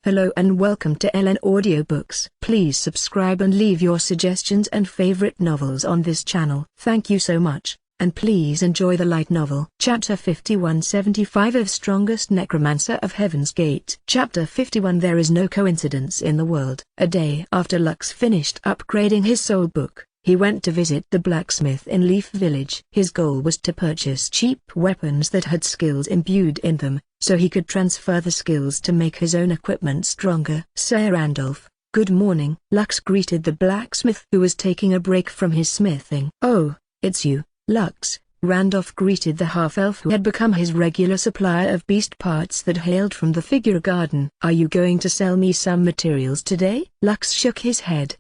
Hello and welcome to LNAudioBooks. Please subscribe and leave your suggestions and favorite novels on this channel. Thank you so much, and please enjoy the light novel. Chapter 5175 of Strongest Necromancer of Heaven's Gate. Chapter 51. There is no coincidence in the world. A day after Lux finished upgrading his soul book, he went to visit the blacksmith in Leaf Village. His goal was to purchase cheap weapons that had skills imbued in them, so he could transfer the skills to make his own equipment stronger. Sir Randolph, good morning. Lux greeted the blacksmith who was taking a break from his smithing. Oh, it's you, Lux. Randolph greeted the half-elf who had become his regular supplier of beast parts that hailed from the figure garden. Are you going to sell me some materials today? Lux shook his head.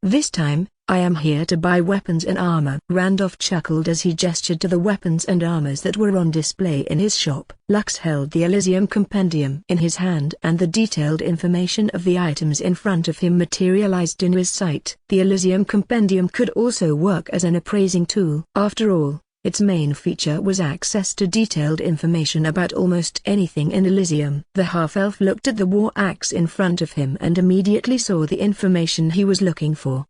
This time, I am here to buy weapons and armor. Randolph chuckled as he gestured to the weapons and armors that were on display in his shop. Lux held the Elysium Compendium in his hand and the detailed information of the items in front of him materialized in his sight. The Elysium Compendium could also work as an appraising tool. After all, its main feature was access to detailed information about almost anything in Elysium. The half-elf looked at the war axe in front of him and immediately saw the information he was looking for.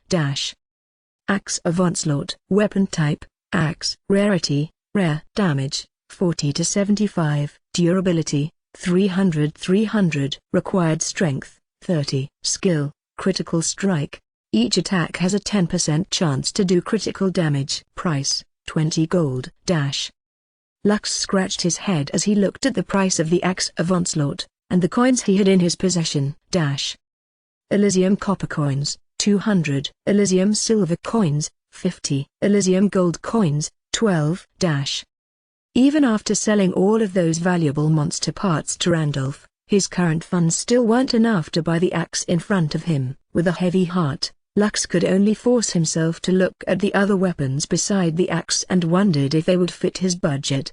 Axe of Onslaught. Weapon type, axe. Rarity, rare. Damage, 40 to 75. Durability, 300. Required strength, 30. Skill, critical strike. Each attack has a 10% chance to do critical damage. Price, 20 gold. Lux scratched his head as he looked at the price of the Axe of Onslaught, and the coins he had in his possession. Elysium copper coins, 200. Elysium silver coins, 50. Elysium gold coins, 12. Even after selling all of those valuable monster parts to Randolph, his current funds still weren't enough to buy the axe in front of him. With a heavy heart, Lux could only force himself to look at the other weapons beside the axe and wondered if they would fit his budget.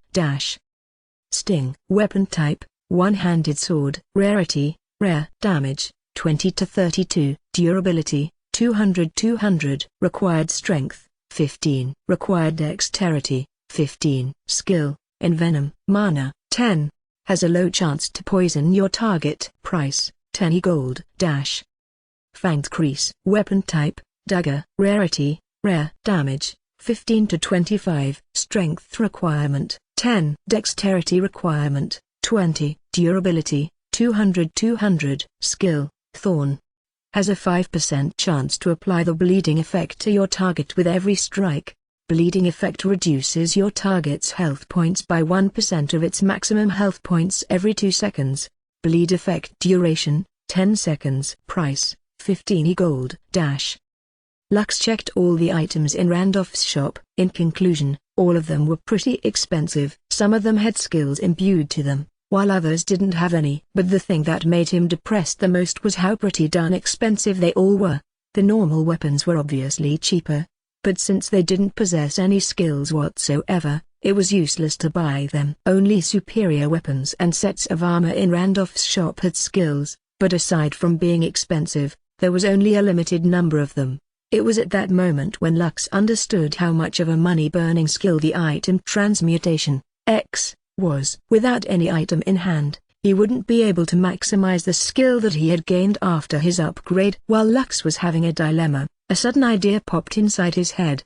Sting. Weapon type, one-handed sword. Rarity, rare. Damage, 20 to 32. Durability, 200. Required strength, 15. Required dexterity, 15. Skill, envenom. Mana, 10. Has a low chance to poison your target. Price, 10 gold. Fanged Crease. Weapon type, dagger. Rarity, rare. Damage, 15 to 25. Strength requirement, 10. Dexterity requirement, 20. Durability, 200. Skill, thorn. Has a 5% chance to apply the bleeding effect to your target with every strike. Bleeding effect reduces your target's health points by 1% of its maximum health points every 2 seconds. Bleed effect duration, 10 seconds. Price, 15 gold. Lux checked all the items in Randolph's shop. In conclusion, all of them were pretty expensive. Some of them had skills imbued to them, while others didn't have any. But the thing that made him depressed the most was how pretty darn expensive they all were. The normal weapons were obviously cheaper, but since they didn't possess any skills whatsoever, it was useless to buy them. Only superior weapons and sets of armor in Randolph's shop had skills, but aside from being expensive, there was only a limited number of them. It was at that moment when Lux understood how much of a money-burning skill the item Transmutation X was. Without any item in hand, he wouldn't be able to maximize the skill that he had gained after his upgrade. While Lux was having a dilemma, a sudden idea popped inside his head.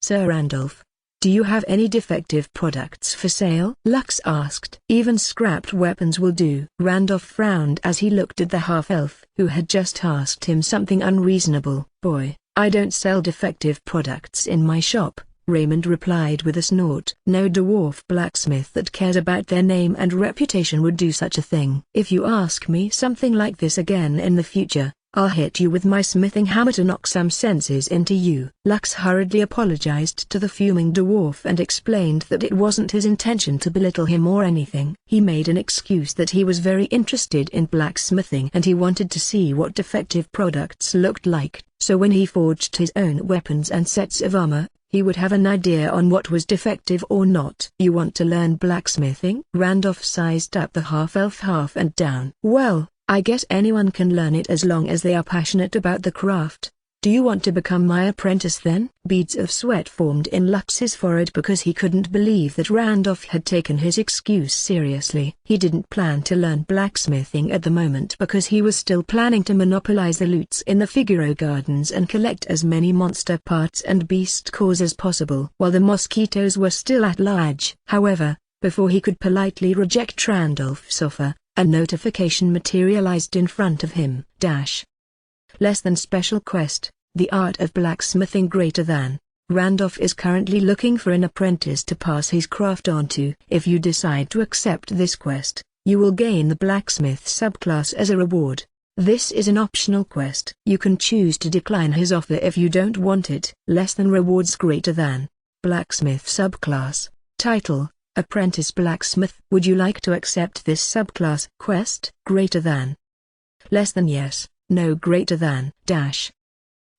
Sir Randolph, do you have any defective products for sale? Lux asked. Even scrapped weapons will do. Randolph frowned as he looked at the half-elf who had just asked him something unreasonable. Boy, I don't sell defective products in my shop, Raymond replied with a snort. No dwarf blacksmith that cares about their name and reputation would do such a thing. If you ask me something like this again in the future, I'll hit you with my smithing hammer to knock some senses into you. Lux hurriedly apologized to the fuming dwarf and explained that it wasn't his intention to belittle him or anything. He made an excuse that he was very interested in blacksmithing and he wanted to see what defective products looked like, so when he forged his own weapons and sets of armor, he would have an idea on what was defective or not. You want to learn blacksmithing? Randolph sized up the half-elf half and down. Well, I guess anyone can learn it as long as they are passionate about the craft. Do you want to become my apprentice then? Beads of sweat formed in Lux's forehead because he couldn't believe that Randolph had taken his excuse seriously. He didn't plan to learn blacksmithing at the moment because he was still planning to monopolize the loots in the Figaro Gardens and collect as many monster parts and beast cores as possible while the mosquitoes were still at large. However, before he could politely reject Randolph's offer, a notification materialized in front of him. Less than special quest, the art of blacksmithing greater than. Randolph is currently looking for an apprentice to pass his craft on to. If you decide to accept this quest, you will gain the blacksmith subclass as a reward. This is an optional quest. You can choose to decline his offer if you don't want it. Less than rewards greater than. Blacksmith subclass. Title: Apprentice Blacksmith. Would you like to accept this subclass quest? Greater than. Less than yes. No greater than.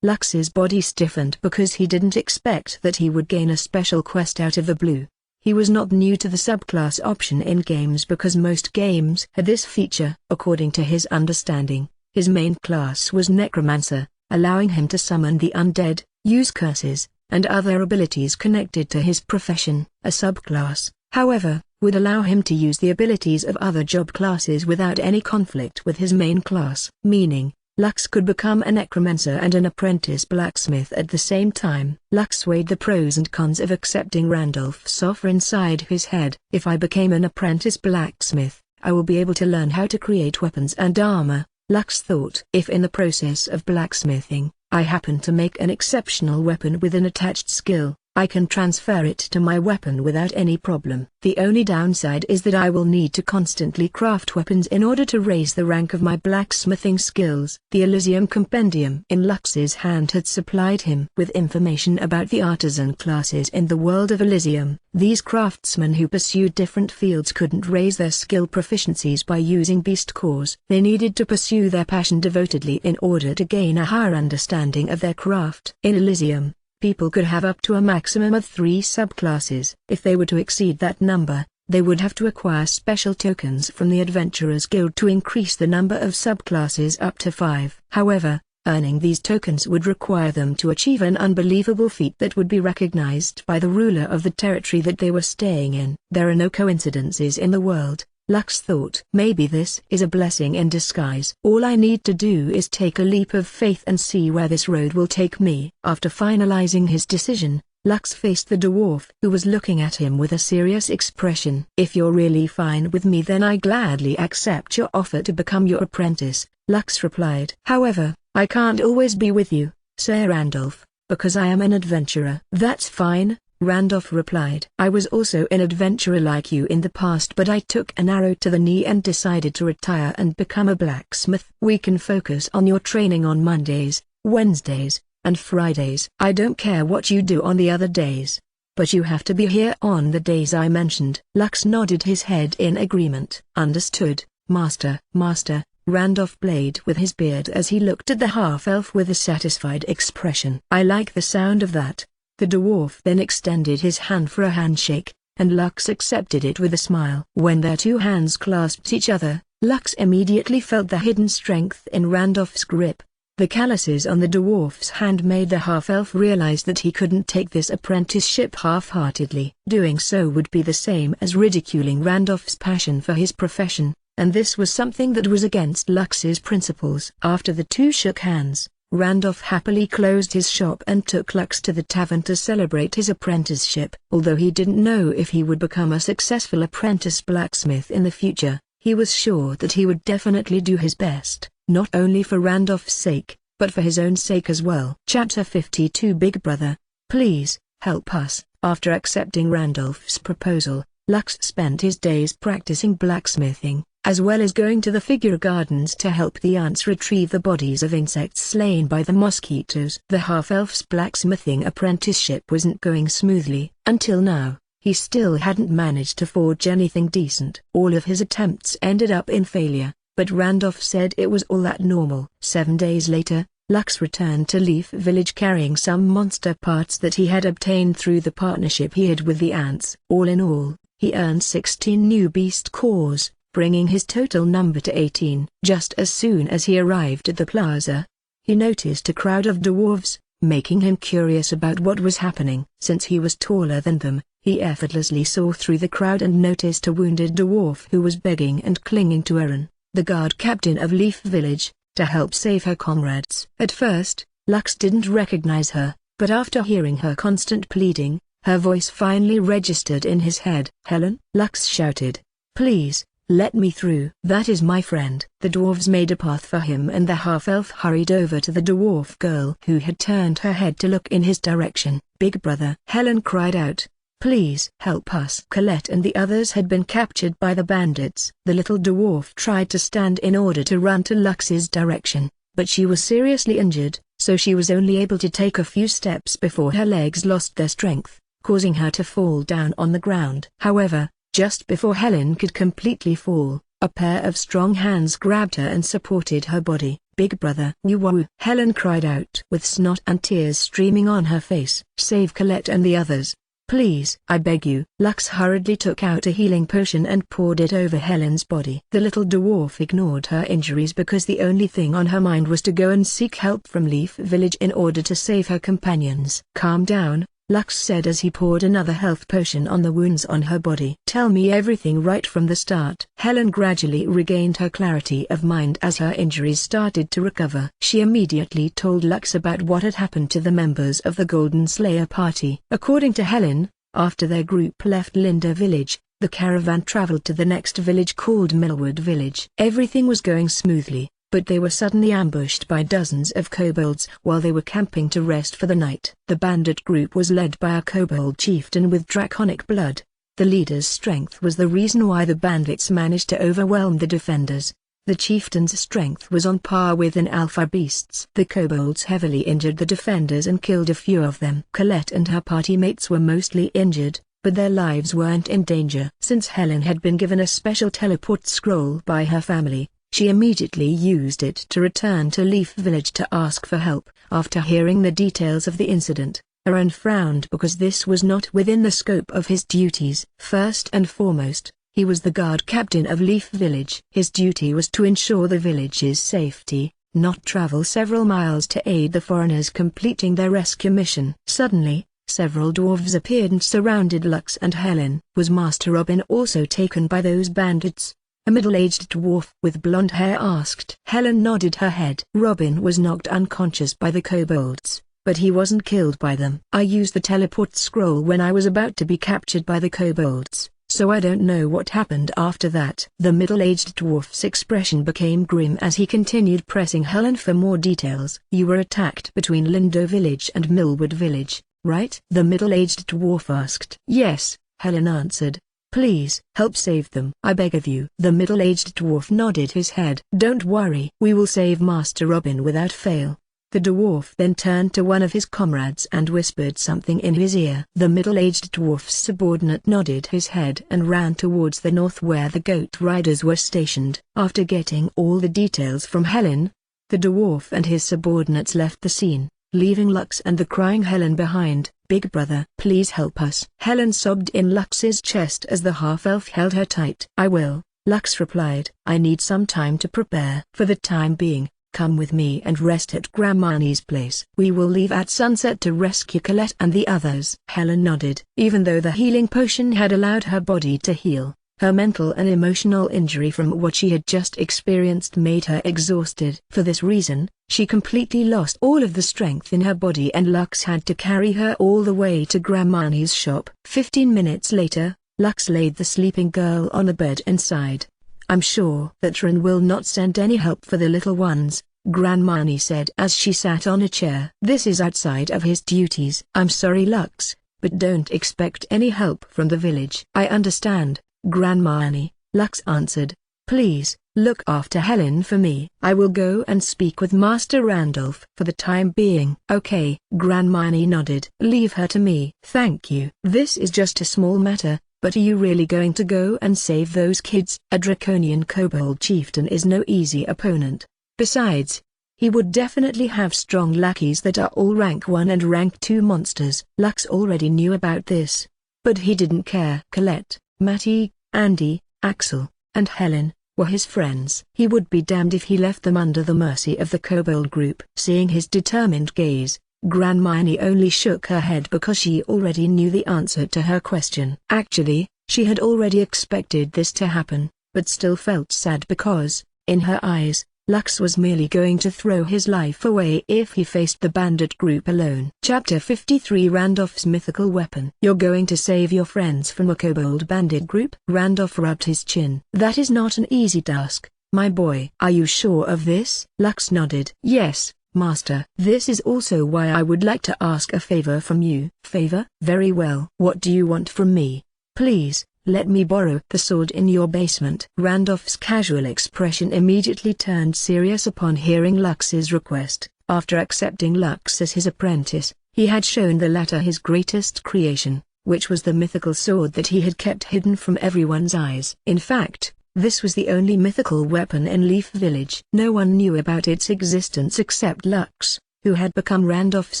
Lux's body stiffened because he didn't expect that he would gain a special quest out of the blue. He was not new to the subclass option in games because most games had this feature. According to his understanding, his main class was Necromancer, allowing him to summon the undead, use curses, and other abilities connected to his profession. A subclass, however, would allow him to use the abilities of other job classes without any conflict with his main class. Meaning, Lux could become a necromancer and an apprentice blacksmith at the same time. Lux weighed the pros and cons of accepting Randolph's offer inside his head. If I became an apprentice blacksmith, I will be able to learn how to create weapons and armor, Lux thought. If in the process of blacksmithing, I happen to make an exceptional weapon with an attached skill, I can transfer it to my weapon without any problem. The only downside is that I will need to constantly craft weapons in order to raise the rank of my blacksmithing skills. The Elysium Compendium in Lux's hand had supplied him with information about the artisan classes in the world of Elysium. These craftsmen who pursued different fields couldn't raise their skill proficiencies by using beast cores. They needed to pursue their passion devotedly in order to gain a higher understanding of their craft. In Elysium, people could have up to a maximum of 3 subclasses. If they were to exceed that number, they would have to acquire special tokens from the Adventurers Guild to increase the number of subclasses up to 5. However, earning these tokens would require them to achieve an unbelievable feat that would be recognized by the ruler of the territory that they were staying in. There are no coincidences in the world, Lux thought. Maybe this is a blessing in disguise. All I need to do is take a leap of faith and see where this road will take me. After finalizing his decision, Lux faced the dwarf who was looking at him with a serious expression. If you're really fine with me, then I gladly accept your offer to become your apprentice, Lux replied. However, I can't always be with you, Sir Randolph, because I am an adventurer. That's fine, Randolph replied. I was also an adventurer like you in the past, but I took an arrow to the knee and decided to retire and become a blacksmith. We can focus on your training on Mondays, Wednesdays, and Fridays. I don't care what you do on the other days, but you have to be here on the days I mentioned. Lux nodded his head in agreement. Understood, Master. Master, Randolph played with his beard as he looked at the half-elf with a satisfied expression. I like the sound of that. The dwarf then extended his hand for a handshake, and Lux accepted it with a smile. When their two hands clasped each other, Lux immediately felt the hidden strength in Randolph's grip. The calluses on the dwarf's hand made the half-elf realize that he couldn't take this apprenticeship half-heartedly. Doing so would be the same as ridiculing Randolph's passion for his profession, and this was something that was against Lux's principles. After the two shook hands, Randolph happily closed his shop and took Lux to the tavern to celebrate his apprenticeship. Although he didn't know if he would become a successful apprentice blacksmith in the future, he was sure that he would definitely do his best, not only for Randolph's sake, but for his own sake as well. Chapter 52 Big Brother, please, help us. After accepting Randolph's proposal, Lux spent his days practicing blacksmithing, as well as going to the Figaro Gardens to help the ants retrieve the bodies of insects slain by the mosquitoes. The half-elf's blacksmithing apprenticeship wasn't going smoothly. Until now, he still hadn't managed to forge anything decent. All of his attempts ended up in failure, but Randolph said it was all that normal. 7 days later, Lux returned to Leaf Village carrying some monster parts that he had obtained through the partnership he had with the ants. All in all, he earned 16 new beast cores, bringing his total number to 18. Just as soon as he arrived at the plaza, He noticed a crowd of dwarves, making him curious about what was happening. Since he was taller than them, he effortlessly saw through the crowd and noticed a wounded dwarf who was begging and clinging to Elyon, the guard captain of Leaf Village, to help save her comrades. At first, Lux didn't recognize her, but after hearing her constant pleading, her voice finally registered in his head. "Helen?" Lux shouted. "Please, let me through." "That is my friend." The dwarves made a path for him and the half-elf hurried over to the dwarf girl who had turned her head to look in his direction. "Big brother!" Helen cried out. "Please help us." Colette and the others had been captured by the bandits. The little dwarf tried to stand in order to run to Lux's direction, but she was seriously injured, so she was only able to take a few steps before her legs lost their strength, causing her to fall down on the ground. However, just before Helen could completely fall, a pair of strong hands grabbed her and supported her body. "Big brother!" "Woo!" Helen cried out with snot and tears streaming on her face. "Save Colette and the others, please. I beg you." Lux hurriedly took out a healing potion and poured it over Helen's body. The little dwarf ignored her injuries because the only thing on her mind was to go and seek help from Leaf Village in order to save her companions. "Calm down," Lux said as he poured another health potion on the wounds on her body. "Tell me everything right from the start." Helen gradually regained her clarity of mind as her injuries started to recover. She immediately told Lux about what had happened to the members of the Golden Slayer party. According to Helen, after their group left Linda Village, the caravan traveled to the next village called Millwood Village. Everything was going smoothly, but they were suddenly ambushed by dozens of kobolds while they were camping to rest for the night. The bandit group was led by a kobold chieftain with draconic blood. The leader's strength was the reason why the bandits managed to overwhelm the defenders. The chieftain's strength was on par with an alpha beast's. The kobolds heavily injured the defenders and killed a few of them. Colette and her party mates were mostly injured, but their lives weren't in danger. Since Helen had been given a special teleport scroll by her family, she immediately used it to return to Leaf Village to ask for help. After hearing the details of the incident, Elyon frowned because this was not within the scope of his duties. First and foremost, he was the guard captain of Leaf Village. His duty was to ensure the village's safety, not travel several miles to aid the foreigners completing their rescue mission. Suddenly, several dwarves appeared and surrounded Lux and Helen. "Was Master Robin also taken by those bandits?" a middle-aged dwarf with blonde hair asked. Helen nodded her head. "Robin was knocked unconscious by the kobolds, but he wasn't killed by them. I used the teleport scroll when I was about to be captured by the kobolds, so I don't know what happened after that." The middle-aged dwarf's expression became grim as he continued pressing Helen for more details. "You were attacked between Lindo Village and Millwood Village, right?" the middle-aged dwarf asked. "Yes," Helen answered. "Please help save them. I beg of you." The middle-aged dwarf nodded his head. "Don't worry. We will save Master Robin without fail." The dwarf then turned to one of his comrades and whispered something in his ear. The middle-aged dwarf's subordinate nodded his head and ran towards the north where the goat riders were stationed. After getting all the details from Helen, the dwarf and his subordinates left the scene, leaving Lux and the crying Helen behind. "Big brother, please help us." Helen sobbed in Lux's chest as the half-elf held her tight. "I will," Lux replied. "I need some time to prepare. For the time being, come with me and rest at Grandmani's place. We will leave at sunset to rescue Colette and the others." Helen nodded. Even though the healing potion had allowed her body to heal, her mental and emotional injury from what she had just experienced made her exhausted. For this reason, she completely lost all of the strength in her body and Lux had to carry her all the way to Grandmani's shop. 15 minutes later, Lux laid the sleeping girl on a bed and sighed. "I'm sure that Ren will not send any help for the little ones," Grandmani said as she sat on a chair. "This is outside of his duties." "I'm sorry Lux, but don't expect any help from the village." "I understand, Grandmani," Lux answered. "Please, look after Helen for me." "I will go and speak with Master Randolph for the time being." "Okay." Grandmani nodded. "Leave her to me." "Thank you." "This is just a small matter, but are you really going to go and save those kids?" A draconian kobold chieftain is no easy opponent. Besides, he would definitely have strong lackeys that are all rank 1 and rank 2 monsters. Lux already knew about this, but he didn't care. Colette, Matty, Andy, Axel, and Helen were his friends. He would be damned if he left them under the mercy of the kobold group. Seeing his determined gaze, Grandminy only shook her head because she already knew the answer to her question. Actually, she had already expected this to happen, but still felt sad because, in her eyes, Lux was merely going to throw his life away if he faced the bandit group alone. Chapter 53 Randolph's Mythical Weapon. You're going to save your friends from a kobold bandit group? Randolph rubbed his chin. That is not an easy task, my boy. Are you sure of this? Lux nodded. Yes, Master. This is also why I would like to ask a favor from you. Favor? Very well. What do you want from me? Please, let me borrow the sword in your basement. Randolph's casual expression immediately turned serious upon hearing Lux's request. After accepting Lux as his apprentice, he had shown the latter his greatest creation, which was the mythical sword that he had kept hidden from everyone's eyes. In fact, this was the only mythical weapon in Leaf Village. No one knew about its existence except Lux, who had become Randolph's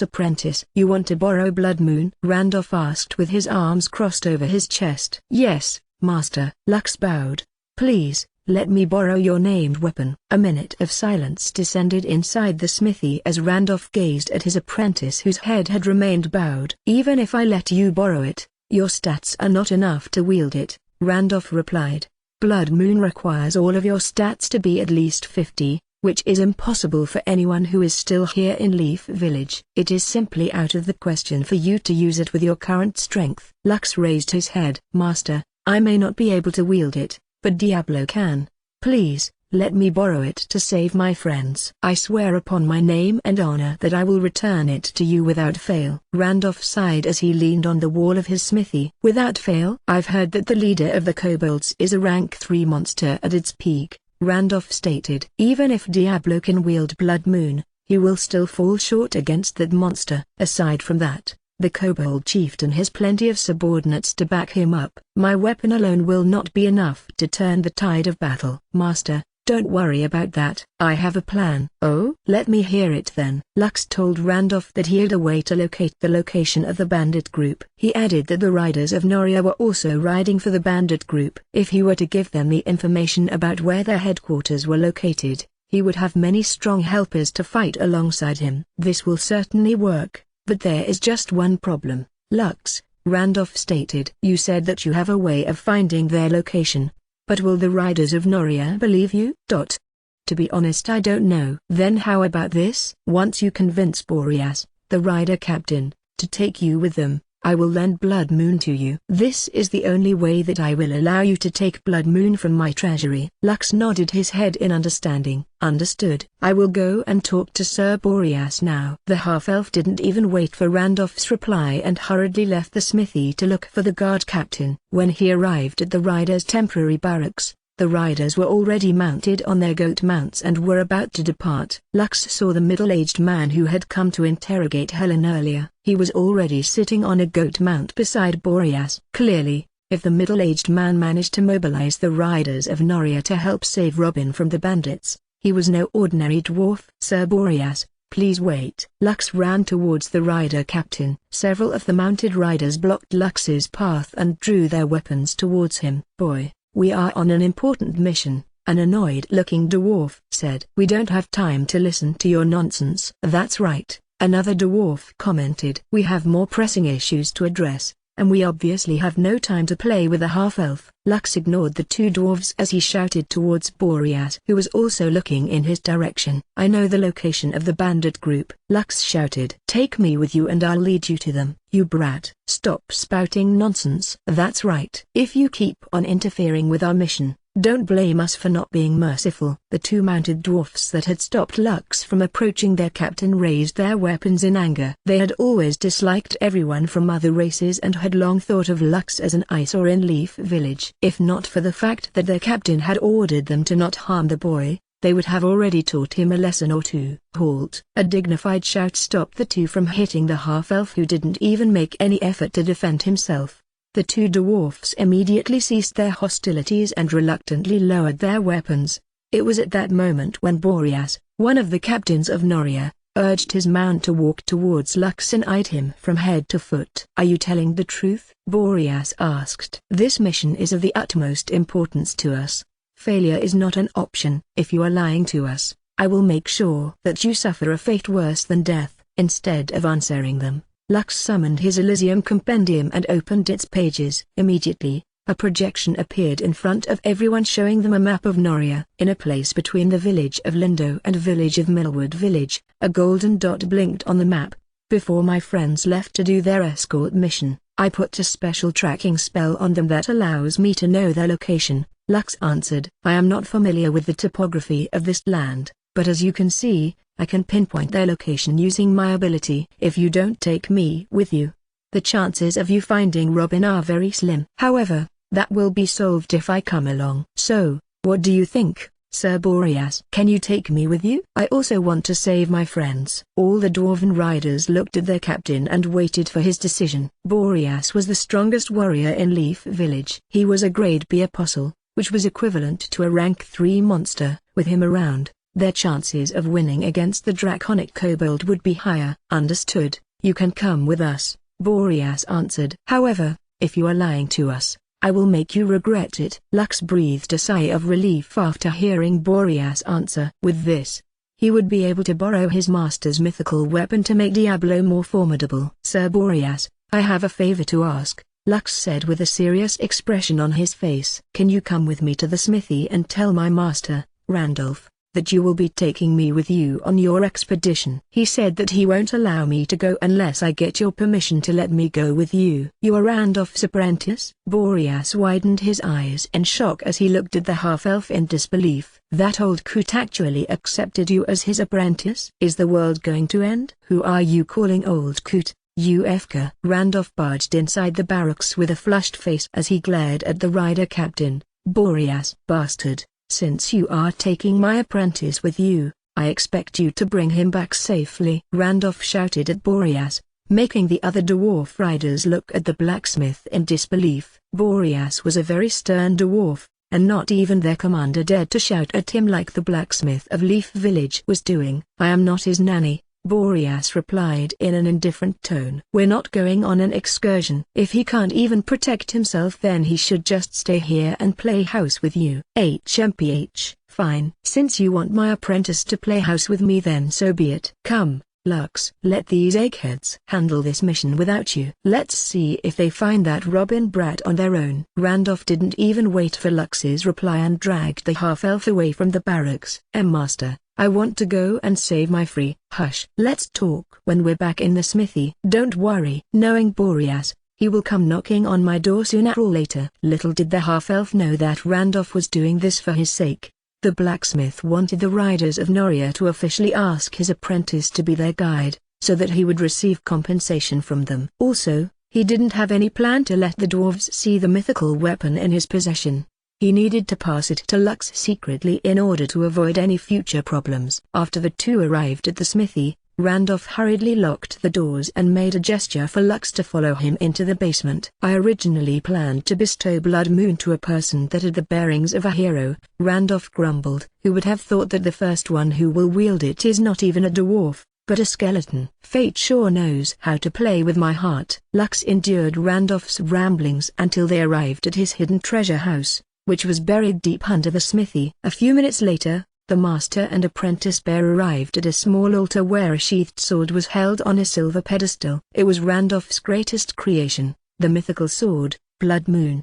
apprentice. You want to borrow Blood Moon? Randolph asked with his arms crossed over his chest. Yes, Master. Lux bowed. Please, let me borrow your named weapon. A minute of silence descended inside the smithy as Randolph gazed at his apprentice whose head had remained bowed. Even if I let you borrow it, your stats are not enough to wield it, Randolph replied. Blood Moon requires all of your stats to be at least 50. Which is impossible for anyone who is still here in Leaf Village. It is simply out of the question for you to use it with your current strength. Lux raised his head. Master, I may not be able to wield it, but Diablo can. Please, let me borrow it to save my friends. I swear upon my name and honor that I will return it to you without fail. Randolph sighed as he leaned on the wall of his smithy. Without fail? I've heard that the leader of the kobolds is a rank 3 monster at its peak, Randolph stated. Even if Diablo can wield Blood Moon, he will still fall short against that monster. Aside from that, the kobold chieftain has plenty of subordinates to back him up. My weapon alone will not be enough to turn the tide of battle. Master, don't worry about that. I have a plan. Oh? Let me hear it then. Lux told Randolph that he had a way to locate the location of the bandit group. He added that the riders of Noria were also riding for the bandit group. If he were to give them the information about where their headquarters were located, he would have many strong helpers to fight alongside him. This will certainly work, but there is just one problem, Lux, Randolph stated. You said that you have a way of finding their location. But will the riders of Noria believe you? To be honest, I don't know. Then how about this? Once you convince Boreas, the rider captain, to take you with them, I will lend Blood Moon to you. This is the only way that I will allow you to take Blood Moon from my treasury. Lux nodded his head in understanding. Understood. I will go and talk to Sir Boreas now. The half-elf didn't even wait for Randolph's reply and hurriedly left the smithy to look for the guard captain. When he arrived at the riders' temporary barracks, the riders were already mounted on their goat mounts and were about to depart. Lux saw the middle-aged man who had come to interrogate Helen earlier. He was already sitting on a goat mount beside Boreas. Clearly, if the middle-aged man managed to mobilize the riders of Noria to help save Robin from the bandits, he was no ordinary dwarf. Sir Boreas, please wait. Lux ran towards the rider captain. Several of the mounted riders blocked Lux's path and drew their weapons towards him. Boy, we are on an important mission, an annoyed-looking dwarf said. We don't have time to listen to your nonsense. That's right, another dwarf commented. We have more pressing issues to address, and we obviously have no time to play with a half-elf. Lux ignored the two dwarves as he shouted towards Boreas, who was also looking in his direction. I know the location of the bandit group. Lux shouted. Take me with you and I'll lead you to them. You brat. Stop spouting nonsense. That's right. If you keep on interfering with our mission, don't blame us for not being merciful. The two mounted dwarfs that had stopped Lux from approaching their captain raised their weapons in anger. They had always disliked everyone from other races and had long thought of Lux as an eyesore in Leaf Village. If not for the fact that their captain had ordered them to not harm the boy, they would have already taught him a lesson or two. Halt! A dignified shout stopped the two from hitting the half-elf who didn't even make any effort to defend himself. The two dwarfs immediately ceased their hostilities and reluctantly lowered their weapons. It was at that moment when Boreas, one of the captains of Noria, urged his mount to walk towards Lux and eyed him from head to foot. Are you telling the truth? Boreas asked. This mission is of the utmost importance to us. Failure is not an option. If you are lying to us, I will make sure that you suffer a fate worse than death." Instead of answering them, Lux summoned his Elysium compendium and opened its pages. Immediately, a projection appeared in front of everyone showing them a map of Noria. In a place between the village of Lindo and village of Millwood Village, a golden dot blinked on the map. "Before my friends left to do their escort mission, I put a special tracking spell on them that allows me to know their location," Lux answered. "I am not familiar with the topography of this land, but as you can see, I can pinpoint their location using my ability. If you don't take me with you, the chances of you finding Robin are very slim. However, that will be solved if I come along." "So, what do you think, Sir Boreas? Can you take me with you? I also want to save my friends." All the dwarven riders looked at their captain and waited for his decision. Boreas was the strongest warrior in Leaf Village. He was a grade B apostle, which was equivalent to a rank 3 monster. With him around, their chances of winning against the draconic kobold would be higher. "Understood, you can come with us," Boreas answered. "However, if you are lying to us, I will make you regret it." Lux breathed a sigh of relief after hearing Boreas' answer. With this, he would be able to borrow his master's mythical weapon to make Diablo more formidable. "Sir Boreas, I have a favor to ask," Lux said with a serious expression on his face. "Can you come with me to the smithy and tell my master, Randolph, that you will be taking me with you on your expedition?" "He said that he won't allow me to go unless I get your permission to let me go with you." "You are Randolph's apprentice?" Boreas widened his eyes in shock as he looked at the half-elf in disbelief. "That old coot actually accepted you as his apprentice? Is the world going to end?" "Who are you calling old coot, you Efka?" Randolph barged inside the barracks with a flushed face as he glared at the rider captain. "Boreas, bastard. Since you are taking my apprentice with you, I expect you to bring him back safely." Randolph shouted at Boreas, making the other dwarf riders look at the blacksmith in disbelief. Boreas was a very stern dwarf, and not even their commander dared to shout at him like the blacksmith of Leaf Village was doing. "I am not his nanny," Boreas replied in an indifferent tone. "We're not going on an excursion. If he can't even protect himself, then he should just stay here and play house with you." "HMPH, fine. Since you want my apprentice to play house with me, then so be it." "Come, Lux. Let these eggheads handle this mission without you. Let's see if they find that Robin brat on their own." Randolph didn't even wait for Lux's reply and dragged the half-elf away from the barracks. "Master, I want to go and save my free." "Hush. Let's talk when we're back in the smithy." "Don't worry." Knowing Boreas, he will come knocking on my door sooner or later. Little did the half-elf know that Randolph was doing this for his sake. The blacksmith wanted the riders of Noria to officially ask his apprentice to be their guide, so that he would receive compensation from them. Also, he didn't have any plan to let the dwarves see the mythical weapon in his possession. He needed to pass it to Lux secretly in order to avoid any future problems. After the two arrived at the smithy, Randolph hurriedly locked the doors and made a gesture for Lux to follow him into the basement. "I originally planned to bestow Blood Moon to a person that had the bearings of a hero," Randolph grumbled. "Who would have thought that the first one who will wield it is not even a dwarf, but a skeleton? Fate sure knows how to play with my heart." Lux endured Randolph's ramblings until they arrived at his hidden treasure house, which was buried deep under the smithy. A few minutes later, the master and apprentice pair arrived at a small altar where a sheathed sword was held on a silver pedestal. It was Randolph's greatest creation, the mythical sword, Blood Moon.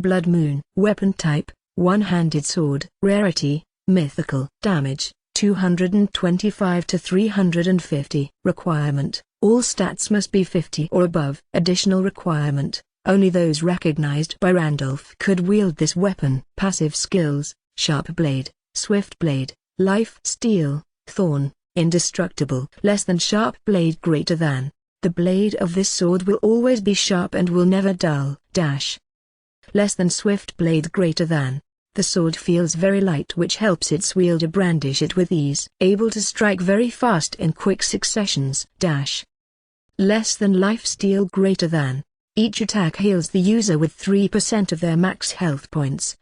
Blood Moon. Weapon type, one-handed sword. Rarity, mythical. Damage, 225 to 350. Requirement, all stats must be 50 or above. Additional requirement, only those recognized by Randolph could wield this weapon. Passive skills, Sharp Blade, Swift Blade, Life Steal, Thorn, Indestructible. Less than Sharp Blade, greater than. The blade of this sword will always be sharp and will never dull. Less than Swift Blade, greater than. The sword feels very light, which helps its wielder brandish it with ease. Able to strike very fast in quick successions. Less than Life Steal, greater than. Each attack heals the user with 3% of their max health points.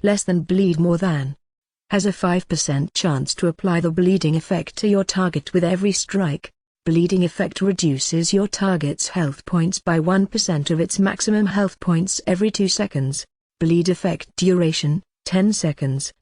Less than Bleed, more than. Has a 5% chance to apply the bleeding effect to your target with every strike. Bleeding effect reduces your target's health points by 1% of its maximum health points every 2 seconds. Bleed effect duration, 10 seconds.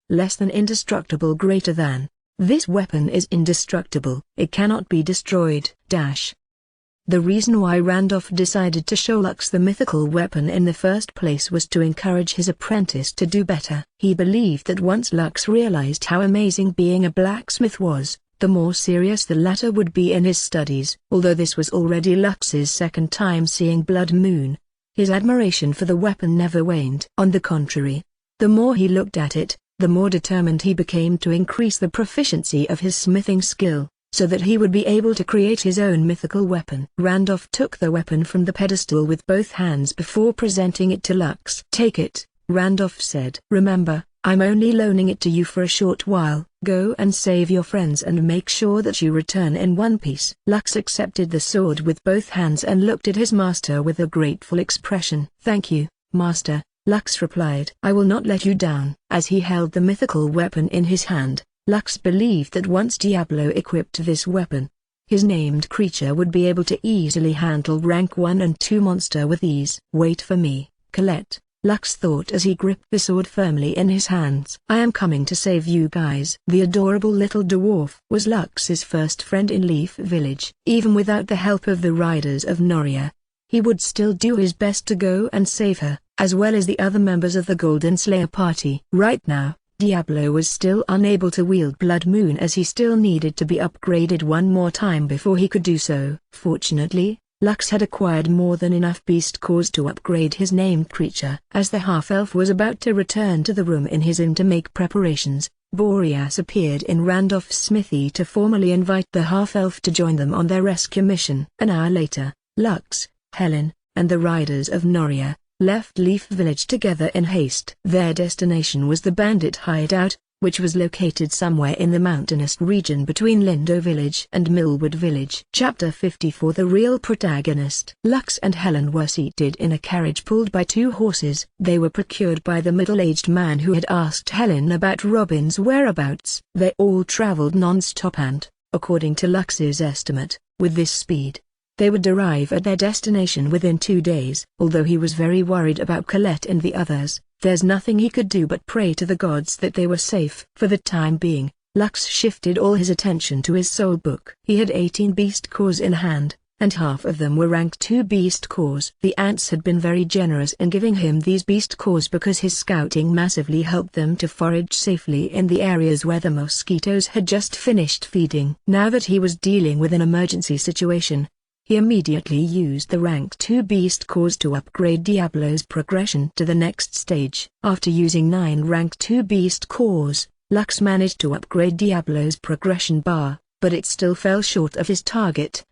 Less than indestructible greater than. This weapon is indestructible. It cannot be destroyed. The reason why Randolph decided to show Lux the mythical weapon in the first place was to encourage his apprentice to do better. He believed that once Lux realized how amazing being a blacksmith was, the more serious the latter would be in his studies. Although this was already Lux's second time seeing Blood Moon, his admiration for the weapon never waned. On the contrary, the more he looked at it, the more determined he became to increase the proficiency of his smithing skill, so that he would be able to create his own mythical weapon. Randolph took the weapon from the pedestal with both hands before presenting it to Lux. "Take it," Randolph said. "Remember, I'm only loaning it to you for a short while. Go and save your friends and make sure that you return in one piece." Lux accepted the sword with both hands and looked at his master with a grateful expression. "Thank you, Master," Lux replied. "I will not let you down." As he held the mythical weapon in his hand, Lux believed that once Diablo equipped this weapon, his named creature would be able to easily handle rank 1 and 2 monster with ease. "Wait for me, Colette," Lux thought as he gripped the sword firmly in his hands. "I am coming to save you guys." The adorable little dwarf was Lux's first friend in Leaf Village. Even without the help of the Riders of Noria, he would still do his best to go and save her, as well as the other members of the Golden Slayer party. Right now, Diablo was still unable to wield Blood Moon as he still needed to be upgraded one more time before he could do so. Fortunately, Lux had acquired more than enough beast cores to upgrade his named creature. As the half-elf was about to return to the room in his inn to make preparations, Boreas appeared in Randolph's smithy to formally invite the half-elf to join them on their rescue mission. An hour later, Lux, Helen, and the Riders of Noria left Leaf Village together in haste. Their destination was the bandit hideout, which was located somewhere in the mountainous region between Lindo Village and Millwood Village. Chapter 54. The real protagonist. Lux and Helen were seated in a carriage pulled by 2 horses. They were procured by the middle-aged man who had asked Helen about Robin's whereabouts. They all traveled non-stop and, according to Lux's estimate, with this speed, they would arrive at their destination within 2 days. Although he was very worried about Colette and the others, there's nothing he could do but pray to the gods that they were safe. For the time being, Lux shifted all his attention to his soul book. He had 18 beast cores in hand, and half of them were rank 2 beast cores. The ants had been very generous in giving him these beast cores because his scouting massively helped them to forage safely in the areas where the mosquitoes had just finished feeding. Now that he was dealing with an emergency situation, he immediately used the rank 2 beast cores to upgrade Diablo's progression to the next stage. After using 9 rank 2 beast cores, Lux managed to upgrade Diablo's progression bar, but it still fell short of his target.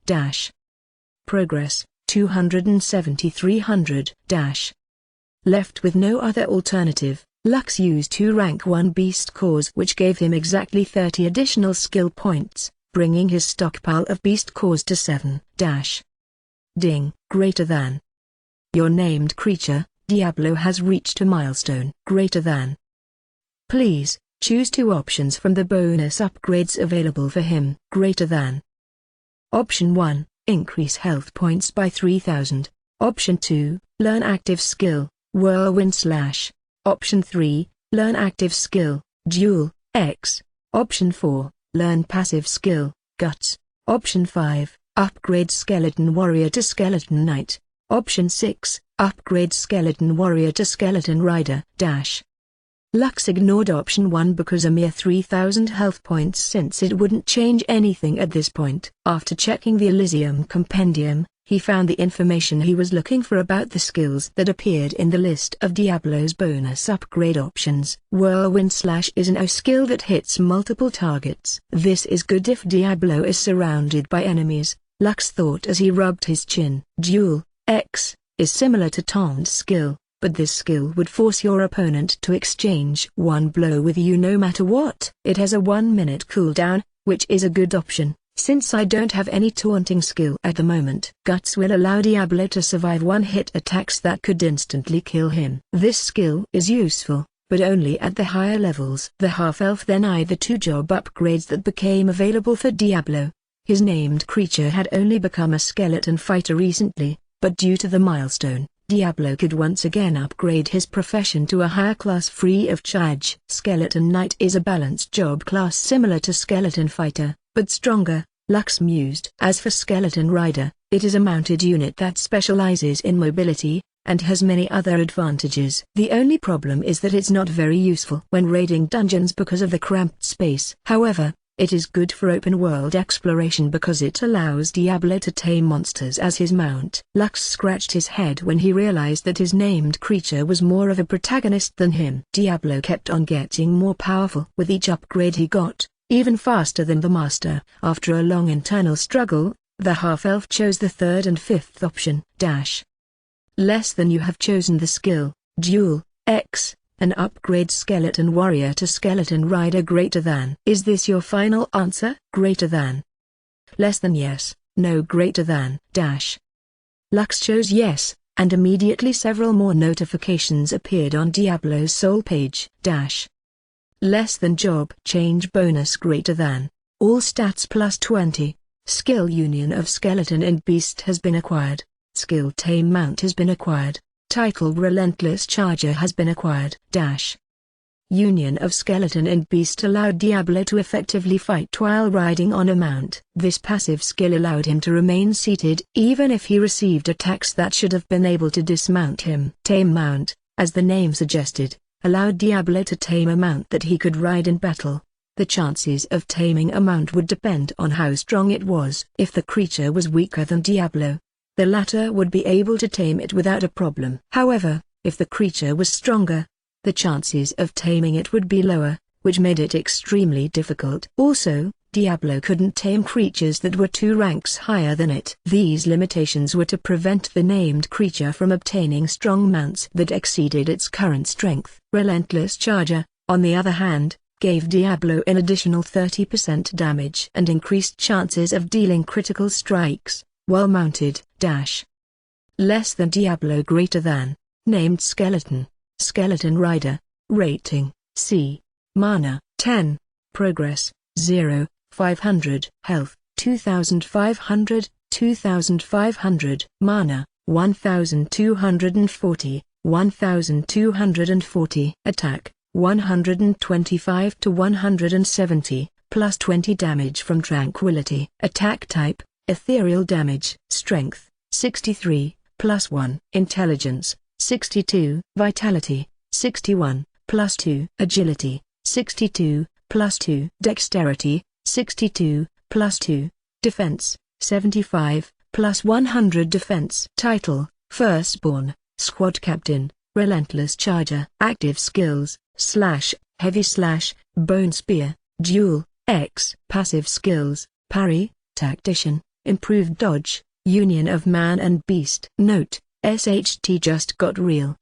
Progress, 270-300. Left with no other alternative, Lux used 2 rank 1 beast cores which gave him exactly 30 additional skill points, bringing his stockpile of beast cores to 7. Ding. Greater than. Your named creature, Diablo, has reached a milestone. Greater than. Please, choose 2 options from the bonus upgrades available for him. Greater than. Option 1, increase health points by 3000. Option 2, learn active skill, Whirlwind Slash. Option 3, learn active skill, Duel X. Option 4, learn passive skill, Guts. Option 5, upgrade Skeleton Warrior to Skeleton Knight. Option 6, upgrade Skeleton Warrior to Skeleton Rider. Lux ignored option 1 because a mere 3000 health points, since it wouldn't change anything at this point. After checking the Elysium Compendium, he found the information he was looking for about the skills that appeared in the list of Diablo's bonus upgrade options. Whirlwind Slash is an O skill that hits multiple targets. This is good if Diablo is surrounded by enemies, Lux thought as he rubbed his chin. Duel X is similar to Taunt's skill, but this skill would force your opponent to exchange one blow with you no matter what. It has a 1-minute cooldown, which is a good option, since I don't have any taunting skill at the moment. Guts will allow Diablo to survive one-hit attacks that could instantly kill him. This skill is useful, but only at the higher levels. The half-elf then eyed the 2 job upgrades that became available for Diablo. His named creature had only become a skeleton fighter recently, but due to the milestone, Diablo could once again upgrade his profession to a higher class free of charge. Skeleton Knight is a balanced job class similar to Skeleton Fighter, but stronger, Lux mused. As for Skeleton Rider, it is a mounted unit that specializes in mobility, and has many other advantages. The only problem is that it's not very useful when raiding dungeons because of the cramped space. However, it is good for open-world exploration because it allows Diablo to tame monsters as his mount. Lux scratched his head when he realized that his named creature was more of a protagonist than him. Diablo kept on getting more powerful with each upgrade he got, even faster than the master. After a long internal struggle, the half-elf chose the third and fifth option. Less than you have chosen the skill, Duel, X, an upgrade Skeleton Warrior to Skeleton Rider greater than. Is this your final answer? Greater than. Less than yes, no greater than. Lux chose yes, and immediately several more notifications appeared on Diablo's soul page. Less than job change bonus greater than. All stats plus 20. Skill Union of Skeleton and Beast has been acquired. Skill Tame Mount has been acquired. Title Relentless Charger has been acquired. Union of Skeleton and Beast allowed Diablo to effectively fight while riding on a mount. This passive skill allowed him to remain seated even if he received attacks that should have been able to dismount him. Tame Mount, as the name suggested, allowed Diablo to tame a mount that he could ride in battle. The chances of taming a mount would depend on how strong it was. If the creature was weaker than Diablo, the latter would be able to tame it without a problem. However, if the creature was stronger, the chances of taming it would be lower, which made it extremely difficult. Also, Diablo couldn't tame creatures that were 2 ranks higher than it. These limitations were to prevent the named creature from obtaining strong mounts that exceeded its current strength. Relentless Charger, on the other hand, gave Diablo an additional 30% damage and increased chances of dealing critical strikes, while mounted. Less than Diablo greater than. Named Skeleton, Skeleton Rider, Rating, C. Mana, 10, Progress, 0, 500, Health, 2500, 2500, Mana, 1240, 1240, Attack, 125 to 170, plus 20 damage from Tranquility. Attack Type, Ethereal Damage. Strength, 63, plus 1. Intelligence, 62. Vitality, 61, plus 2. Agility, 62, plus 2. Dexterity, 62, plus 2. Defense, 75, plus 100 defense. Title, Firstborn, Squad Captain, Relentless Charger. Active skills, Heavy Slash, Bone Spear, Duel, X. Passive skills, Parry, Tactician, Improved Dodge, Union of Man and Beast. Note, SHT just got real.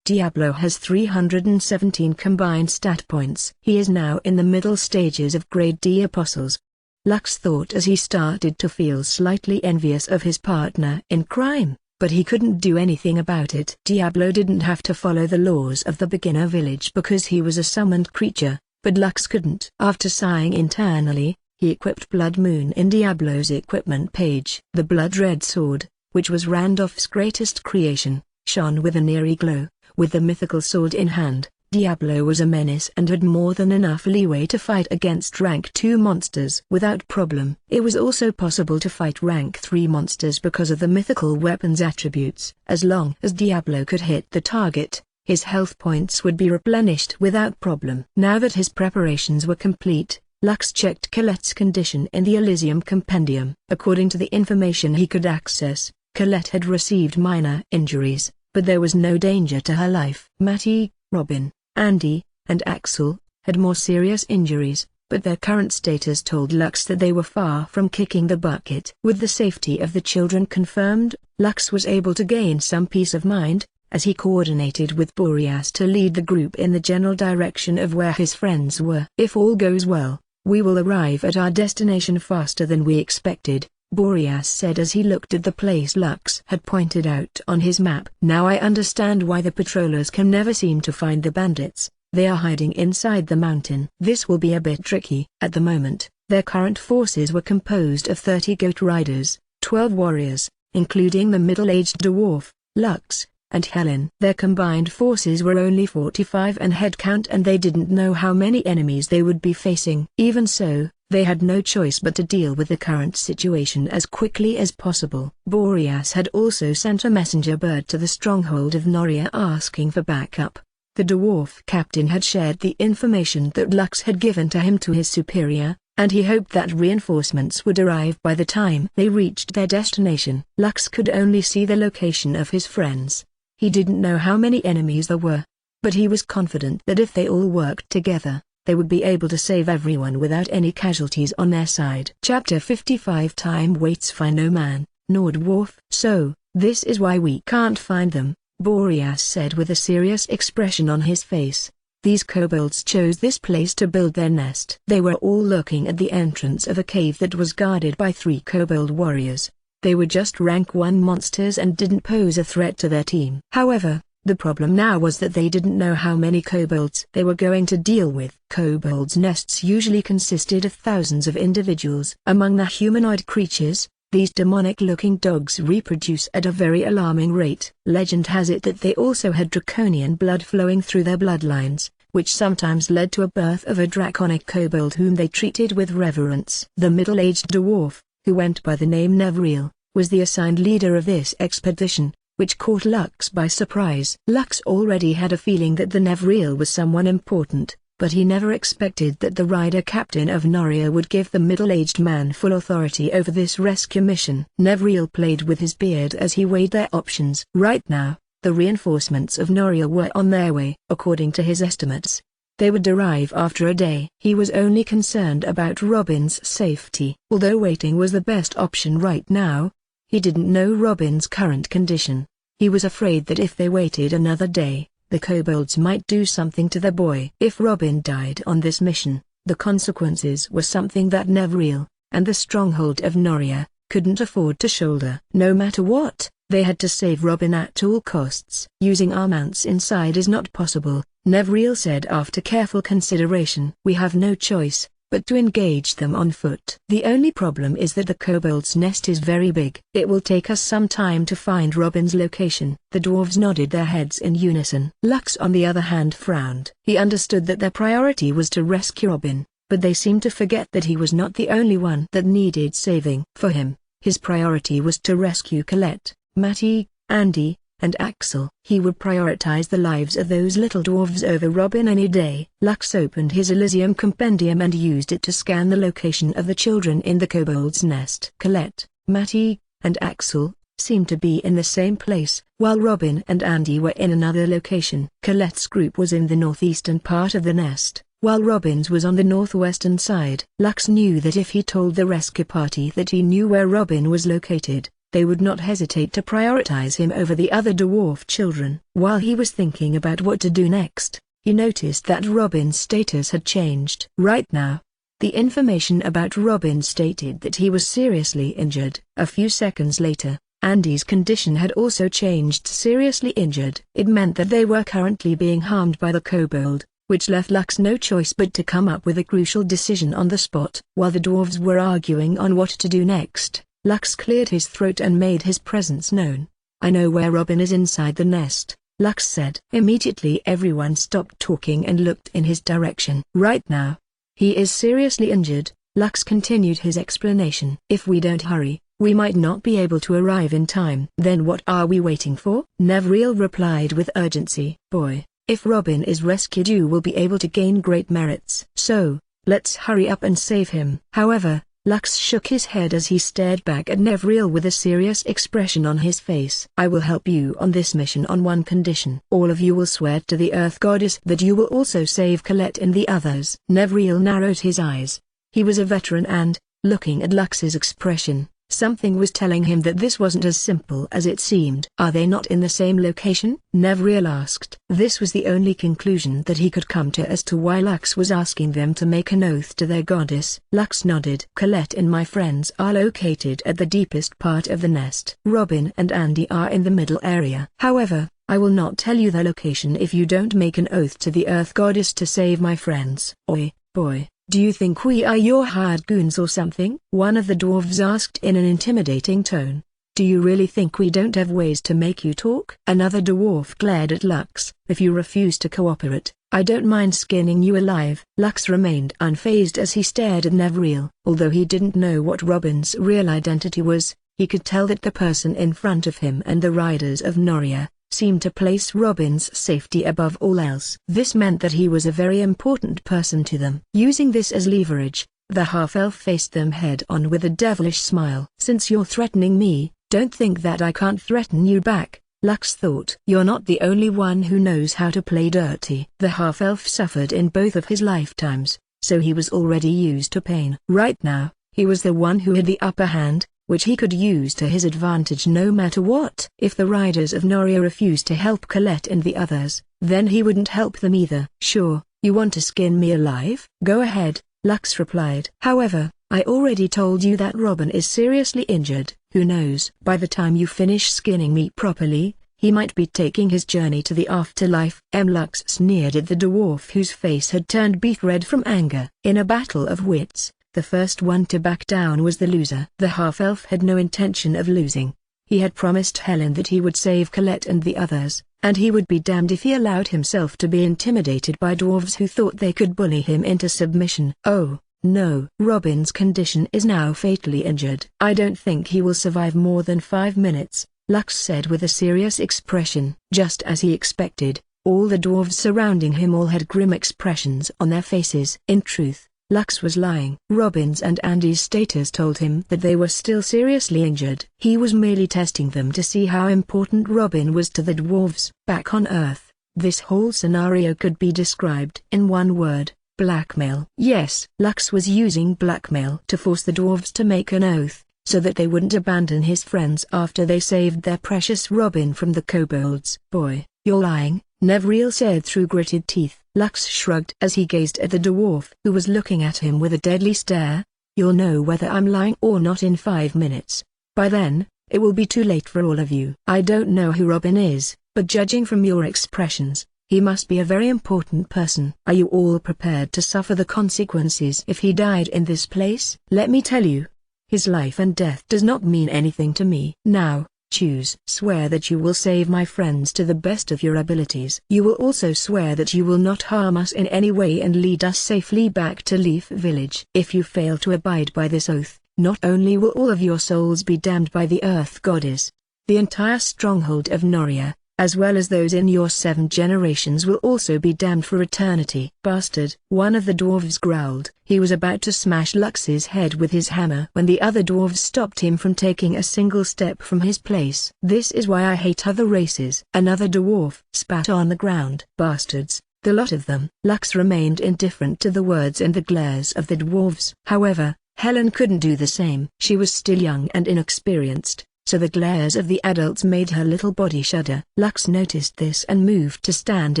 Diablo has 317 combined stat points. He is now in the middle stages of Grade D Apostles. Lux thought as he started to feel slightly envious of his partner in crime, but he couldn't do anything about it. Diablo didn't have to follow the laws of the beginner village because he was a summoned creature, but Lux couldn't. After sighing internally, he equipped Blood Moon in Diablo's equipment page. The blood red sword, which was Randolph's greatest creation, shone with an eerie glow. With the mythical sword in hand, Diablo was a menace and had more than enough leeway to fight against rank 2 monsters without problem. It was also possible to fight rank 3 monsters because of the mythical weapon's attributes. As long as Diablo could hit the target, his health points would be replenished without problem. Now that his preparations were complete, Lux checked Colette's condition in the Elysium Compendium. According to the information he could access, Colette had received minor injuries, but there was no danger to her life. Matty, Robin, Andy, and Axel had more serious injuries, but their current status told Lux that they were far from kicking the bucket. With the safety of the children confirmed, Lux was able to gain some peace of mind, as he coordinated with Boreas to lead the group in the general direction of where his friends were. If all goes well, we will arrive at our destination faster than we expected, Boreas said as he looked at the place Lux had pointed out on his map. Now I understand why the patrollers can never seem to find the bandits. They are hiding inside the mountain. This will be a bit tricky. At the moment, their current forces were composed of 30 goat riders, 12 warriors, including the middle-aged dwarf, Lux, and Helen. Their combined forces were only 45 in head count, and they didn't know how many enemies they would be facing. Even so, they had no choice but to deal with the current situation as quickly as possible. Boreas had also sent a messenger bird to the stronghold of Noria asking for backup. The dwarf captain had shared the information that Lux had given to him to his superior, and he hoped that reinforcements would arrive by the time they reached their destination. Lux could only see the location of his friends. He didn't know how many enemies there were, but he was confident that if they all worked together, they would be able to save everyone without any casualties on their side. Chapter 55. Time waits for no man, nor dwarf. So, this is why we can't find them, Boreas said with a serious expression on his face. These kobolds chose this place to build their nest. They were all looking at the entrance of a cave that was guarded by 3 kobold warriors. They were just rank 1 monsters and didn't pose a threat to their team. However, the problem now was that they didn't know how many kobolds they were going to deal with. Kobolds' nests usually consisted of thousands of individuals. Among the humanoid creatures, these demonic-looking dogs reproduce at a very alarming rate. Legend has it that they also had draconian blood flowing through their bloodlines, which sometimes led to a birth of a draconic kobold whom they treated with reverence. The middle-aged dwarf, who went by the name Nevriel, was the assigned leader of this expedition, which caught Lux by surprise. Lux already had a feeling that the Nevriel was someone important, but he never expected that the rider captain of Noria would give the middle-aged man full authority over this rescue mission. Nevriel played with his beard as he weighed their options. Right now, the reinforcements of Noria were on their way. According to his estimates, they would arrive after a day. He was only concerned about Robin's safety. Although waiting was the best option right now, he didn't know Robin's current condition. He was afraid that if they waited another day, the kobolds might do something to the boy. If Robin died on this mission, the consequences were something that Nevriel, and the stronghold of Noria, couldn't afford to shoulder. No matter what, they had to save Robin at all costs. Using our mounts inside is not possible, Nevriel said after careful consideration. We have no choice but to engage them on foot. The only problem is that the kobold's nest is very big. It will take us some time to find Robin's location. The dwarves nodded their heads in unison. Lux on the other hand frowned. He understood that their priority was to rescue Robin, but they seemed to forget that he was not the only one that needed saving. For him, his priority was to rescue Colette, Matty, Andy, and Axel. He would prioritize the lives of those little dwarves over Robin any day. Lux opened his Elysium compendium and used it to scan the location of the children in the kobold's nest. Colette, Matty, and Axel seemed to be in the same place, while Robin and Andy were in another location. Colette's group was in the northeastern part of the nest, while Robin's was on the northwestern side. Lux knew that if he told the rescue party that he knew where Robin was located, they would not hesitate to prioritize him over the other dwarf children. While he was thinking about what to do next, he noticed that Robin's status had changed. Right now, the information about Robin stated that he was seriously injured. A few seconds later, Andy's condition had also changed to seriously injured. It meant that they were currently being harmed by the kobold, which left Lux no choice but to come up with a crucial decision on the spot. While the dwarves were arguing on what to do next, Lux cleared his throat and made his presence known. I know where Robin is inside the nest, Lux said. Immediately everyone stopped talking and looked in his direction. Right now, he is seriously injured, Lux continued his explanation. If we don't hurry, we might not be able to arrive in time. Then what are we waiting for? Nevriel replied with urgency. Boy, if Robin is rescued you will be able to gain great merits. So, let's hurry up and save him. However, Lux shook his head as he stared back at Nevriel with a serious expression on his face. I will help you on this mission on one condition. All of you will swear to the Earth Goddess that you will also save Colette and the others. Nevriel narrowed his eyes. He was a veteran and, looking at Lux's expression, something was telling him that this wasn't as simple as it seemed. Are they not in the same location? Nevriel asked. This was the only conclusion that he could come to as to why Lux was asking them to make an oath to their goddess. Lux nodded. Colette and my friends are located at the deepest part of the nest. Robin and Andy are in the middle area. However, I will not tell you their location if you don't make an oath to the Earth Goddess to save my friends. Oi, boy. Do you think we are your hired goons or something? One of the dwarves asked in an intimidating tone. Do you really think we don't have ways to make you talk? Another dwarf glared at Lux. If you refuse to cooperate, I don't mind skinning you alive. Lux remained unfazed as he stared at Nevreal. Although he didn't know what Robin's real identity was, he could tell that the person in front of him and the riders of Noria seemed to place Robin's safety above all else. This meant that he was a very important person to them. Using this as leverage, the half-elf faced them head-on with a devilish smile. Since you're threatening me, don't think that I can't threaten you back, Lux thought. You're not the only one who knows how to play dirty. The half-elf suffered in both of his lifetimes, so he was already used to pain. Right now, he was the one who had the upper hand, which he could use to his advantage no matter what. If the riders of Noria refused to help Colette and the others, then he wouldn't help them either. Sure, you want to skin me alive? Go ahead, Lux replied. However, I already told you that Robin is seriously injured. Who knows? By the time you finish skinning me properly, he might be taking his journey to the afterlife. Lux sneered at the dwarf whose face had turned beet red from anger. In a battle of wits, the first one to back down was the loser. The half-elf had no intention of losing. He had promised Helen that he would save Colette and the others, and he would be damned if he allowed himself to be intimidated by dwarves who thought they could bully him into submission. Oh, no. Robin's condition is now fatally injured. I don't think he will survive more than 5 minutes, Lux said with a serious expression. Just as he expected, all the dwarves surrounding him all had grim expressions on their faces. In truth, Lux was lying. Robin's and Andy's status told him that they were still seriously injured. He was merely testing them to see how important Robin was to the dwarves. Back on Earth, this whole scenario could be described in one word: blackmail. Yes, Lux was using blackmail to force the dwarves to make an oath, so that they wouldn't abandon his friends after they saved their precious Robin from the kobolds. Boy, you're lying, Nevreal said through gritted teeth. Lux shrugged as he gazed at the dwarf who was looking at him with a deadly stare. You'll know whether I'm lying or not in 5 minutes. By then, it will be too late for all of you. I don't know who Robin is, but judging from your expressions, he must be a very important person. Are you all prepared to suffer the consequences if he died in this place? Let me tell you, his life and death does not mean anything to me. Now, choose. Swear that you will save my friends to the best of your abilities. You will also swear that you will not harm us in any way and lead us safely back to Leaf Village. If you fail to abide by this oath, not only will all of your souls be damned by the Earth Goddess, the entire stronghold of Noria, as well as those in your 7 generations will also be damned for eternity. Bastard! One of the dwarves growled. He was about to smash Lux's head with his hammer when the other dwarves stopped him from taking a single step from his place. This is why I hate other races. Another dwarf spat on the ground. Bastards, the lot of them. Lux remained indifferent to the words and the glares of the dwarves. However, Helen couldn't do the same. She was still young and inexperienced, so the glares of the adults made her little body shudder. Lux noticed this and moved to stand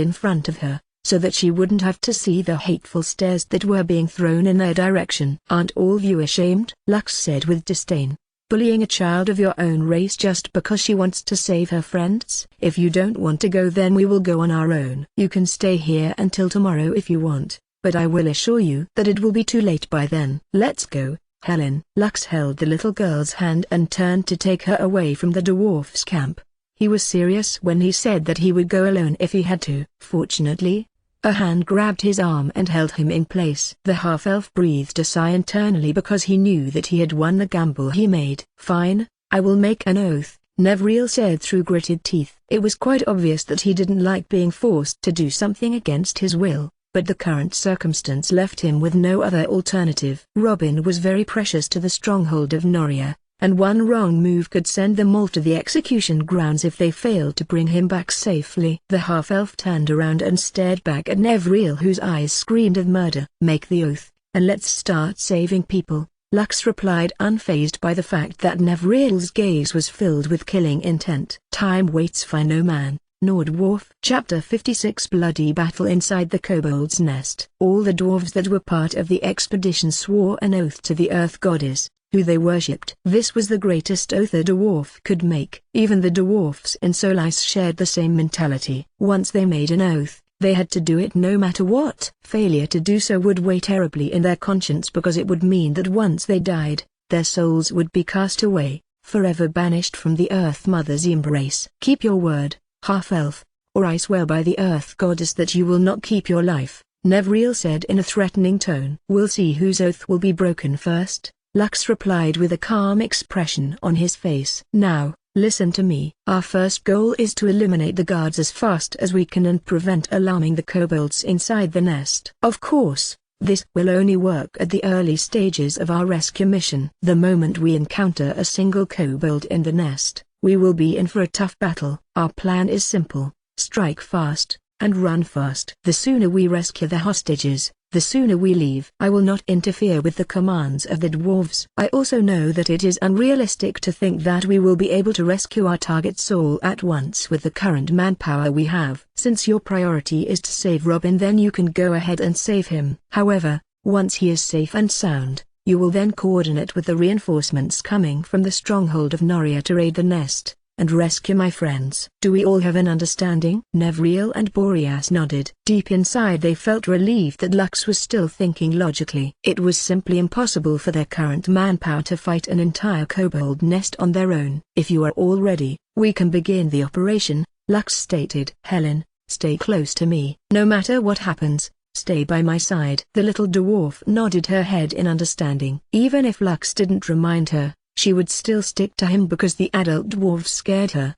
in front of her, so that she wouldn't have to see the hateful stares that were being thrown in their direction. Aren't all of you ashamed? Lux said with disdain. Bullying a child of your own race just because she wants to save her friends? If you don't want to go, then we will go on our own. You can stay here until tomorrow if you want, but I will assure you that it will be too late by then. Let's go, Helen. Lux held the little girl's hand and turned to take her away from the dwarf's camp. He was serious when he said that he would go alone if he had to. Fortunately, a hand grabbed his arm and held him in place. The half-elf breathed a sigh internally because he knew that he had won the gamble he made. Fine, I will make an oath, Nevreal said through gritted teeth. It was quite obvious that he didn't like being forced to do something against his will, but the current circumstance left him with no other alternative. Robin was very precious to the stronghold of Noria, and one wrong move could send them all to the execution grounds if they failed to bring him back safely. The half-elf turned around and stared back at Nevreal, whose eyes screamed of murder. Make the oath, and let's start saving people, Lux replied, unfazed by the fact that Nevreal's gaze was filled with killing intent. Time waits for no man, nor dwarf. Chapter 56 Bloody Battle Inside the Kobold's Nest. All the dwarves that were part of the expedition swore an oath to the Earth Goddess, who they worshipped. This was the greatest oath a dwarf could make. Even the dwarfs in Solis shared the same mentality. Once they made an oath, they had to do it no matter what. Failure to do so would weigh terribly in their conscience because it would mean that once they died, their souls would be cast away, forever banished from the Earth Mother's embrace. Keep your word, half-elf, or I swear by the Earth Goddess that you will not keep your life, Nevriel said in a threatening tone. We'll see whose oath will be broken first, Lux replied with a calm expression on his face. Now, listen to me. Our first goal is to eliminate the guards as fast as we can and prevent alarming the kobolds inside the nest. Of course, this will only work at the early stages of our rescue mission. The moment we encounter a single kobold in the nest, we will be in for a tough battle. Our plan is simple: strike fast, and run fast. The sooner we rescue the hostages, the sooner we leave. I will not interfere with the commands of the dwarves. I also know that it is unrealistic to think that we will be able to rescue our targets all at once with the current manpower we have. Since your priority is to save Robin, then you can go ahead and save him. However, once he is safe and sound, you will then coordinate with the reinforcements coming from the stronghold of Noria to raid the nest and rescue my friends. Do we all have an understanding? Nevriel and Boreas nodded. Deep inside they felt relieved that Lux was still thinking logically. It was simply impossible for their current manpower to fight an entire kobold nest on their own. If you are all ready, we can begin the operation, Lux stated. Helen, stay close to me. No matter what happens, stay by my side. The little dwarf nodded her head in understanding. Even if Lux didn't remind her, she would still stick to him because the adult dwarf scared her.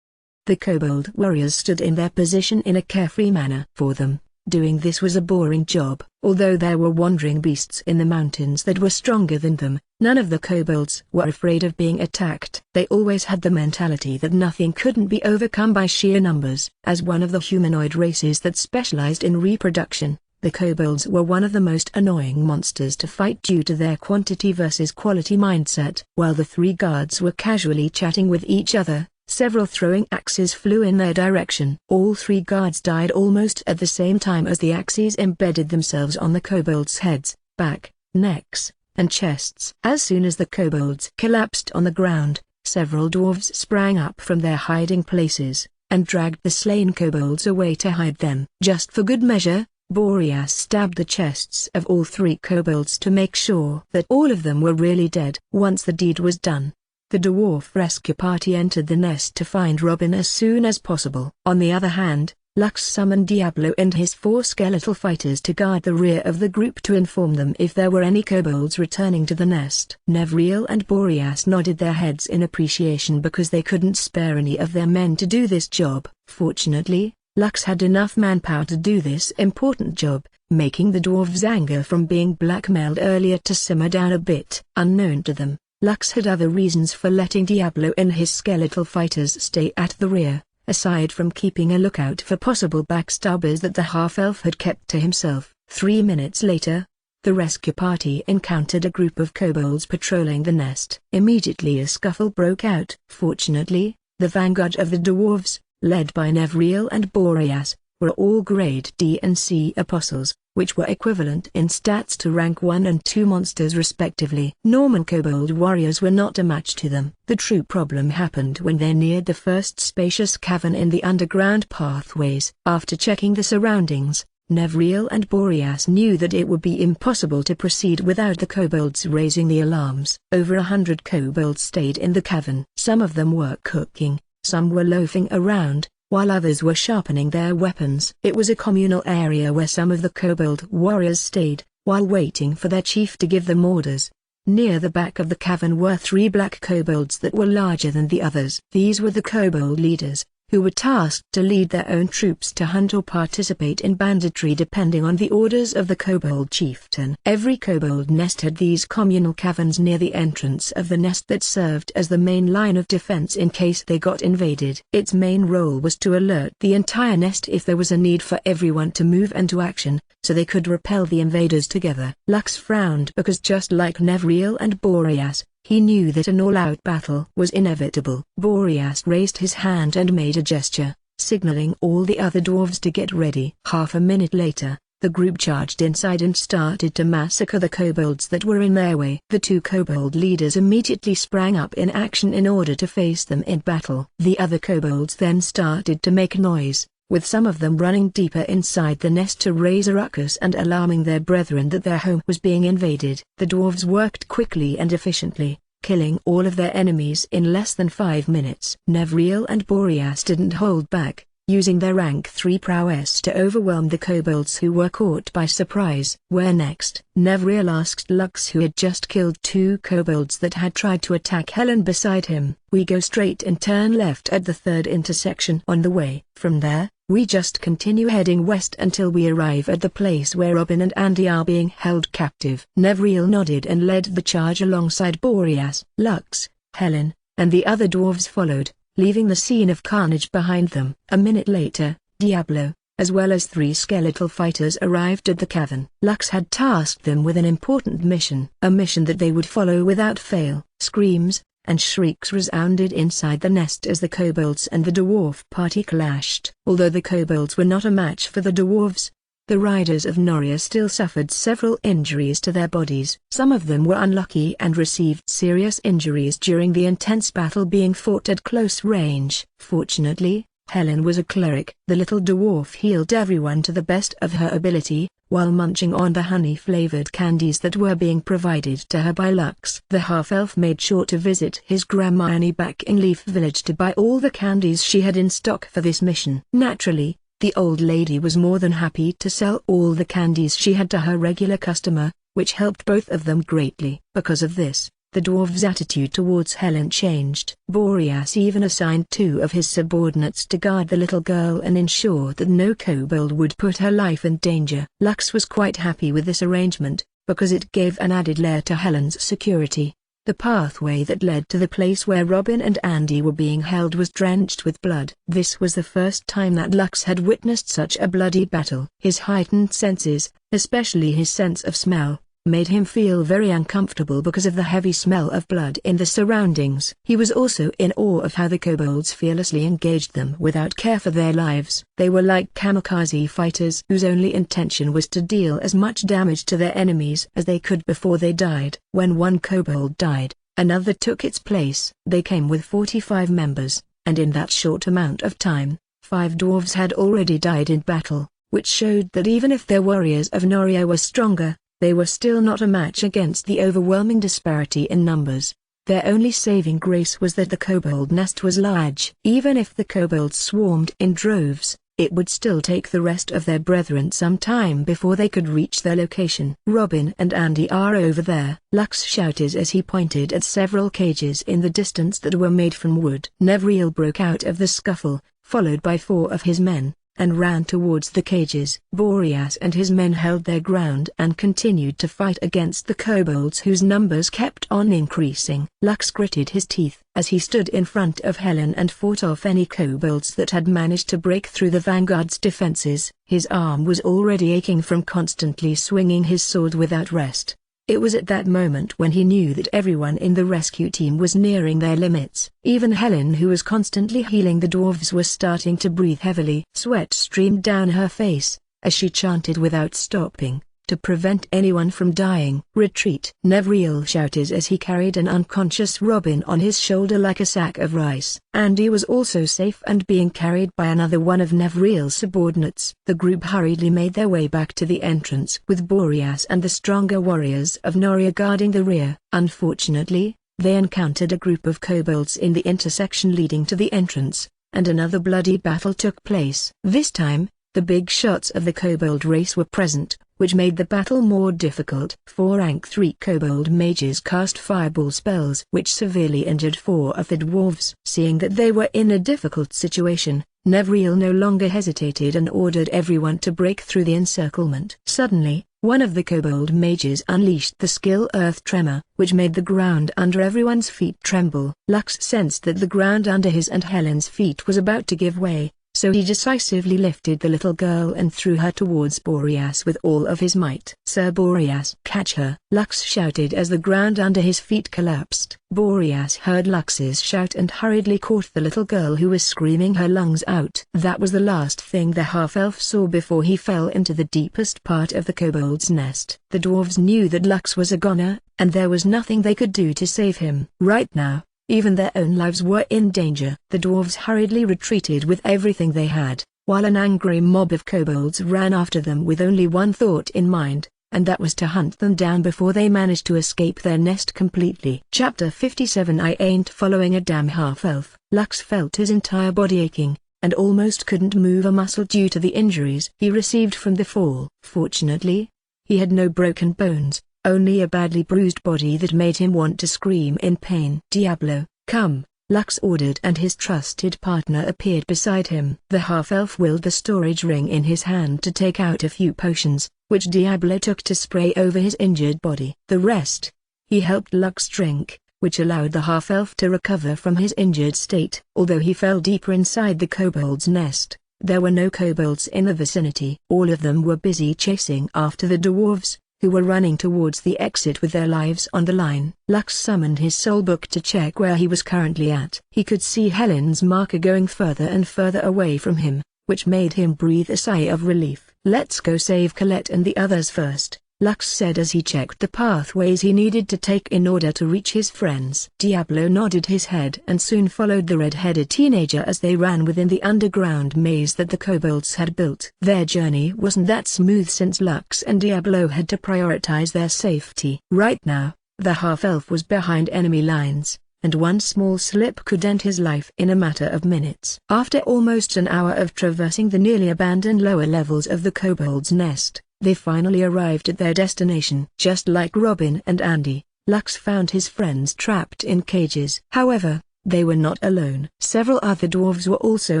The kobold warriors stood in their position in a carefree manner. For them, doing this was a boring job. Although there were wandering beasts in the mountains that were stronger than them, none of the kobolds were afraid of being attacked. They always had the mentality that nothing couldn't be overcome by sheer numbers. As one of the humanoid races that specialized in reproduction, the kobolds were one of the most annoying monsters to fight due to their quantity versus quality mindset. While the three guards were casually chatting with each other, several throwing axes flew in their direction. All three guards died almost at the same time as the axes embedded themselves on the kobolds' heads, back, necks, and chests. As soon as the kobolds collapsed on the ground, several dwarves sprang up from their hiding places and dragged the slain kobolds away to hide them. Just for good measure, Boreas stabbed the chests of all three kobolds to make sure that all of them were really dead. Once the deed was done, the dwarf rescue party entered the nest to find Robin as soon as possible. On the other hand, Lux summoned Diablo and his 4 skeletal fighters to guard the rear of the group to inform them if there were any kobolds returning to the nest. Nevriel and Boreas nodded their heads in appreciation because they couldn't spare any of their men to do this job. Fortunately, Lux had enough manpower to do this important job, making the dwarves' anger from being blackmailed earlier to simmer down a bit. Unknown to them, Lux had other reasons for letting Diablo and his skeletal fighters stay at the rear, aside from keeping a lookout for possible backstabbers that the half-elf had kept to himself. 3 minutes later, the rescue party encountered a group of kobolds patrolling the nest. Immediately a scuffle broke out. Fortunately, the vanguard of the dwarves, led by Nevriel and Boreas, were all grade D and C apostles, which were equivalent in stats to rank 1 and 2 monsters respectively. Norman kobold warriors were not a match to them. The true problem happened when they neared the first spacious cavern in the underground pathways. After checking the surroundings, Nevriel and Boreas knew that it would be impossible to proceed without the kobolds raising the alarms. Over 100 kobolds stayed in the cavern. Some of them were cooking, some were loafing around, while others were sharpening their weapons. It was a communal area where some of the kobold warriors stayed, while waiting for their chief to give them orders. Near the back of the cavern were 3 black kobolds that were larger than the others. These were the kobold leaders, who were tasked to lead their own troops to hunt or participate in banditry depending on the orders of the kobold chieftain. Every kobold nest had these communal caverns near the entrance of the nest that served as the main line of defense in case they got invaded. Its main role was to alert the entire nest if there was a need for everyone to move into action, so they could repel the invaders together. Lux frowned because just like Nevriel and Boreas, he knew that an all-out battle was inevitable. Boreas raised his hand and made a gesture, signaling all the other dwarves to get ready. Half a minute later, the group charged inside and started to massacre the kobolds that were in their way. The 2 kobold leaders immediately sprang up in action in order to face them in battle. The other kobolds then started to make noise, with some of them running deeper inside the nest to raise a ruckus and alarming their brethren that their home was being invaded. The dwarves worked quickly and efficiently, killing all of their enemies in less than 5 minutes. Nevriel and Boreas didn't hold back, using their rank 3 prowess to overwhelm the kobolds who were caught by surprise. Where next? Nevriel asked Lux, who had just killed 2 kobolds that had tried to attack Helen beside him. We go straight and turn left at the 3rd intersection on the way. From there, we just continue heading west until we arrive at the place where Robin and Andy are being held captive. Nevriel nodded and led the charge alongside Boreas. Lux, Helen, and the other dwarves followed, leaving the scene of carnage behind them. A minute later, Diablo, as well as 3 skeletal fighters arrived at the cavern. Lux had tasked them with an important mission. A mission that they would follow without fail. Screams and shrieks resounded inside the nest as the kobolds and the dwarf party clashed. Although the kobolds were not a match for the dwarves, the riders of Noria still suffered several injuries to their bodies. Some of them were unlucky and received serious injuries during the intense battle being fought at close range. Fortunately, Helen was a cleric. The little dwarf healed everyone to the best of her ability, while munching on the honey-flavored candies that were being provided to her by Lux. The half-elf made sure to visit his grandma Annie back in Leaf Village to buy all the candies she had in stock for this mission. Naturally, the old lady was more than happy to sell all the candies she had to her regular customer, which helped both of them greatly. Because of this, the dwarf's attitude towards Helen changed. Boreas even assigned 2 of his subordinates to guard the little girl and ensure that no kobold would put her life in danger. Lux was quite happy with this arrangement, because it gave an added layer to Helen's security. The pathway that led to the place where Robin and Andy were being held was drenched with blood. This was the first time that Lux had witnessed such a bloody battle. His heightened senses, especially his sense of smell, made him feel very uncomfortable because of the heavy smell of blood in the surroundings. He was also in awe of how the kobolds fearlessly engaged them without care for their lives. They were like kamikaze fighters whose only intention was to deal as much damage to their enemies as they could before they died. When one kobold died, another took its place. They came with 45 members, and in that short amount of time, 5 dwarves had already died in battle, which showed that even if their warriors of Noria were stronger, they were still not a match against the overwhelming disparity in numbers. Their only saving grace was that the kobold nest was large. Even if the kobolds swarmed in droves, it would still take the rest of their brethren some time before they could reach their location. Robin and Andy are over there, Lux shouted as he pointed at several cages in the distance that were made from wood. Nevriel broke out of the scuffle, followed by 4 of his men, and ran towards the cages. Boreas and his men held their ground and continued to fight against the kobolds whose numbers kept on increasing. Lux gritted his teeth as he stood in front of Helen and fought off any kobolds that had managed to break through the vanguard's defenses. His arm was already aching from constantly swinging his sword without rest. It was at that moment when he knew that everyone in the rescue team was nearing their limits. Even Helen, who was constantly healing the dwarves, was starting to breathe heavily. Sweat streamed down her face, as she chanted without stopping, to prevent anyone from dying. "Retreat!" Nevriel shouted as he carried an unconscious Robin on his shoulder like a sack of rice. Andy was also safe and being carried by another one of Nevriel's subordinates. The group hurriedly made their way back to the entrance with Boreas and the stronger warriors of Noria guarding the rear. Unfortunately, they encountered a group of kobolds in the intersection leading to the entrance, and another bloody battle took place. This time, the big shots of the kobold race were present, which made the battle more difficult. 4 rank 3 kobold mages cast fireball spells which severely injured 4 of the dwarves. Seeing that they were in a difficult situation, Nevriel no longer hesitated and ordered everyone to break through the encirclement. Suddenly, one of the kobold mages unleashed the skill Earth Tremor, which made the ground under everyone's feet tremble. Lux sensed that the ground under his and Helen's feet was about to give way, so he decisively lifted the little girl and threw her towards Boreas with all of his might. "Sir Boreas, catch her!" Lux shouted as the ground under his feet collapsed. Boreas heard Lux's shout and hurriedly caught the little girl who was screaming her lungs out. That was the last thing the half-elf saw before he fell into the deepest part of the kobold's nest. The dwarves knew that Lux was a goner, and there was nothing they could do to save him. Right now, even their own lives were in danger. The dwarves hurriedly retreated with everything they had, while an angry mob of kobolds ran after them with only one thought in mind: and that was to hunt them down before they managed to escape their nest completely. Chapter 57. I ain't following a damn half-elf. Lux felt his entire body aching, and almost couldn't move a muscle due to the injuries he received from the fall. Fortunately, he had no broken bones, only a badly bruised body that made him want to scream in pain. Diablo, come, Lux ordered, and his trusted partner appeared beside him. The half-elf willed the storage ring in his hand to take out a few potions, which Diablo took to spray over his injured body. The rest, he helped Lux drink, which allowed the half-elf to recover from his injured state. Although he fell deeper inside the kobold's nest, there were no kobolds in the vicinity. All of them were busy chasing after the dwarves, who were running towards the exit with their lives on the line. Lux summoned his soul book to check where he was currently at. He could see Helen's marker going further and further away from him, which made him breathe a sigh of relief. Let's go save Colette and the others first, Lux said as he checked the pathways he needed to take in order to reach his friends. Diablo nodded his head and soon followed the red-headed teenager as they ran within the underground maze that the kobolds had built. Their journey wasn't that smooth since Lux and Diablo had to prioritize their safety. Right now, the half-elf was behind enemy lines, and one small slip could end his life in a matter of minutes. After almost an hour of traversing the nearly abandoned lower levels of the kobold's nest, they finally arrived at their destination. Just like Robin and Andy, Lux found his friends trapped in cages. However, they were not alone. Several other dwarves were also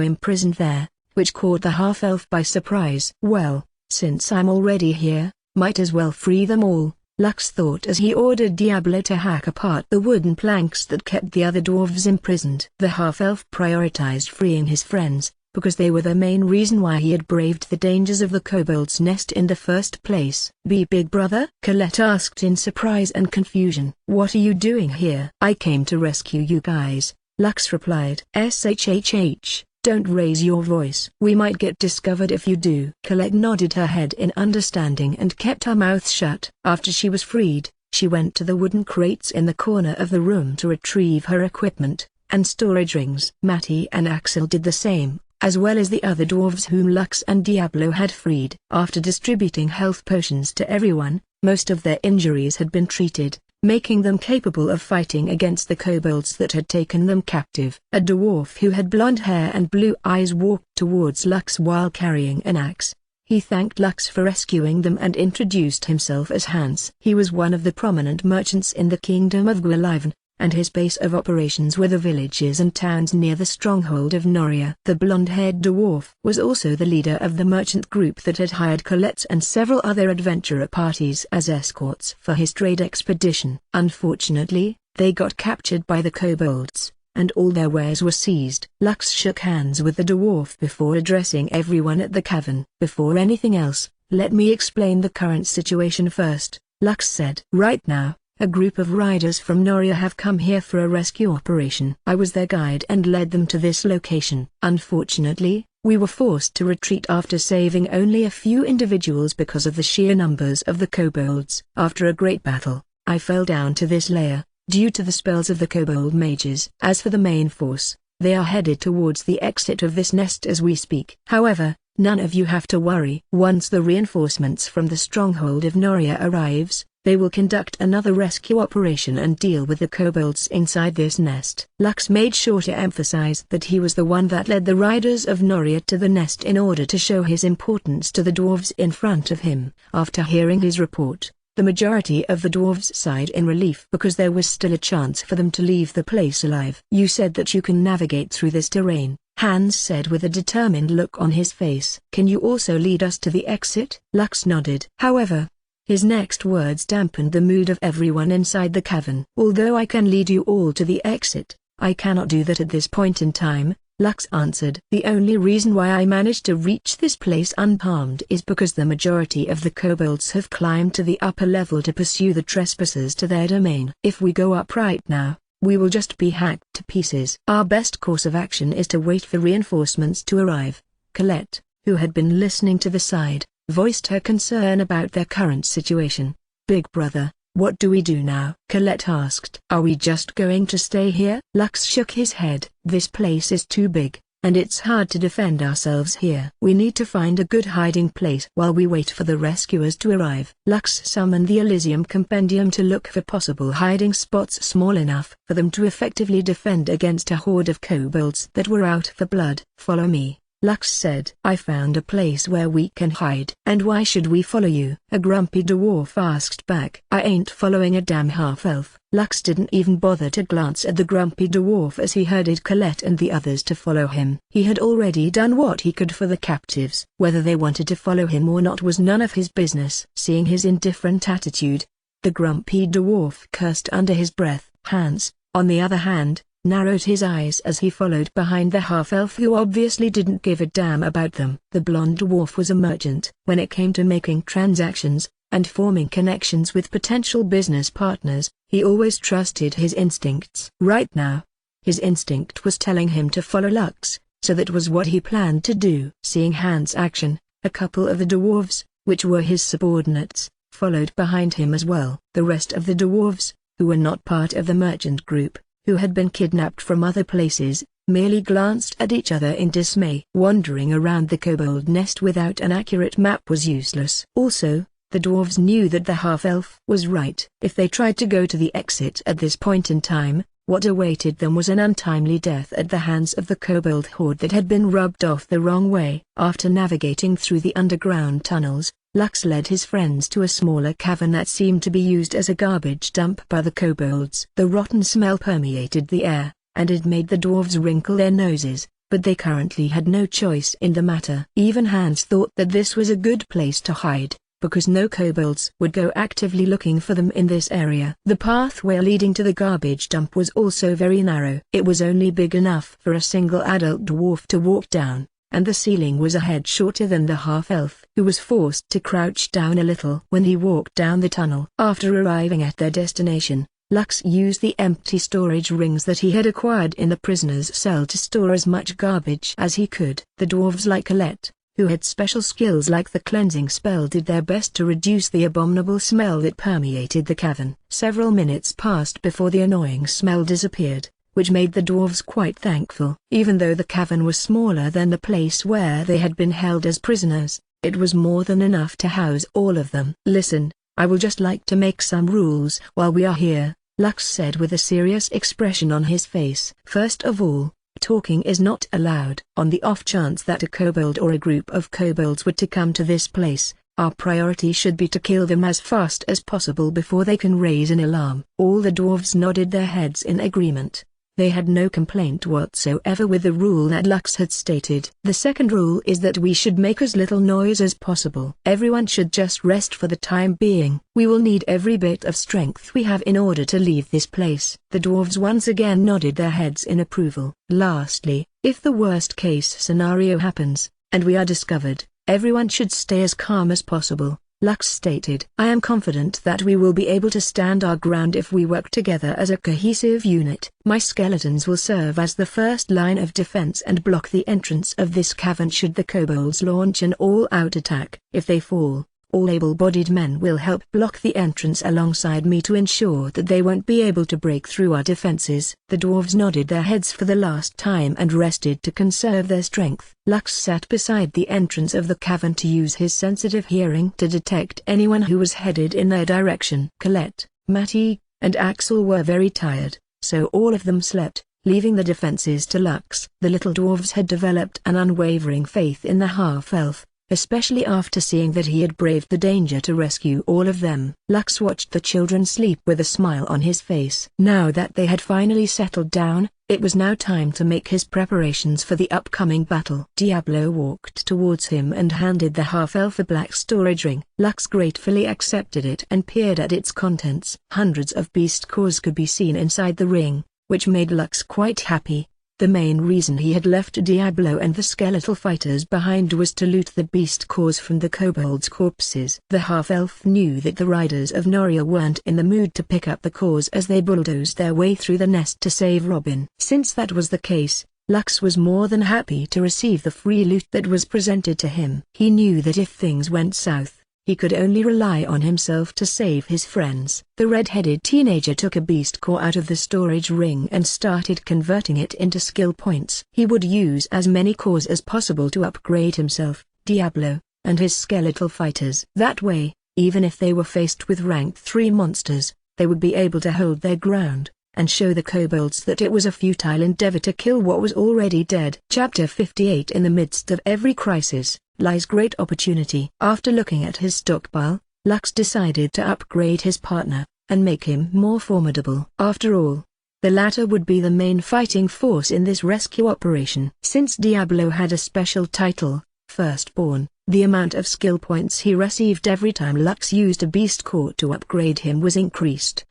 imprisoned there, which caught the half-elf by surprise. Well, since I'm already here, might as well free them all, Lux thought as he ordered Diablo to hack apart the wooden planks that kept the other dwarves imprisoned. The half-elf prioritized freeing his friends, because they were the main reason why he had braved the dangers of the kobold's nest in the first place. Big brother? Colette asked in surprise and confusion. What are you doing here? I came to rescue you guys, Lux replied. Shhh, don't raise your voice. We might get discovered if you do. Colette nodded her head in understanding and kept her mouth shut. After she was freed, she went to the wooden crates in the corner of the room to retrieve her equipment and storage rings. Matty and Axel did the same, as well as the other dwarves whom Lux and Diablo had freed. After distributing health potions to everyone, most of their injuries had been treated, making them capable of fighting against the kobolds that had taken them captive. A dwarf who had blonde hair and blue eyes walked towards Lux while carrying an axe. He thanked Lux for rescuing them and introduced himself as Hans. He was one of the prominent merchants in the kingdom of Gwaliven, and his base of operations were the villages and towns near the stronghold of Noria. The blonde-haired dwarf was also the leader of the merchant group that had hired Colette and several other adventurer parties as escorts for his trade expedition. Unfortunately, they got captured by the kobolds, and all their wares were seized. Lux shook hands with the dwarf before addressing everyone at the cavern. Before anything else, let me explain the current situation first, Lux said. Right now, a group of riders from Noria have come here for a rescue operation. I was their guide and led them to this location. Unfortunately, we were forced to retreat after saving only a few individuals because of the sheer numbers of the kobolds. After a great battle, I fell down to this layer, due to the spells of the kobold mages. As for the main force, they are headed towards the exit of this nest as we speak. However, none of you have to worry. Once the reinforcements from the stronghold of Noria arrives, they will conduct another rescue operation and deal with the kobolds inside this nest. Lux made sure to emphasize that he was the one that led the riders of Noria to the nest in order to show his importance to the dwarves in front of him. After hearing his report, the majority of the dwarves sighed in relief because there was still a chance for them to leave the place alive. You said that you can navigate through this terrain, Hans said with a determined look on his face. Can you also lead us to the exit? Lux nodded. However, his next words dampened the mood of everyone inside the cavern. Although I can lead you all to the exit, I cannot do that at this point in time, Lux answered. The only reason why I managed to reach this place unharmed is because the majority of the kobolds have climbed to the upper level to pursue the trespassers to their domain. If we go up right now, we will just be hacked to pieces. Our best course of action is to wait for reinforcements to arrive. Colette, who had been listening to the side, voiced her concern about their current situation. Big brother, what do we do now? Colette asked. Are we just going to stay here? Lux shook his head. This place is too big. and it's hard to defend ourselves here. We need to find a good hiding place while we wait for the rescuers to arrive. Lux summoned the Elysium Compendium to look for possible hiding spots small enough for them to effectively defend against a horde of kobolds that were out for blood. "Follow me," Lux said. "I found a place where we can hide." "And why should we follow you?" a grumpy dwarf asked back. "I ain't following a damn half-elf." Lux didn't even bother to glance at the grumpy dwarf as he herded Colette and the others to follow him. He had already done what he could for the captives. Whether they wanted to follow him or not was none of his business. Seeing his indifferent attitude, the grumpy dwarf cursed under his breath. Hans, on the other hand, narrowed his eyes as he followed behind the half-elf who obviously didn't give a damn about them. The blonde dwarf was a merchant. When it came to making transactions and forming connections with potential business partners, he always trusted his instincts. Right now, his instinct was telling him to follow Lux, so that was what he planned to do. Seeing Hans' action, a couple of the dwarves, which were his subordinates, followed behind him as well. The rest of the dwarves, who were not part of the merchant group, who had been kidnapped from other places, merely glanced at each other in dismay. Wandering around the kobold nest without an accurate map was useless. Also, the dwarves knew that the half-elf was right. If they tried to go to the exit at this point in time, what awaited them was an untimely death at the hands of the kobold horde that had been rubbed off the wrong way. After navigating through the underground tunnels, Lux led his friends to a smaller cavern that seemed to be used as a garbage dump by the kobolds. The rotten smell permeated the air, and it made the dwarves wrinkle their noses, but they currently had no choice in the matter. Even Hans thought that this was a good place to hide, because no kobolds would go actively looking for them in this area. The pathway leading to the garbage dump was also very narrow. It was only big enough for a single adult dwarf to walk down, and the ceiling was a head shorter than the half-elf, who was forced to crouch down a little when he walked down the tunnel. After arriving at their destination, Lux used the empty storage rings that he had acquired in the prisoner's cell to store as much garbage as he could. The dwarves like Colette, who had special skills like the cleansing spell, did their best to reduce the abominable smell that permeated the cavern. Several minutes passed before the annoying smell disappeared, which made the dwarves quite thankful. Even though the cavern was smaller than the place where they had been held as prisoners, it was more than enough to house all of them. "Listen, I will just like to make some rules while we are here," Lux said with a serious expression on his face. "First of all, talking is not allowed. On the off chance that a kobold or a group of kobolds were to come to this place, our priority should be to kill them as fast as possible before they can raise an alarm." All the dwarves nodded their heads in agreement. They had no complaint whatsoever with the rule that Lux had stated. "The second rule is that we should make as little noise as possible. Everyone should just rest for the time being. We will need every bit of strength we have in order to leave this place." The dwarves once again nodded their heads in approval. "Lastly, if the worst-case scenario happens, and we are discovered, everyone should stay as calm as possible," Lux stated. "I am confident that we will be able to stand our ground if we work together as a cohesive unit. My skeletons will serve as the first line of defense and block the entrance of this cavern should the kobolds launch an all-out attack. If they fall, all able-bodied men will help block the entrance alongside me to ensure that they won't be able to break through our defenses." The dwarves nodded their heads for the last time and rested to conserve their strength. Lux sat beside the entrance of the cavern to use his sensitive hearing to detect anyone who was headed in their direction. Colette, Mattie, and Axel were very tired, so all of them slept, leaving the defenses to Lux. The little dwarves had developed an unwavering faith in the half-elf, especially after seeing that he had braved the danger to rescue all of them. Lux watched the children sleep with a smile on his face. Now that they had finally settled down, it was now time to make his preparations for the upcoming battle. Diablo walked towards him and handed the half-elf a black storage ring. Lux gratefully accepted it and peered at its contents. Hundreds of beast cores could be seen inside the ring, which made Lux quite happy. The main reason he had left Diablo and the skeletal fighters behind was to loot the beast cores from the kobolds' corpses. The half-elf knew that the riders of Noria weren't in the mood to pick up the cores as they bulldozed their way through the nest to save Robin. Since that was the case, Lux was more than happy to receive the free loot that was presented to him. He knew that if things went south, He could only rely on himself to save his friends. The red-headed teenager took a beast core out of the storage ring and started converting it into skill points. He would use as many cores as possible to upgrade himself, Diablo, and his skeletal fighters. That way, even if they were faced with rank 3 monsters, they would be able to hold their ground, and show the kobolds that it was a futile endeavor to kill what was already dead. Chapter 58. In the midst of every crisis lies great opportunity. After looking at his stockpile, Lux decided to upgrade his partner, and make him more formidable. After all, the latter would be the main fighting force in this rescue operation. Since Diablo had a special title, Firstborn, the amount of skill points he received every time Lux used a beast core to upgrade him was increased.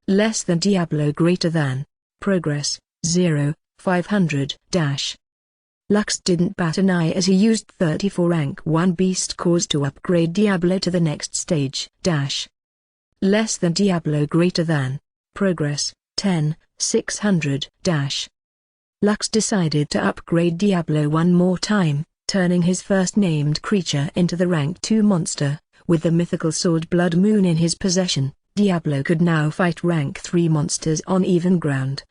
Less than Diablo greater than. Progress, 0, 500. Lux didn't bat an eye as he used 34 rank 1 beast cores to upgrade Diablo to the next stage. Less than Diablo greater than. Progress, 10, 600. Lux decided to upgrade Diablo one more time, turning his first named creature into the rank 2 monster. With the mythical sword Blood Moon in his possession, Diablo could now fight rank 3 monsters on even ground.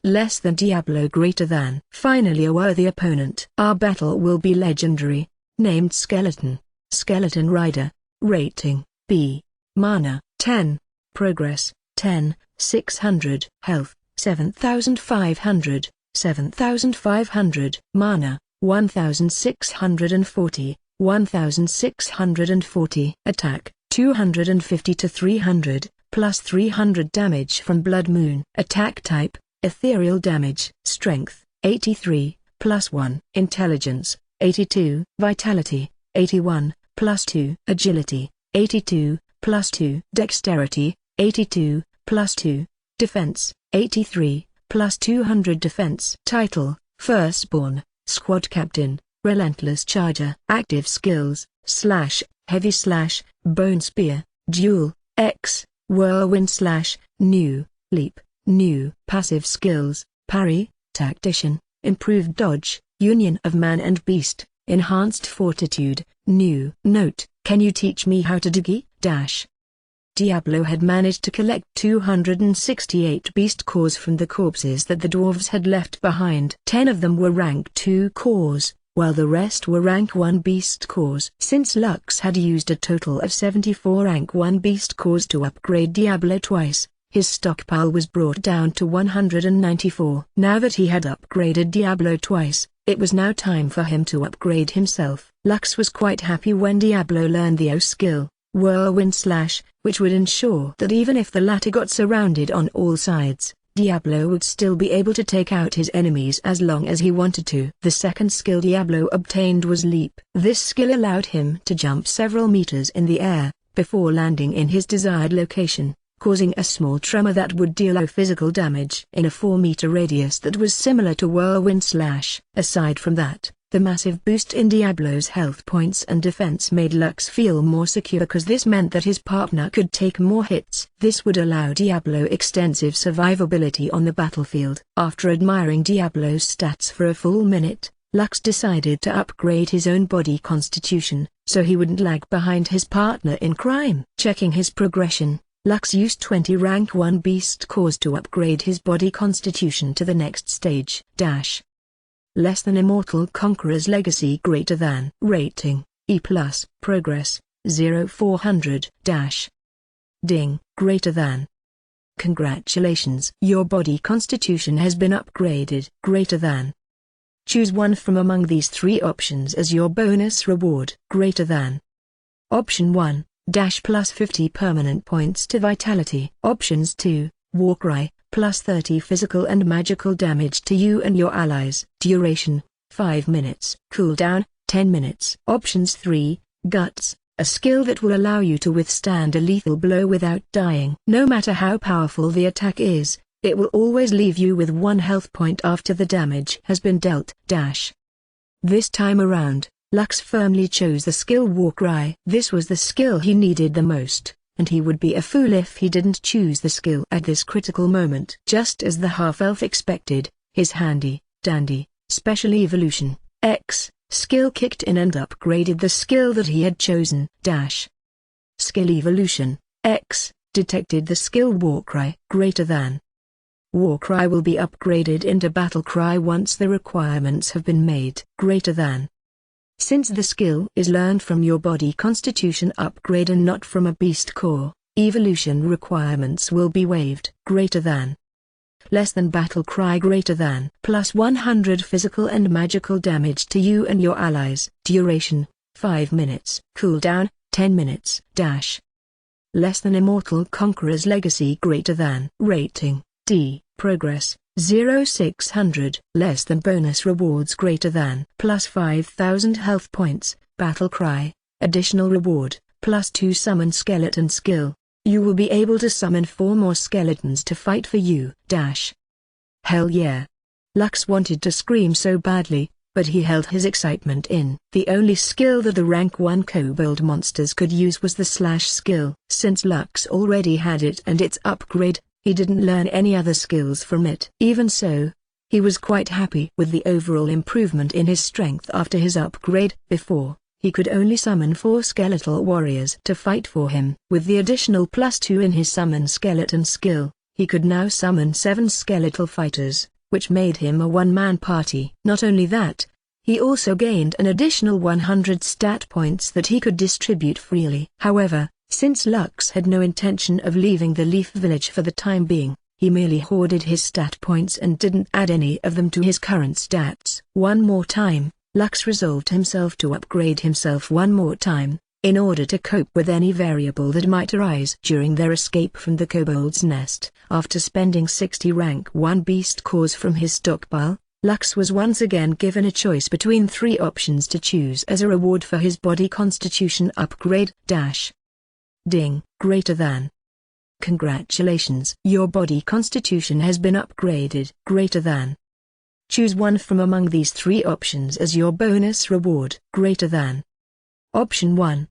Less than Diablo greater than. Finally a worthy opponent. Our battle will be legendary. Named Skeleton. Skeleton Rider. Rating, B. Mana, 10. Progress, 10, 600. Health, 7,500, 7,500. Mana, 1,640, 1,640. Attack, 250 to 300, plus 300 damage from Blood Moon. Attack type, ethereal damage. Strength, 83, plus 1. Intelligence, 82. Vitality, 81, plus 2. Agility, 82, plus 2. Dexterity, 82, plus 2. Defense, 83, plus 200. Defense. Title, Firstborn, Squad Captain, Relentless Charger. Active skills, Slash, Heavy Slash, Bone Spear, Duel, X, Whirlwind Slash, New, Leap, New. Passive skills, Parry, Tactician, Improved Dodge, Union of Man and Beast, Enhanced Fortitude, New. Note, can you teach me how to do Diablo had managed to collect 268 beast cores from the corpses that the dwarves had left behind. 10 of them were rank 2 cores, while the rest were rank 1 beast cores. Since Lux had used a total of 74 rank 1 beast cores to upgrade Diablo twice, his stockpile was brought down to 194. Now that he had upgraded Diablo twice, it was now time for him to upgrade himself. Lux was quite happy when Diablo learned the O skill, Whirlwind Slash, which would ensure that even if the latter got surrounded on all sides, Diablo would still be able to take out his enemies as long as he wanted to. The second skill Diablo obtained was Leap. This skill allowed him to jump several meters in the air, before landing in his desired location, causing a small tremor that would deal low physical damage in a 4-meter radius that was similar to Whirlwind Slash. Aside from that, the massive boost in Diablo's health points and defense made Lux feel more secure because this meant that his partner could take more hits. This would allow Diablo extensive survivability on the battlefield. After admiring Diablo's stats for a full minute, Lux decided to upgrade his own body constitution, so he wouldn't lag behind his partner in crime. Checking his progression, Lux used 20 rank 1 beast cores to upgrade his body constitution to the next stage. Less than Immortal Conqueror's Legacy greater than. Rating, E+. Progress, 0-400. Ding, greater than. Congratulations. Your body constitution has been upgraded. Greater than. Choose one from among these 3 options as your bonus reward. Greater than. Option 1, plus 50 permanent points to vitality. Options 2, Warcry, plus 30 physical and magical damage to you and your allies. Duration, 5 minutes. Cooldown, 10 minutes. Options 3, Guts, a skill that will allow you to withstand a lethal blow without dying. No matter how powerful the attack is, it will always leave you with 1 health point after the damage has been dealt. This time around, Lux firmly chose the skill Warcry. This was the skill he needed the most, and he would be a fool if he didn't choose the skill at this critical moment. Just as the half-elf expected, his handy-dandy special evolution, X, skill kicked in and upgraded the skill that he had chosen. Skill evolution, X, detected the skill Warcry greater than. Warcry will be upgraded into Battle Cry once the requirements have been made greater than. Since the skill is learned from your body constitution upgrade and not from a beast core, evolution requirements will be waived greater than. Less than Battle Cry greater than. Plus 100 physical and magical damage to you and your allies. Duration, 5 minutes. Cooldown, 10 minutes. Less than Immortal Conqueror's Legacy greater than. Rating, D. Progress, 0600. Less than Bonus Rewards greater than. Plus 5000 health points. Battle Cry, additional reward, plus 2 summon skeleton skill. You will be able to summon 4 more skeletons to fight for you. Hell yeah. Lux wanted to scream so badly, but he held his excitement in. The only skill that the rank 1 kobold monsters could use was the slash skill. Since Lux already had it and its upgrade, he didn't learn any other skills from it. Even so, he was quite happy with the overall improvement in his strength after his upgrade. Before, he could only summon 4 skeletal warriors to fight for him. With the additional plus 2 in his summon skeleton skill, he could now summon 7 skeletal fighters, which made him a one-man party. Not only that, he also gained an additional 100 stat points that he could distribute freely. However, since Lux had no intention of leaving the Leaf Village for the time being, he merely hoarded his stat points and didn't add any of them to his current stats. One more time, Lux resolved himself to upgrade himself one more time, in order to cope with any variable that might arise during their escape from the kobold's nest. After spending 60 rank 1 beast cores from his stockpile, Lux was once again given a choice between 3 options to choose as a reward for his body constitution upgrade. Ding, greater than. Congratulations. Your body constitution has been upgraded. Greater than. Choose one from among these 3 options as your bonus reward. Greater than. Option 1,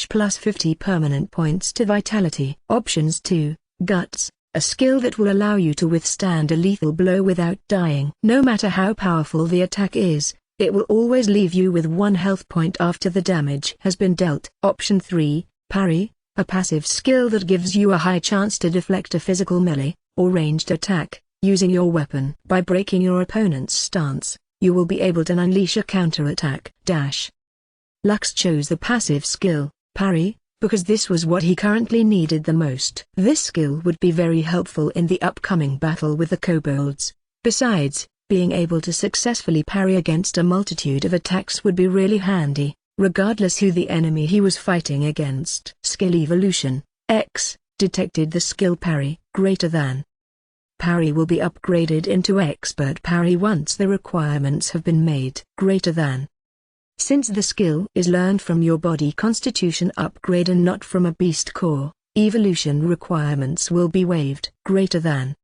plus 50 permanent points to vitality. Options 2, Guts, a skill that will allow you to withstand a lethal blow without dying. No matter how powerful the attack is, it will always leave you with 1 health point after the damage has been dealt. Option 3, Parry, a passive skill that gives you a high chance to deflect a physical melee or ranged attack using your weapon. By breaking your opponent's stance, you will be able to unleash a counterattack. Lux chose the passive skill, Parry, because this was what he currently needed the most. This skill would be very helpful in the upcoming battle with the kobolds. Besides, being able to successfully parry against a multitude of attacks would be really handy, regardless who the enemy he was fighting against. Skill evolution, X, detected the skill Parry, greater than. Parry will be upgraded into Expert Parry once the requirements have been made. Greater than. Since the skill is learned from your body constitution upgrade and not from a beast core, evolution requirements will be waived. Greater than.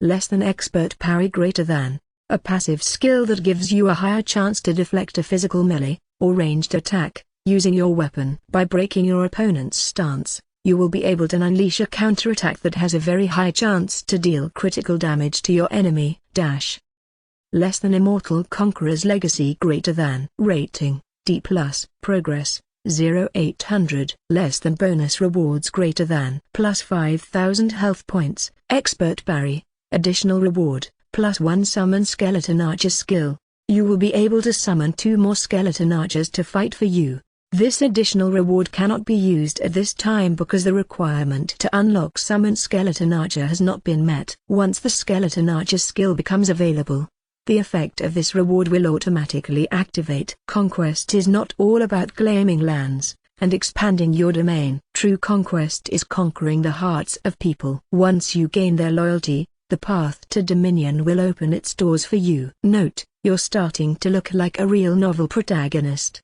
Less than Expert Parry greater than. A passive skill that gives you a higher chance to deflect a physical melee or ranged attack using your weapon. By breaking your opponent's stance, you will be able to unleash a counterattack that has a very high chance to deal critical damage to your enemy. Less than Immortal Conqueror's Legacy greater than. Rating, D+. Progress, 0800. Less than Bonus Rewards greater than. Plus 5000 health points. Expert Parry, additional reward, plus 1 summon skeleton archer skill. You will be able to summon 2 more skeleton archers to fight for you. This additional reward cannot be used at this time because the requirement to unlock Summon Skeleton Archer has not been met. Once the Skeleton Archer skill becomes available, the effect of this reward will automatically activate. Conquest is not all about claiming lands and expanding your domain. True conquest is conquering the hearts of people. Once you gain their loyalty, the path to dominion will open its doors for you. Note, you're starting to look like a real novel protagonist.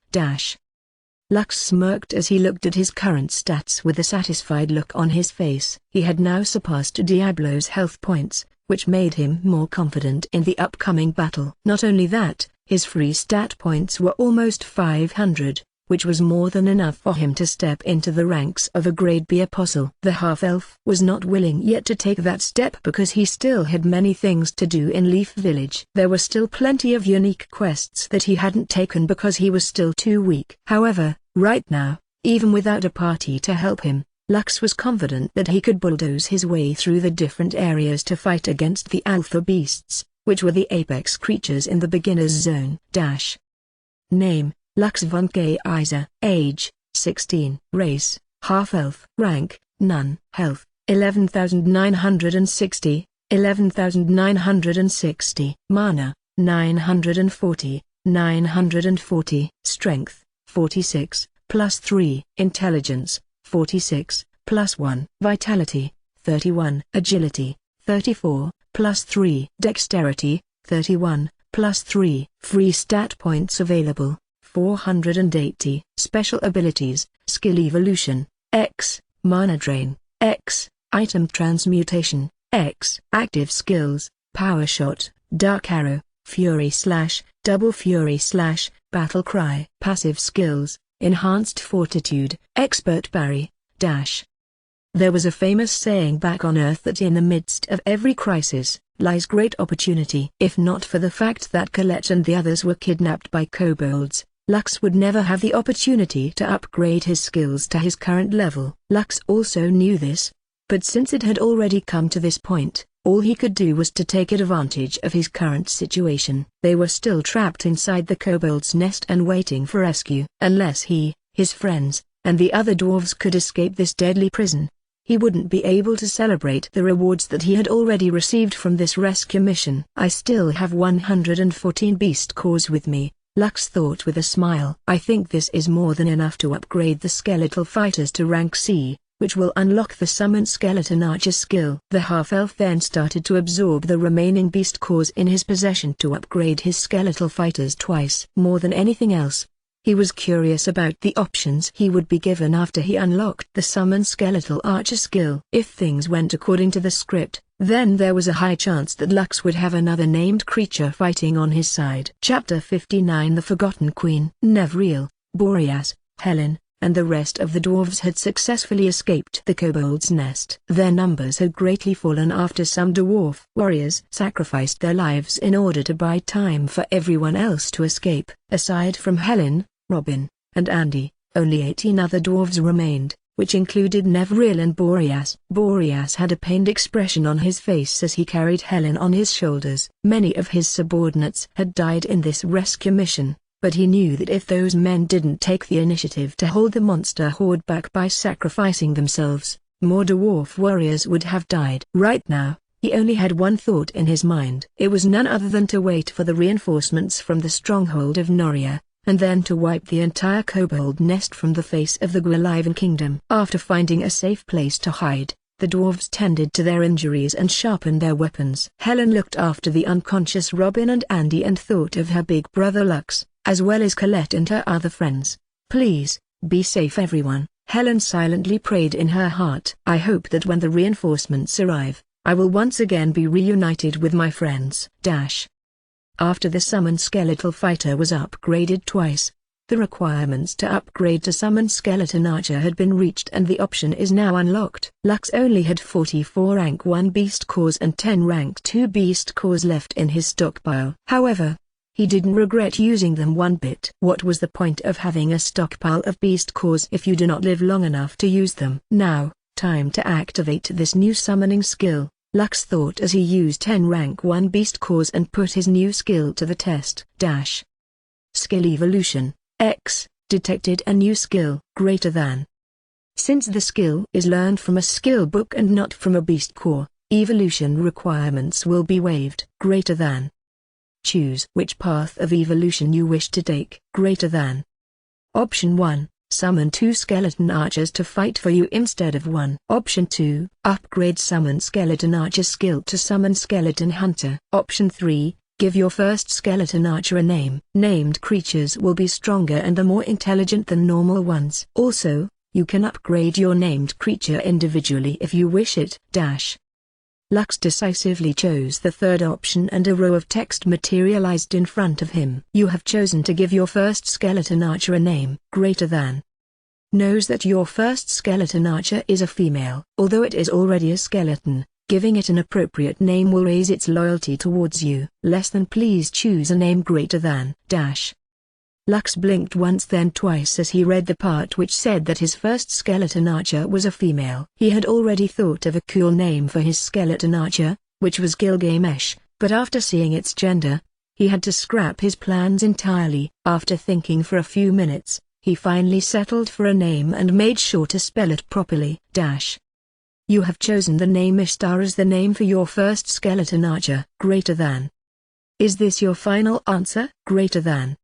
Lux smirked as he looked at his current stats with a satisfied look on his face. He had now surpassed Diablo's health points, which made him more confident in the upcoming battle. Not only that, his free stat points were almost 500, which was more than enough for him to step into the ranks of a grade B apostle. The half-elf was not willing yet to take that step because he still had many things to do in Leaf Village. There were still plenty of unique quests that he hadn't taken because he was still too weak. However, right now, even without a party to help him, Lux was confident that he could bulldoze his way through the different areas to fight against the alpha beasts, which were the apex creatures in the beginner's zone. Name: Lux von Kaiser. Age: 16. Race: half-elf. Rank: none. Health: 11,960, 11,960. Mana: 940, 940. Strength: 46, +3. Intelligence: 46, +1. Vitality: 31. Agility: 34, +3. Dexterity: 31, +3. Free stat points available: 480. Special abilities: Skill Evolution, X. Mana Drain, X. Item Transmutation, X. Active Skills: Power Shot, Dark Arrow, Fury Slash, Double Fury Slash, Battle Cry. Passive Skills: Enhanced Fortitude, Expert Parry, Dash. There was a famous saying back on Earth that in the midst of every crisis lies great opportunity. If not for the fact that Colette and the others were kidnapped by kobolds, Lux would never have the opportunity to upgrade his skills to his current level. Lux also knew this, but since it had already come to this point, all he could do was to take advantage of his current situation. They were still trapped inside the kobold's nest and waiting for rescue. Unless he, his friends, and the other dwarves could escape this deadly prison, he wouldn't be able to celebrate the rewards that he had already received from this rescue mission. I still have 114 beast cores with me, Lux thought with a smile. I think this is more than enough to upgrade the skeletal fighters to rank C, which will unlock the Summon Skeleton Archer skill. The half-elf then started to absorb the remaining beast cores in his possession to upgrade his skeletal fighters twice. More than anything else, he was curious about the options he would be given after he unlocked the Summon Skeletal Archer skill. If things went according to the script, then there was a high chance that Lux would have another named creature fighting on his side. Chapter 59. The Forgotten Queen. Nevriel, Boreas, Helen, and the rest of the dwarves had successfully escaped the kobold's nest. Their numbers had greatly fallen after some dwarf warriors sacrificed their lives in order to buy time for everyone else to escape. Aside from Helen, Robin, and Andy, only 18 other dwarves remained, which included Nevriel and Boreas. Boreas had a pained expression on his face as he carried Helen on his shoulders. Many of his subordinates had died in this rescue mission, but he knew that if those men didn't take the initiative to hold the monster horde back by sacrificing themselves, more dwarf warriors would have died. Right now, he only had one thought in his mind. It was none other than to wait for the reinforcements from the stronghold of Noria, and then to wipe the entire kobold nest from the face of the Gwalivan kingdom. After finding a safe place to hide, the dwarves tended to their injuries and sharpened their weapons. Helen looked after the unconscious Robin and Andy and thought of her big brother Lux, as well as Colette and her other friends. Please, be safe everyone, Helen silently prayed in her heart. I hope that when the reinforcements arrive, I will once again be reunited with my friends. After the Summon Skeletal Fighter was upgraded twice, the requirements to upgrade to Summon Skeleton Archer had been reached and the option is now unlocked. Lux only had 44 rank 1 beast cores and 10 rank 2 beast cores left in his stockpile. However, he didn't regret using them one bit. What was the point of having a stockpile of beast cores if you do not live long enough to use them? Now, time to activate this new summoning skill, Lux thought as he used 10 rank 1 beast cores and put his new skill to the test. Skill Evolution, X, detected a new skill, greater than. Since the skill is learned from a skill book and not from a beast core, evolution requirements will be waived. Greater than. Choose which path of evolution you wish to take. Greater than. Option 1, summon 2 skeleton archers to fight for you instead of 1. Option 2, upgrade Summon Skeleton Archer skill to Summon Skeleton Hunter. Option 3, give your first skeleton archer a name. Named creatures will be stronger and are more intelligent than normal ones. Also, you can upgrade your named creature individually if you wish it. Lux decisively chose the third option and a row of text materialized in front of him. You have chosen to give your first skeleton archer a name greater than. Knows that your first skeleton archer is a female. Although it is already a skeleton, giving it an appropriate name will raise its loyalty towards you. Less than please choose a name greater than dash. Lux blinked once then twice as he read the part which said that his first skeleton archer was a female. He had already thought of a cool name for his skeleton archer, which was Gilgamesh, but after seeing its gender, he had to scrap his plans entirely. After thinking for a few minutes, he finally settled for a name and made sure to spell it properly. You have chosen the name Ishtar as the name for your first skeleton archer. Greater than. Is this your final answer? Greater than.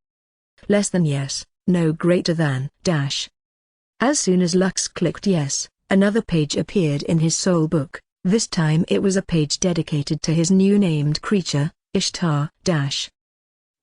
Less than yes, no greater than dash. As soon as Lux clicked yes, another page appeared in his soul book. This time it was a page dedicated to his new named creature, Ishtar dash.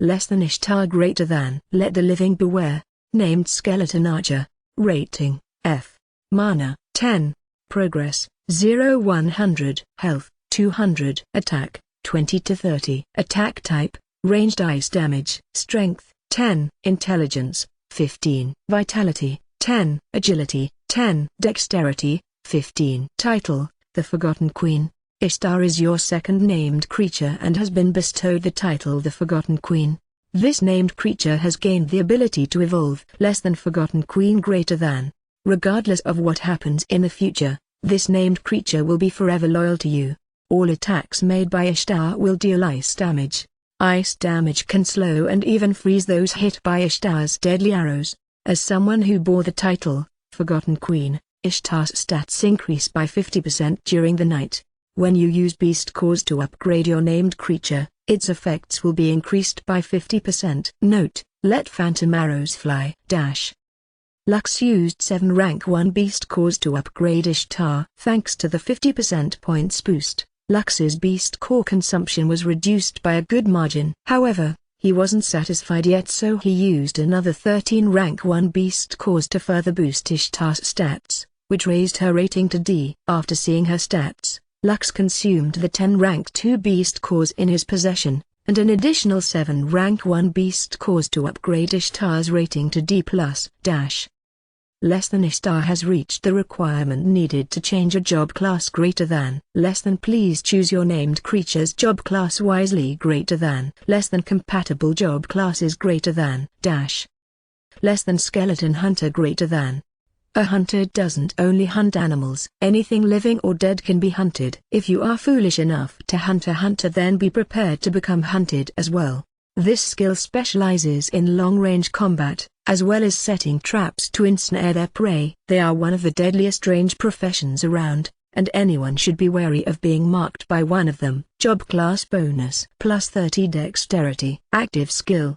Less than Ishtar greater than. Let the living beware. Named skeleton archer. Rating F. Mana 10. Progress 0-100. Health 200. Attack 20-30. Attack type ranged ice damage. Strength 10. Intelligence 15. Vitality 10. Agility 10. Dexterity 15. Title: The Forgotten Queen. Ishtar is your second named creature and has been bestowed the title the Forgotten Queen. This named creature has gained the ability to evolve. Less than Forgotten Queen greater than. Regardless of what happens in the future, this named creature will be forever loyal to you. All attacks made by Ishtar will deal ice damage. Ice damage can slow and even freeze those hit by Ishtar's deadly arrows. As someone who bore the title, Forgotten Queen, Ishtar's stats increase by 50% during the night. When you use Beast Cores to upgrade your named creature, its effects will be increased by 50%. Note: let phantom arrows fly. Lux used 7 rank 1 Beast Cores to upgrade Ishtar. Thanks to the 50% points boost, Lux's Beast Core consumption was reduced by a good margin. However, he wasn't satisfied yet, so he used another 13 rank 1 Beast Cores to further boost Ishtar's stats, which raised her rating to D. After seeing her stats, Lux consumed the 10 rank 2 Beast Cores in his possession, and an additional 7 rank 1 Beast Cores to upgrade Ishtar's rating to D+. Less than Ishtar has reached the requirement needed to change a job class greater than. Less than please choose your named creature's job class wisely. Greater than. Less than compatible job classes greater than. Less than skeleton hunter greater than. A hunter doesn't only hunt animals. Anything living or dead can be hunted. If you are foolish enough to hunt a hunter, then be prepared to become hunted as well. This skill specializes in long-range combat, as well as setting traps to ensnare their prey. They are one of the deadliest range professions around, and anyone should be wary of being marked by one of them. Job class bonus +30 dexterity. Active skill.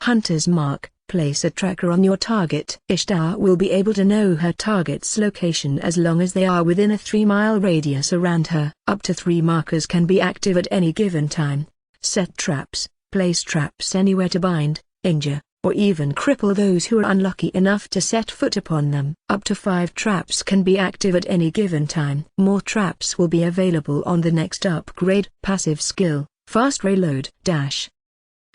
Hunter's Mark. Place a tracker on your target. Ishtar will be able to know her target's location as long as they are within a 3-mile radius around her. Up to 3 markers can be active at any given time. Set traps. Place traps anywhere to bind, injure, or even cripple those who are unlucky enough to set foot upon them. Up to 5 traps can be active at any given time. More traps will be available on the next upgrade. Passive skill. Fast reload.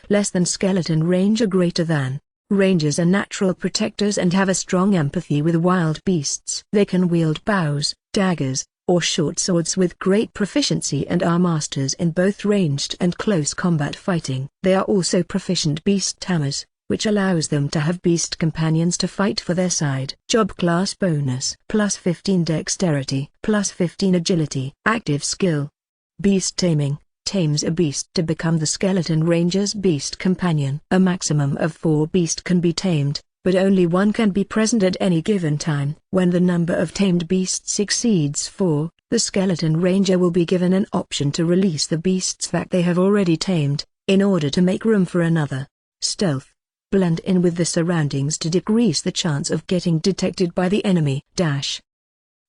Less than skeleton ranger greater than. Rangers are natural protectors and have a strong empathy with wild beasts. They can wield bows, daggers, or short swords with great proficiency and are masters in both ranged and close combat fighting. They are also proficient beast tamers, which allows them to have beast companions to fight for their side. Job class bonus +15 dexterity, +15 agility. Active skill. Beast taming. Tames a beast to become the skeleton ranger's beast companion. A maximum of 4 beasts can be tamed, but only 1 can be present at any given time. When the number of tamed beasts exceeds 4, the skeleton ranger will be given an option to release the beasts that they have already tamed, in order to make room for another. Stealth. Blend in with the surroundings to decrease the chance of getting detected by the enemy.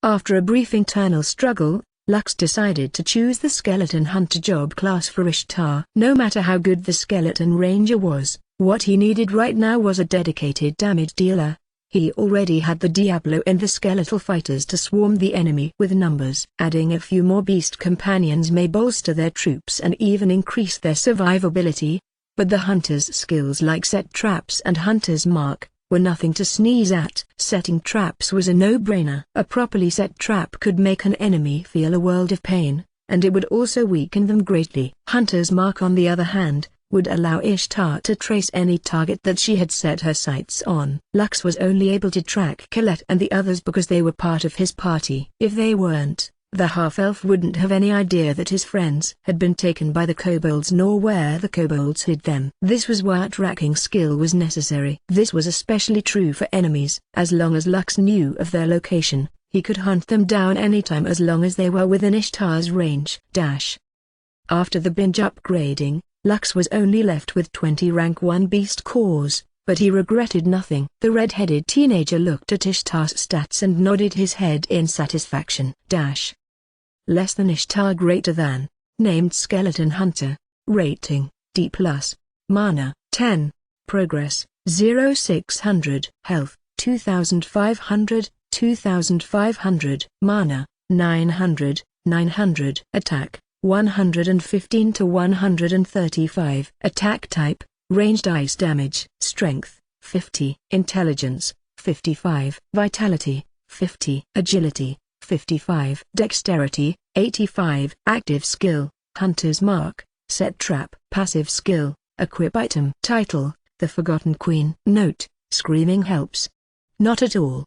After a brief internal struggle, Lux decided to choose the skeleton hunter job class for Ishtar. No matter how good the skeleton ranger was, what he needed right now was a dedicated damage dealer. He already had the Diablo and the skeletal fighters to swarm the enemy with numbers. Adding a few more beast companions may bolster their troops and even increase their survivability, but the hunter's skills like set traps and hunter's mark were nothing to sneeze at. Setting traps was a no-brainer. A properly set trap could make an enemy feel a world of pain, and it would also weaken them greatly. Hunter's mark, on the other hand, would allow Ishtar to trace any target that she had set her sights on. Lux was only able to track Colette and the others because they were part of his party. If they weren't, the half-elf wouldn't have any idea that his friends had been taken by the kobolds nor where the kobolds hid them. This was why tracking skill was necessary. This was especially true for enemies. As long as Lux knew of their location, he could hunt them down anytime as long as they were within Ishtar's range. After the binge upgrading, Lux was only left with 20 rank 1 beast cores, but he regretted nothing. The red-headed teenager looked at Ishtar's stats and nodded his head in satisfaction. Less than Ishtar, greater than. Named Skeleton Hunter. Rating, D+. Mana, 10. Progress, 0600. Health, 2500, 2500. Mana, 900, 900. Attack, 115 to 135. Attack type, ranged ice damage. Strength, 50. Intelligence, 55. Vitality, 50. Agility, 55. Dexterity, 85. Active skill, Hunter's Mark, Set Trap. Passive skill, Equip Item. Title, The Forgotten Queen. Note, screaming helps. Not at all.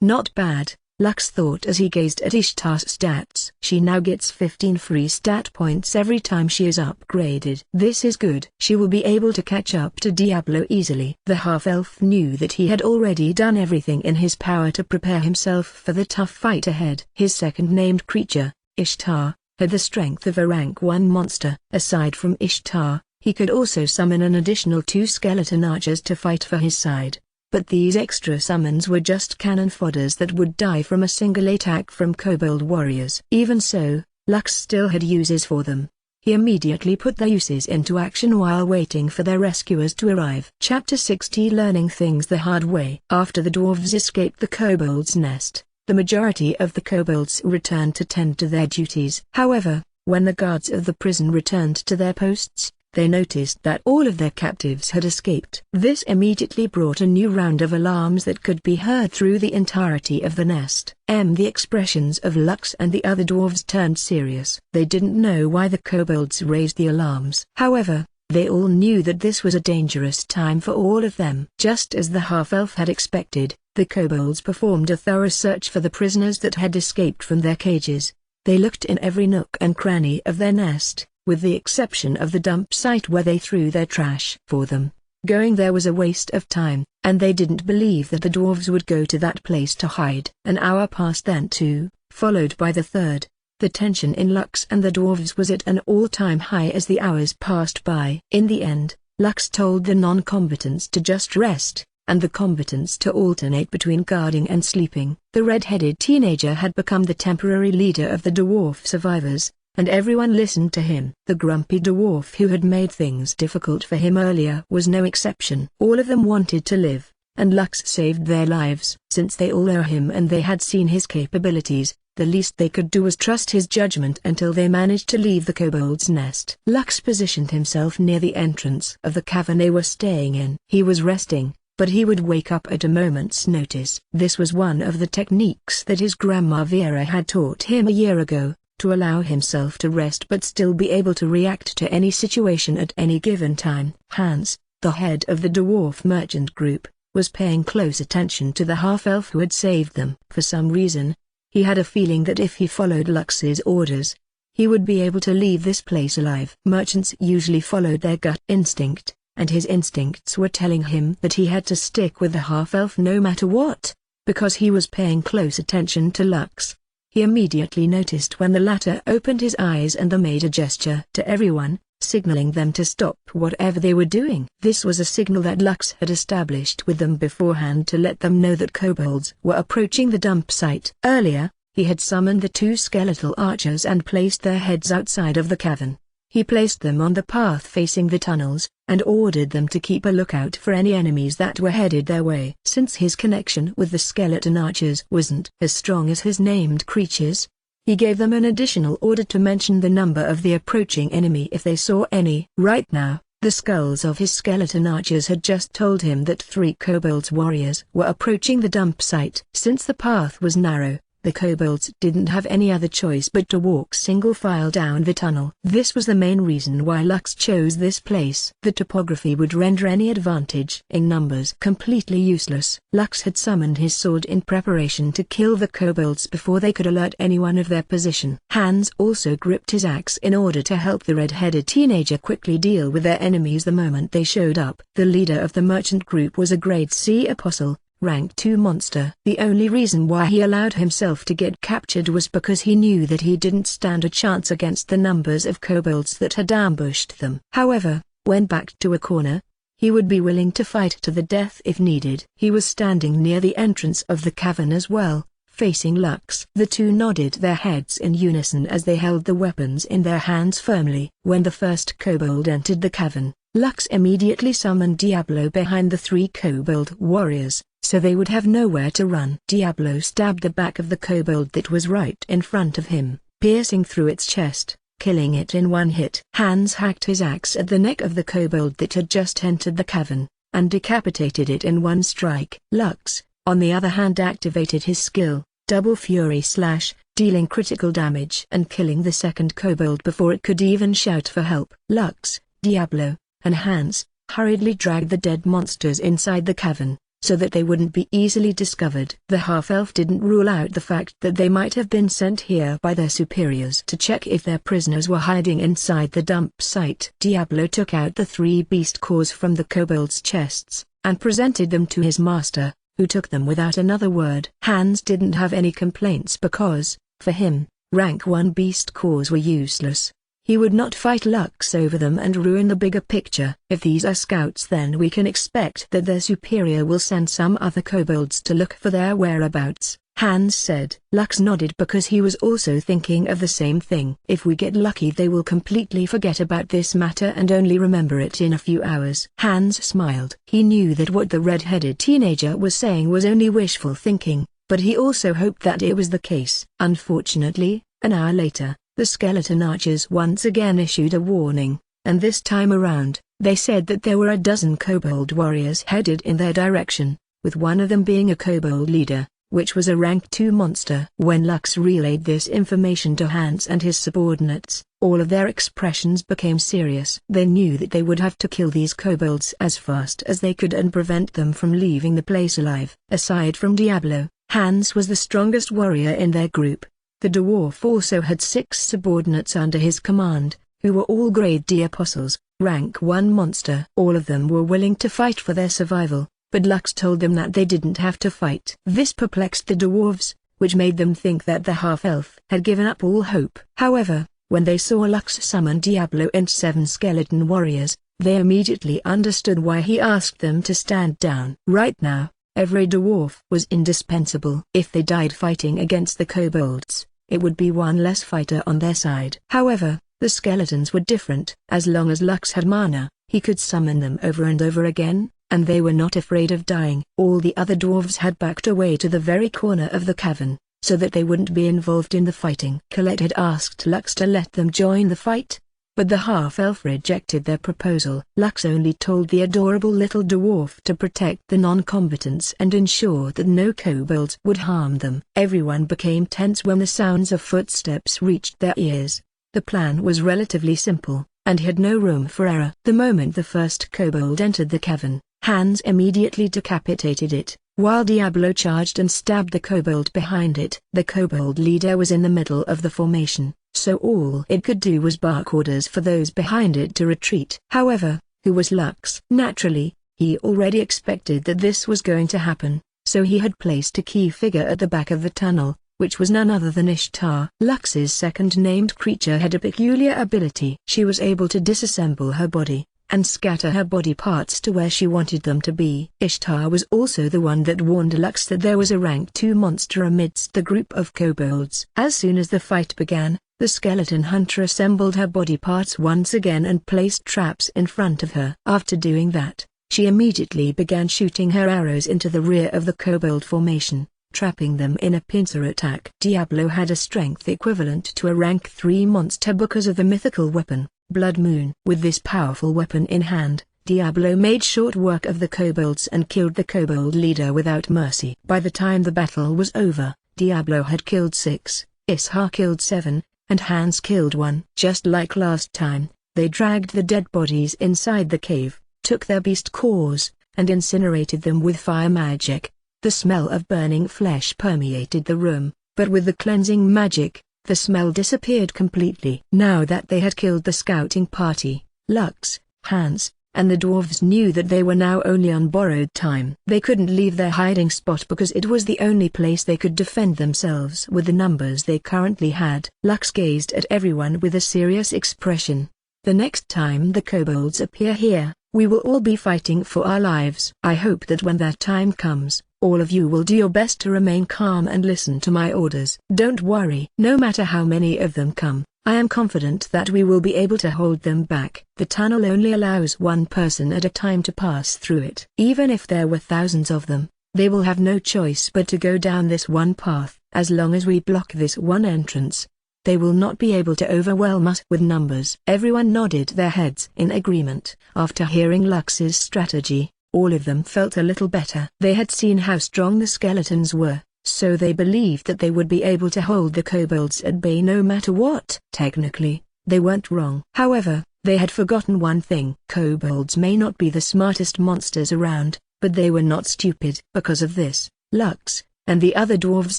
Not bad, Lux thought as he gazed at Ishtar's stats. She now gets 15 free stat points every time she is upgraded. This is good. She will be able to catch up to Diablo easily. The half-elf knew that he had already done everything in his power to prepare himself for the tough fight ahead. His second-named creature, Ishtar, had the strength of a rank 1 monster. Aside from Ishtar, he could also summon an additional 2 skeleton archers to fight for his side. But these extra summons were just cannon fodders that would die from a single attack from kobold warriors. Even so, Lux still had uses for them. He immediately put their uses into action while waiting for their rescuers to arrive. Chapter 60, Learning Things the Hard Way. After the dwarves escaped the kobold's nest, the majority of the kobolds returned to tend to their duties. However, when the guards of the prison returned to their posts, they noticed that all of their captives had escaped. This immediately brought a new round of alarms that could be heard through the entirety of the nest. The expressions of Lux and the other dwarves turned serious. They didn't know why the kobolds raised the alarms. However, they all knew that this was a dangerous time for all of them. Just as the half-elf had expected, the kobolds performed a thorough search for the prisoners that had escaped from their cages. They looked in every nook and cranny of their nest, with the exception of the dump site where they threw their trash. For them, going there was a waste of time, and they didn't believe that the dwarves would go to that place to hide. An hour passed, then 2, followed by the 3rd. The tension in Lux and the dwarves was at an all-time high as the hours passed by. In the end, Lux told the non-combatants to just rest, and the combatants to alternate between guarding and sleeping. The red-headed teenager had become the temporary leader of the dwarf survivors, and everyone listened to him. The grumpy dwarf who had made things difficult for him earlier was no exception. All of them wanted to live, and Lux saved their lives. Since they all owe him and they had seen his capabilities, the least they could do was trust his judgment until they managed to leave the kobold's nest. Lux positioned himself near the entrance of the cavern they were staying in. He was resting, but he would wake up at a moment's notice. This was one of the techniques that his grandma Vera had taught him a year ago, to allow himself to rest but still be able to react to any situation at any given time. Hans, the head of the dwarf merchant group, was paying close attention to the half-elf who had saved them. For some reason, he had a feeling that if he followed Lux's orders, he would be able to leave this place alive. Merchants usually followed their gut instinct, and his instincts were telling him that he had to stick with the half-elf no matter what, because he was paying close attention to Lux. He immediately noticed when the latter opened his eyes and made a gesture to everyone, signaling them to stop whatever they were doing. This was a signal that Lux had established with them beforehand to let them know that kobolds were approaching the dump site. Earlier, he had summoned the 2 skeletal archers and placed their heads outside of the cavern. He placed them on the path facing the tunnels, and ordered them to keep a lookout for any enemies that were headed their way. Since his connection with the skeleton archers wasn't as strong as his named creatures, he gave them an additional order to mention the number of the approaching enemy if they saw any. Right now, the skulls of his skeleton archers had just told him that 3 kobolds warriors were approaching the dump site. Since the path was narrow, the kobolds didn't have any other choice but to walk single file down the tunnel. This was the main reason why Lux chose this place. The topography would render any advantage in numbers completely useless. Lux had summoned his sword in preparation to kill the kobolds before they could alert anyone of their position. Hans also gripped his axe in order to help the red-headed teenager quickly deal with their enemies the moment they showed up. The leader of the merchant group was a grade C apostle, rank 2 monster. The only reason why he allowed himself to get captured was because he knew that he didn't stand a chance against the numbers of kobolds that had ambushed them. However, when backed to a corner, he would be willing to fight to the death if needed. He was standing near the entrance of the cavern as well, facing Lux. The two nodded their heads in unison as they held the weapons in their hands firmly. When the first kobold entered the cavern, Lux immediately summoned Diablo behind the 3 kobold warriors, so they would have nowhere to run. Diablo stabbed the back of the kobold that was right in front of him, piercing through its chest, killing it in one hit. Hans hacked his axe at the neck of the kobold that had just entered the cavern, and decapitated it in one strike. Lux, on the other hand, activated his skill, Double Fury Slash, dealing critical damage and killing the second kobold before it could even shout for help. Lux, Diablo, and Hans hurriedly dragged the dead monsters inside the cavern, so that they wouldn't be easily discovered. The half-elf didn't rule out the fact that they might have been sent here by their superiors to check if their prisoners were hiding inside the dump site. Diablo took out the 3 beast cores from the kobolds' chests, and presented them to his master, who took them without another word. Hans didn't have any complaints because, for him, rank 1 beast cores were useless. He would not fight Lux over them and ruin the bigger picture. If these are scouts, then we can expect that their superior will send some other kobolds to look for their whereabouts, Hans said. Lux nodded because he was also thinking of the same thing. If we get lucky, they will completely forget about this matter and only remember it in a few hours. Hans smiled. He knew that what the red-headed teenager was saying was only wishful thinking, but he also hoped that it was the case. Unfortunately, an hour later, the skeleton archers once again issued a warning, and this time around, they said that there were a dozen kobold warriors headed in their direction, with one of them being a kobold leader, which was a rank 2 monster. When Lux relayed this information to Hans and his subordinates, all of their expressions became serious. They knew that they would have to kill these kobolds as fast as they could and prevent them from leaving the place alive. Aside from Diablo, Hans was the strongest warrior in their group. The dwarf also had 6 subordinates under his command, who were all grade D apostles, rank 1 monster. All of them were willing to fight for their survival, but Lux told them that they didn't have to fight. This perplexed the dwarves, which made them think that the half-elf had given up all hope. However, when they saw Lux summon Diablo and 7 skeleton warriors, they immediately understood why he asked them to stand down. Right now, every dwarf was indispensable. If they died fighting against the kobolds, it would be one less fighter on their side. However, the skeletons were different. As long as Lux had mana, he could summon them over and over again, and they were not afraid of dying. All the other dwarves had backed away to the very corner of the cavern, so that they wouldn't be involved in the fighting. Colette had asked Lux to let them join the fight, but the half-elf rejected their proposal. Lux only told the adorable little dwarf to protect the non-combatants and ensure that no kobolds would harm them. Everyone became tense when the sounds of footsteps reached their ears. The plan was relatively simple, and had no room for error. The moment the first kobold entered the cavern, Hans immediately decapitated it, while Diablo charged and stabbed the kobold behind it. The kobold leader was in the middle of the formation, so all it could do was bark orders for those behind it to retreat. However, who was Lux? Naturally, he already expected that this was going to happen, so he had placed a key figure at the back of the tunnel, which was none other than Ishtar. Lux's second named creature had a peculiar ability. She was able to disassemble her body, and scatter her body parts to where she wanted them to be. Ishtar was also the one that warned Lux that there was a rank 2 monster amidst the group of kobolds. As soon as the fight began, The skeleton hunter assembled her body parts once again and placed traps in front of her. After doing that, she immediately began shooting her arrows into the rear of the kobold formation, trapping them in a pincer attack. Diablo had a strength equivalent to a rank 3 monster because of the mythical weapon, Blood Moon. With this powerful weapon in hand, Diablo made short work of the kobolds and killed the kobold leader without mercy. By the time the battle was over, Diablo had killed 6, Ishar killed 7, and Hans killed 1. Just like last time, they dragged the dead bodies inside the cave, took their beast cores, and incinerated them with fire magic. The smell of burning flesh permeated the room, but with the cleansing magic, the smell disappeared completely. Now that they had killed the scouting party, Lux, Hans, and the dwarves knew that they were now only on borrowed time. They couldn't leave their hiding spot because it was the only place they could defend themselves with the numbers they currently had. Lux gazed at everyone with a serious expression. The next time the kobolds appear here, we will all be fighting for our lives. I hope that when that time comes, all of you will do your best to remain calm and listen to my orders. Don't worry. No matter how many of them come, I am confident that we will be able to hold them back. The tunnel only allows one person at a time to pass through it. Even if there were thousands of them, they will have no choice but to go down this one path. As long as we block this one entrance, they will not be able to overwhelm us with numbers. Everyone nodded their heads in agreement. After hearing Lux's strategy, all of them felt a little better. They had seen how strong the skeletons were, so they believed that they would be able to hold the kobolds at bay no matter what. Technically, they weren't wrong. However, they had forgotten one thing. Kobolds may not be the smartest monsters around, but they were not stupid. Because of this, Lux and the other dwarves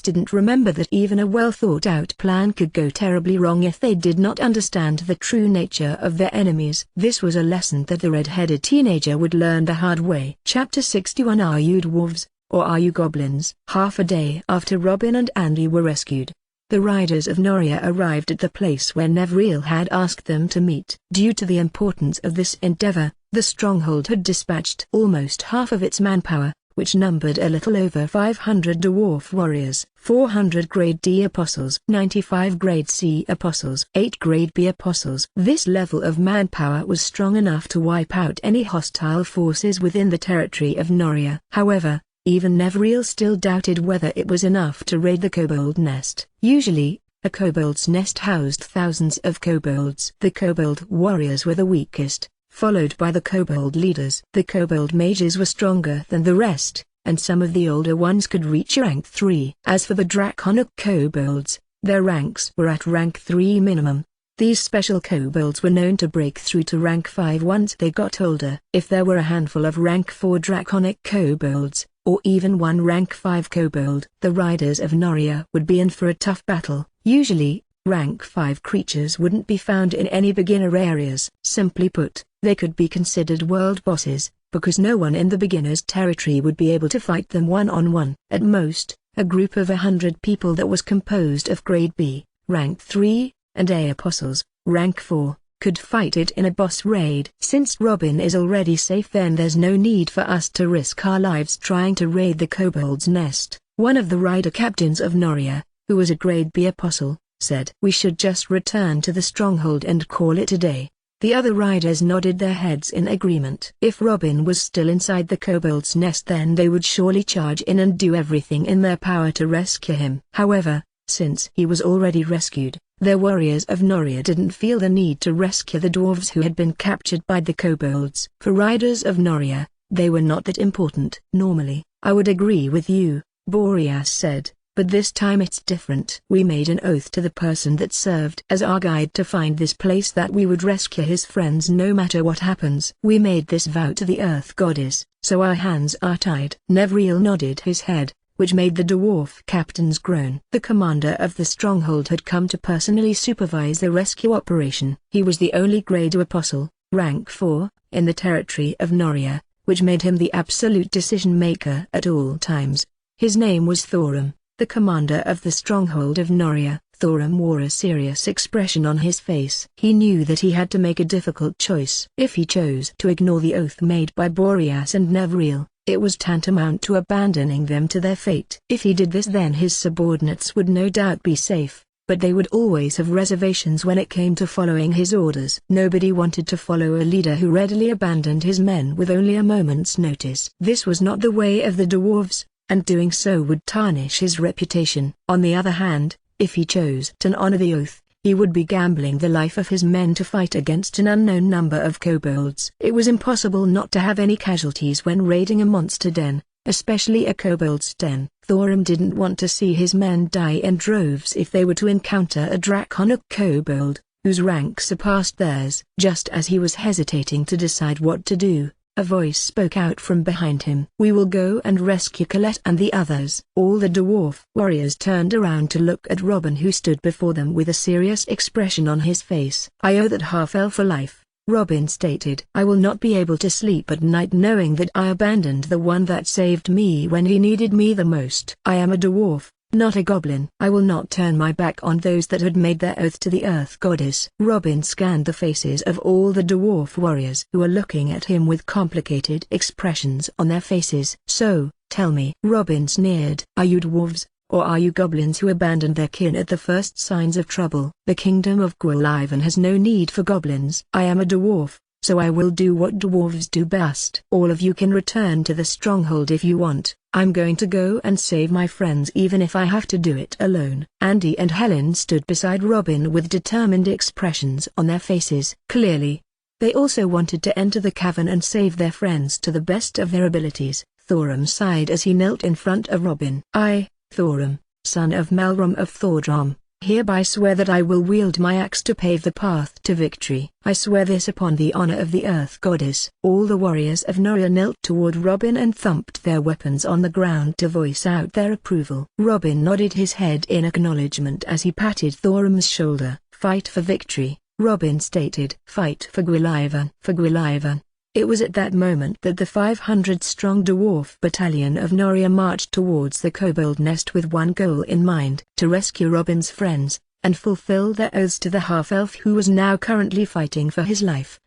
didn't remember that even a well-thought-out plan could go terribly wrong if they did not understand the true nature of their enemies. This was a lesson that the red-headed teenager would learn the hard way. Chapter 61. Are you dwarves, or are you goblins? Half a day after Robin and Andy were rescued, the riders of Noria arrived at the place where Nevriel had asked them to meet. Due to the importance of this endeavor, the stronghold had dispatched almost half of its manpower, which numbered a little over 500 dwarf warriors, 400 grade D apostles, 95 grade C apostles, 8 grade B apostles. This level of manpower was strong enough to wipe out any hostile forces within the territory of Noria. However, even Nevriel still doubted whether it was enough to raid the kobold nest. Usually, a kobold's nest housed thousands of kobolds. The kobold warriors were the weakest, followed by the kobold leaders. The kobold mages were stronger than the rest, and some of the older ones could reach rank 3. As for the draconic kobolds, their ranks were at rank 3 minimum. These special kobolds were known to break through to rank 5 once they got older. If there were a handful of rank 4 draconic kobolds, or even one rank 5 kobold, the riders of Noria would be in for a tough battle. Usually, rank 5 creatures wouldn't be found in any beginner areas. Simply put, they could be considered world bosses, because no one in the beginner's territory would be able to fight them one-on-one. At most, a group of 100 people that was composed of grade B, rank 3, and A apostles, rank 4, could fight it in a boss raid. Since Robin is already safe, then there's no need for us to risk our lives trying to raid the kobold's nest. One of the rider captains of Noria, who was a grade B apostle, said, "We should just return to the stronghold and call it a day." The other riders nodded their heads in agreement. If Robin was still inside the kobold's nest, then they would surely charge in and do everything in their power to rescue him. However, since he was already rescued, the warriors of Noria didn't feel the need to rescue the dwarves who had been captured by the kobolds. For riders of Noria, they were not that important. "Normally, I would agree with you," Boreas said, "but this time it's different. We made an oath to the person that served as our guide to find this place that we would rescue his friends no matter what happens. We made this vow to the Earth Goddess, so our hands are tied." Nevriel nodded his head, which made the dwarf captains groan. The commander of the stronghold had come to personally supervise the rescue operation. He was the only grade apostle, rank 4, in the territory of Noria, which made him the absolute decision-maker at all times. His name was Thorum, the commander of the stronghold of Noria. Thorum wore a serious expression on his face. He knew that he had to make a difficult choice. If he chose to ignore the oath made by Boreas and Nevriel, it was tantamount to abandoning them to their fate. If he did this, then his subordinates would no doubt be safe, but they would always have reservations when it came to following his orders. Nobody wanted to follow a leader who readily abandoned his men with only a moment's notice. This was not the way of the dwarves, and doing so would tarnish his reputation. On the other hand, if he chose to honor the oath, he would be gambling the life of his men to fight against an unknown number of kobolds. It was impossible not to have any casualties when raiding a monster den, especially a kobold's den. Thorum didn't want to see his men die in droves if they were to encounter a draconic kobold, whose rank surpassed theirs. Just as he was hesitating to decide what to do, a voice spoke out from behind him. "We will go and rescue Colette and the others." All the dwarf warriors turned around to look at Robin, who stood before them with a serious expression on his face. "I owe that half-elf a life," Robin stated. "I will not be able to sleep at night knowing that I abandoned the one that saved me when he needed me the most. I am a dwarf, not a goblin. I will not turn my back on those that had made their oath to the Earth Goddess." Robin scanned the faces of all the dwarf warriors who were looking at him with complicated expressions on their faces. "So, tell me," Robin sneered, "are you dwarves, or are you goblins who abandoned their kin at the first signs of trouble?" "The kingdom of Gwalivan has no need for goblins. I am a dwarf, so I will do what dwarves do best. All of you can return to the stronghold if you want. I'm going to go and save my friends even if I have to do it alone." Andy and Helen stood beside Robin with determined expressions on their faces. Clearly, they also wanted to enter the cavern and save their friends to the best of their abilities. Thorum sighed as he knelt in front of Robin. "I, Thorum, son of Malrom of Thordrom, hereby swear that I will wield my axe to pave the path to victory. I swear this upon the honor of the Earth Goddess." All the warriors of Noria knelt toward Robin and thumped their weapons on the ground to voice out their approval. Robin nodded his head in acknowledgement as he patted Thorum's shoulder. "Fight for victory," Robin stated. "Fight for Gwalivan." For Gwalivan. It was at that moment that the 500-strong dwarf battalion of Noria marched towards the kobold nest with one goal in mind: to rescue Robin's friends, and fulfill their oaths to the half-elf who was now currently fighting for his life.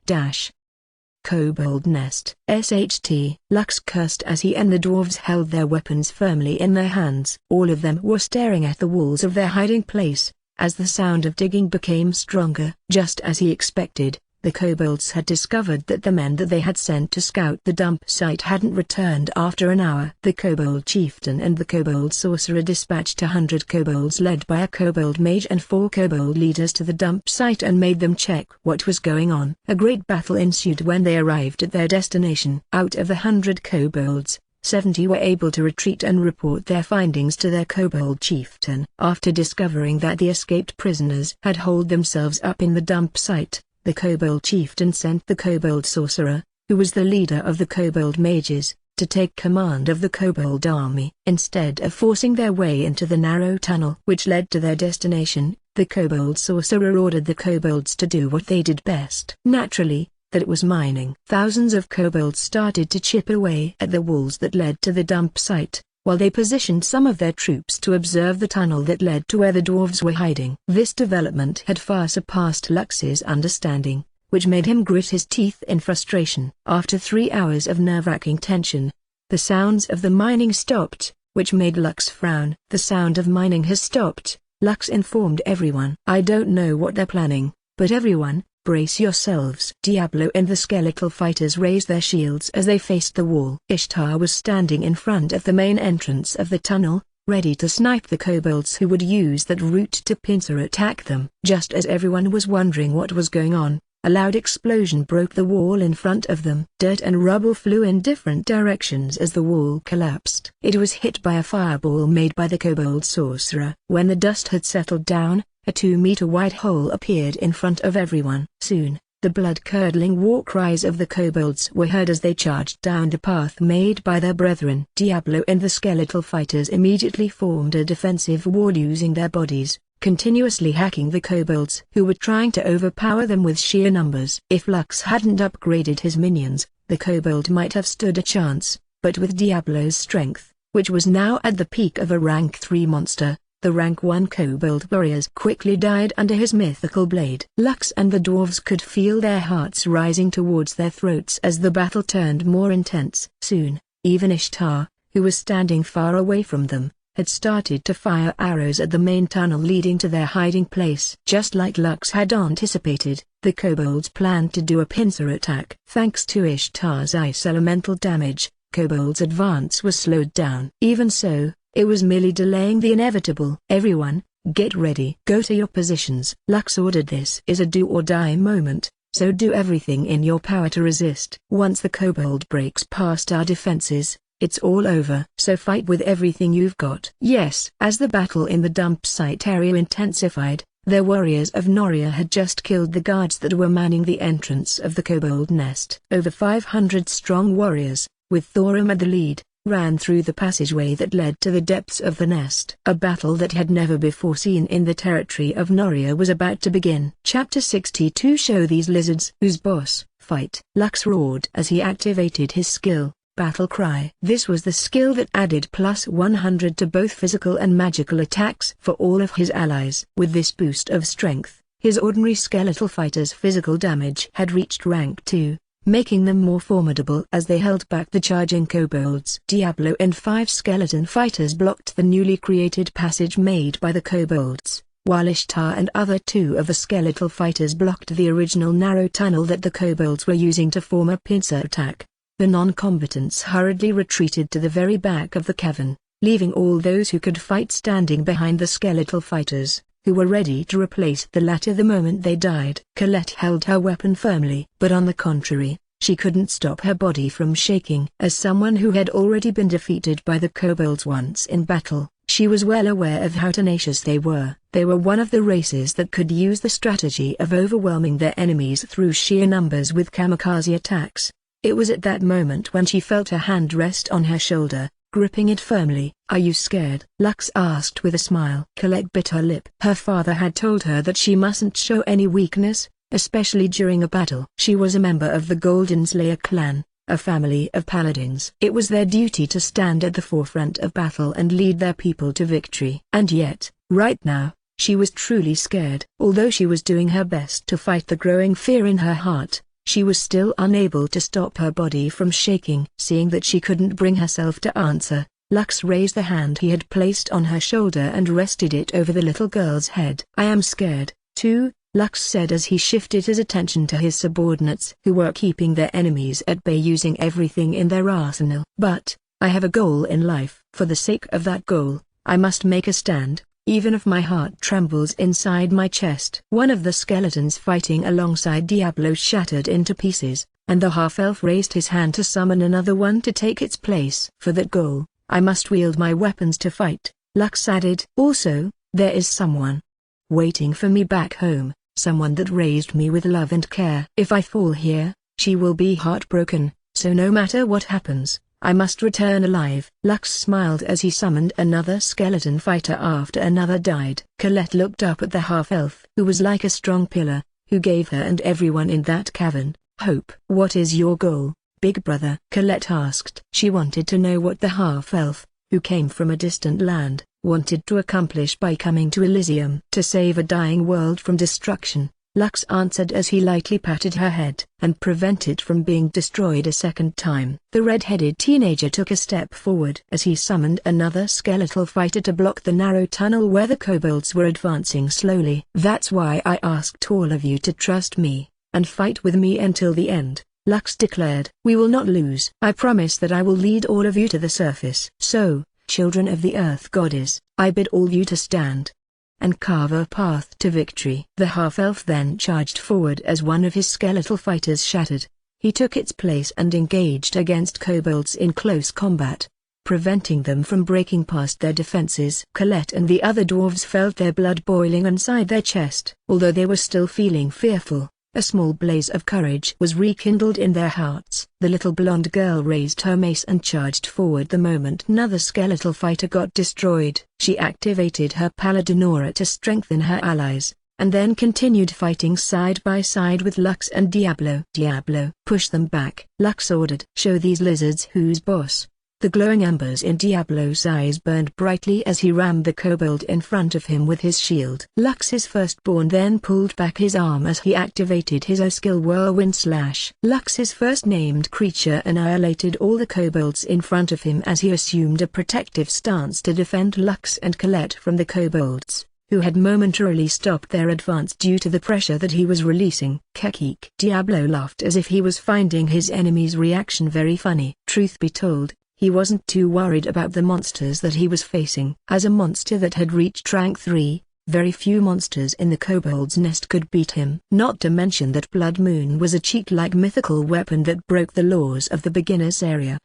Kobold nest. SHT. Lux cursed as he and the dwarves held their weapons firmly in their hands. All of them were staring at the walls of their hiding place, as the sound of digging became stronger. Just as he expected, the kobolds had discovered that the men that they had sent to scout the dump site hadn't returned after an hour. The kobold chieftain and the kobold sorcerer dispatched 100 kobolds led by a kobold mage and 4 kobold leaders to the dump site and made them check what was going on. A great battle ensued when they arrived at their destination. Out of the 100 kobolds, 70 were able to retreat and report their findings to their kobold chieftain. After discovering that the escaped prisoners had holed themselves up in the dump site, the kobold chieftain sent the kobold sorcerer, who was the leader of the kobold mages, to take command of the kobold army. Instead of forcing their way into the narrow tunnel which led to their destination, the kobold sorcerer ordered the kobolds to do what they did best. Naturally, that was mining. Thousands of kobolds started to chip away at the walls that led to the dump site, while they positioned some of their troops to observe the tunnel that led to where the dwarves were hiding. This development had far surpassed Lux's understanding, which made him grit his teeth in frustration. After 3 hours of nerve-wracking tension, the sounds of the mining stopped, which made Lux frown. "The sound of mining has stopped," Lux informed everyone. "I don't know what they're planning, but everyone, brace yourselves." Diablo and the skeletal fighters raised their shields as they faced the wall. Ishtar was standing in front of the main entrance of the tunnel, ready to snipe the kobolds who would use that route to pincer attack them. Just as everyone was wondering what was going on, a loud explosion broke the wall in front of them. Dirt and rubble flew in different directions as the wall collapsed. It was hit by a fireball made by the kobold sorcerer. When the dust had settled down, a 2-meter-wide hole appeared in front of everyone. Soon, the blood-curdling war cries of the kobolds were heard as they charged down the path made by their brethren. Diablo and the skeletal fighters immediately formed a defensive wall using their bodies, continuously hacking the kobolds who were trying to overpower them with sheer numbers. If Lux hadn't upgraded his minions, the kobold might have stood a chance, but with Diablo's strength, which was now at the peak of a rank 3 monster, the rank 1 kobold warriors quickly died under his mythical blade. Lux and the dwarves could feel their hearts rising towards their throats as the battle turned more intense. Soon, even Ishtar, who was standing far away from them, had started to fire arrows at the main tunnel leading to their hiding place. Just like Lux had anticipated, the kobolds planned to do a pincer attack. Thanks to Ishtar's ice elemental damage, kobolds' advance was slowed down. Even so, it was merely delaying the inevitable. "Everyone, get ready. Go to your positions." Lux ordered. "This is a do-or-die moment, so do everything in your power to resist. Once the kobold breaks past our defenses, it's all over. So fight with everything you've got." Yes. As the battle in the dump site area intensified, the warriors of Noria had just killed the guards that were manning the entrance of the kobold nest. Over 500 strong warriors, with Thorum at the lead, ran through the passageway that led to the depths of the nest. A battle that had never before seen in the territory of Noria was about to begin. Chapter 62 Show these lizards whose boss, fight. Lux roared as he activated his skill, Battle Cry. This was the skill that added plus 100 to both physical and magical attacks for all of his allies. With this boost of strength, his ordinary skeletal fighters' physical damage had reached rank 2. Making them more formidable as they held back the charging kobolds. Diablo and 5 skeleton fighters blocked the newly created passage made by the kobolds, while Ishtar and other 2 of the skeletal fighters blocked the original narrow tunnel that the kobolds were using to form a pincer attack. The non-combatants hurriedly retreated to the very back of the cavern, leaving all those who could fight standing behind the skeletal fighters, who were ready to replace the latter the moment they died. Colette held her weapon firmly, but on the contrary, she couldn't stop her body from shaking. As someone who had already been defeated by the kobolds once in battle, she was well aware of how tenacious they were. They were one of the races that could use the strategy of overwhelming their enemies through sheer numbers with kamikaze attacks. It was at that moment when she felt her hand rest on her shoulder, gripping it firmly. "Are you scared?" Lux asked with a smile. Colette bit her lip. Her father had told her that she mustn't show any weakness, especially during a battle. She was a member of the Golden Slayer clan, a family of paladins. It was their duty to stand at the forefront of battle and lead their people to victory. And yet, right now, she was truly scared. Although she was doing her best to fight the growing fear in her heart, she was still unable to stop her body from shaking. Seeing that she couldn't bring herself to answer, Lux raised the hand he had placed on her shoulder and rested it over the little girl's head. "I am scared, too," Lux said as he shifted his attention to his subordinates who were keeping their enemies at bay using everything in their arsenal. "But, I have a goal in life. For the sake of that goal, I must make a stand, even if my heart trembles inside my chest." One of the skeletons fighting alongside Diablo shattered into pieces, and the half-elf raised his hand to summon another one to take its place. "For that goal, I must wield my weapons to fight," Lux added. "Also, there is someone waiting for me back home, someone that raised me with love and care. If I fall here, she will be heartbroken, so no matter what happens, I must return alive." Lux smiled as he summoned another skeleton fighter after another died. Colette looked up at the half-elf who was like a strong pillar, who gave her and everyone in that cavern hope. "What is your goal, big brother?" Colette asked. She wanted to know what the half-elf, who came from a distant land, wanted to accomplish by coming to Elysium. "To save a dying world from destruction," Lux answered as he lightly patted her head, "and prevent it from being destroyed a second time." The red-headed teenager took a step forward as he summoned another skeletal fighter to block the narrow tunnel where the kobolds were advancing slowly. "That's why I asked all of you to trust me, and fight with me until the end," Lux declared. "We will not lose. I promise that I will lead all of you to the surface. So, children of the Earth Goddess, I bid all you to stand and carve a path to victory." The half-elf then charged forward as one of his skeletal fighters shattered. He took its place and engaged against kobolds in close combat, preventing them from breaking past their defenses. Colette and the other dwarves felt their blood boiling inside their chest. Although they were still feeling fearful, a small blaze of courage was rekindled in their hearts. The little blonde girl raised her mace and charged forward the moment another skeletal fighter got destroyed. She activated her paladin aura to strengthen her allies, and then continued fighting side by side with Lux and Diablo. "Diablo, push them back," Lux ordered. "Show these lizards who's boss," The glowing embers in Diablo's eyes burned brightly as he rammed the kobold in front of him with his shield. Lux's firstborn then pulled back his arm as he activated his O-skill Whirlwind Slash. Lux's first-named creature annihilated all the kobolds in front of him as he assumed a protective stance to defend Lux and Colette from the kobolds, who had momentarily stopped their advance due to the pressure that he was releasing. Kekik. Diablo laughed as if he was finding his enemy's reaction very funny. Truth be told, he wasn't too worried about the monsters that he was facing. As a monster that had reached rank 3, very few monsters in the kobold's nest could beat him. Not to mention that Blood Moon was a cheat-like mythical weapon that broke the laws of the beginner's area.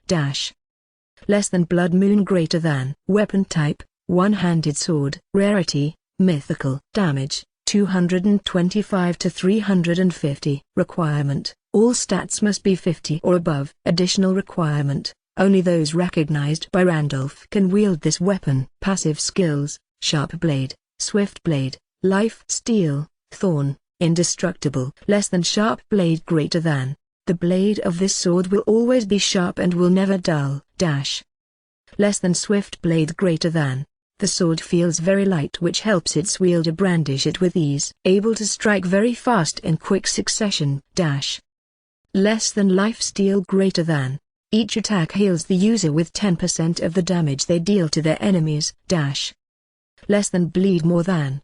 Less than Blood Moon greater than. Weapon type, one-handed sword. Rarity, mythical. Damage, 225 to 350. Requirement, all stats must be 50 or above. Additional requirement, only those recognized by Randolph can wield this weapon. Passive skills, Sharp Blade, Swift Blade, Life Steal, Thorn, Indestructible. Less than Sharp Blade greater than. The blade of this sword will always be sharp and will never dull. Less than Swift Blade greater than. The sword feels very light, which helps its wielder brandish it with ease. Able to strike very fast in quick succession. Less than Life Steal greater than. Each attack heals the user with 10% of the damage they deal to their enemies. Less than Bleed more than.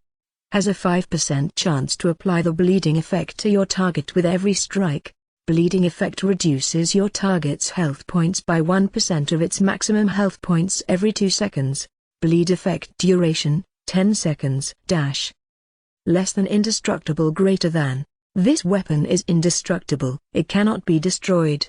Has a 5% chance to apply the bleeding effect to your target with every strike. Bleeding effect reduces your target's health points by 1% of its maximum health points every 2 seconds. Bleed effect duration, 10 seconds. Less than Indestructible greater than. This weapon is indestructible. It cannot be destroyed.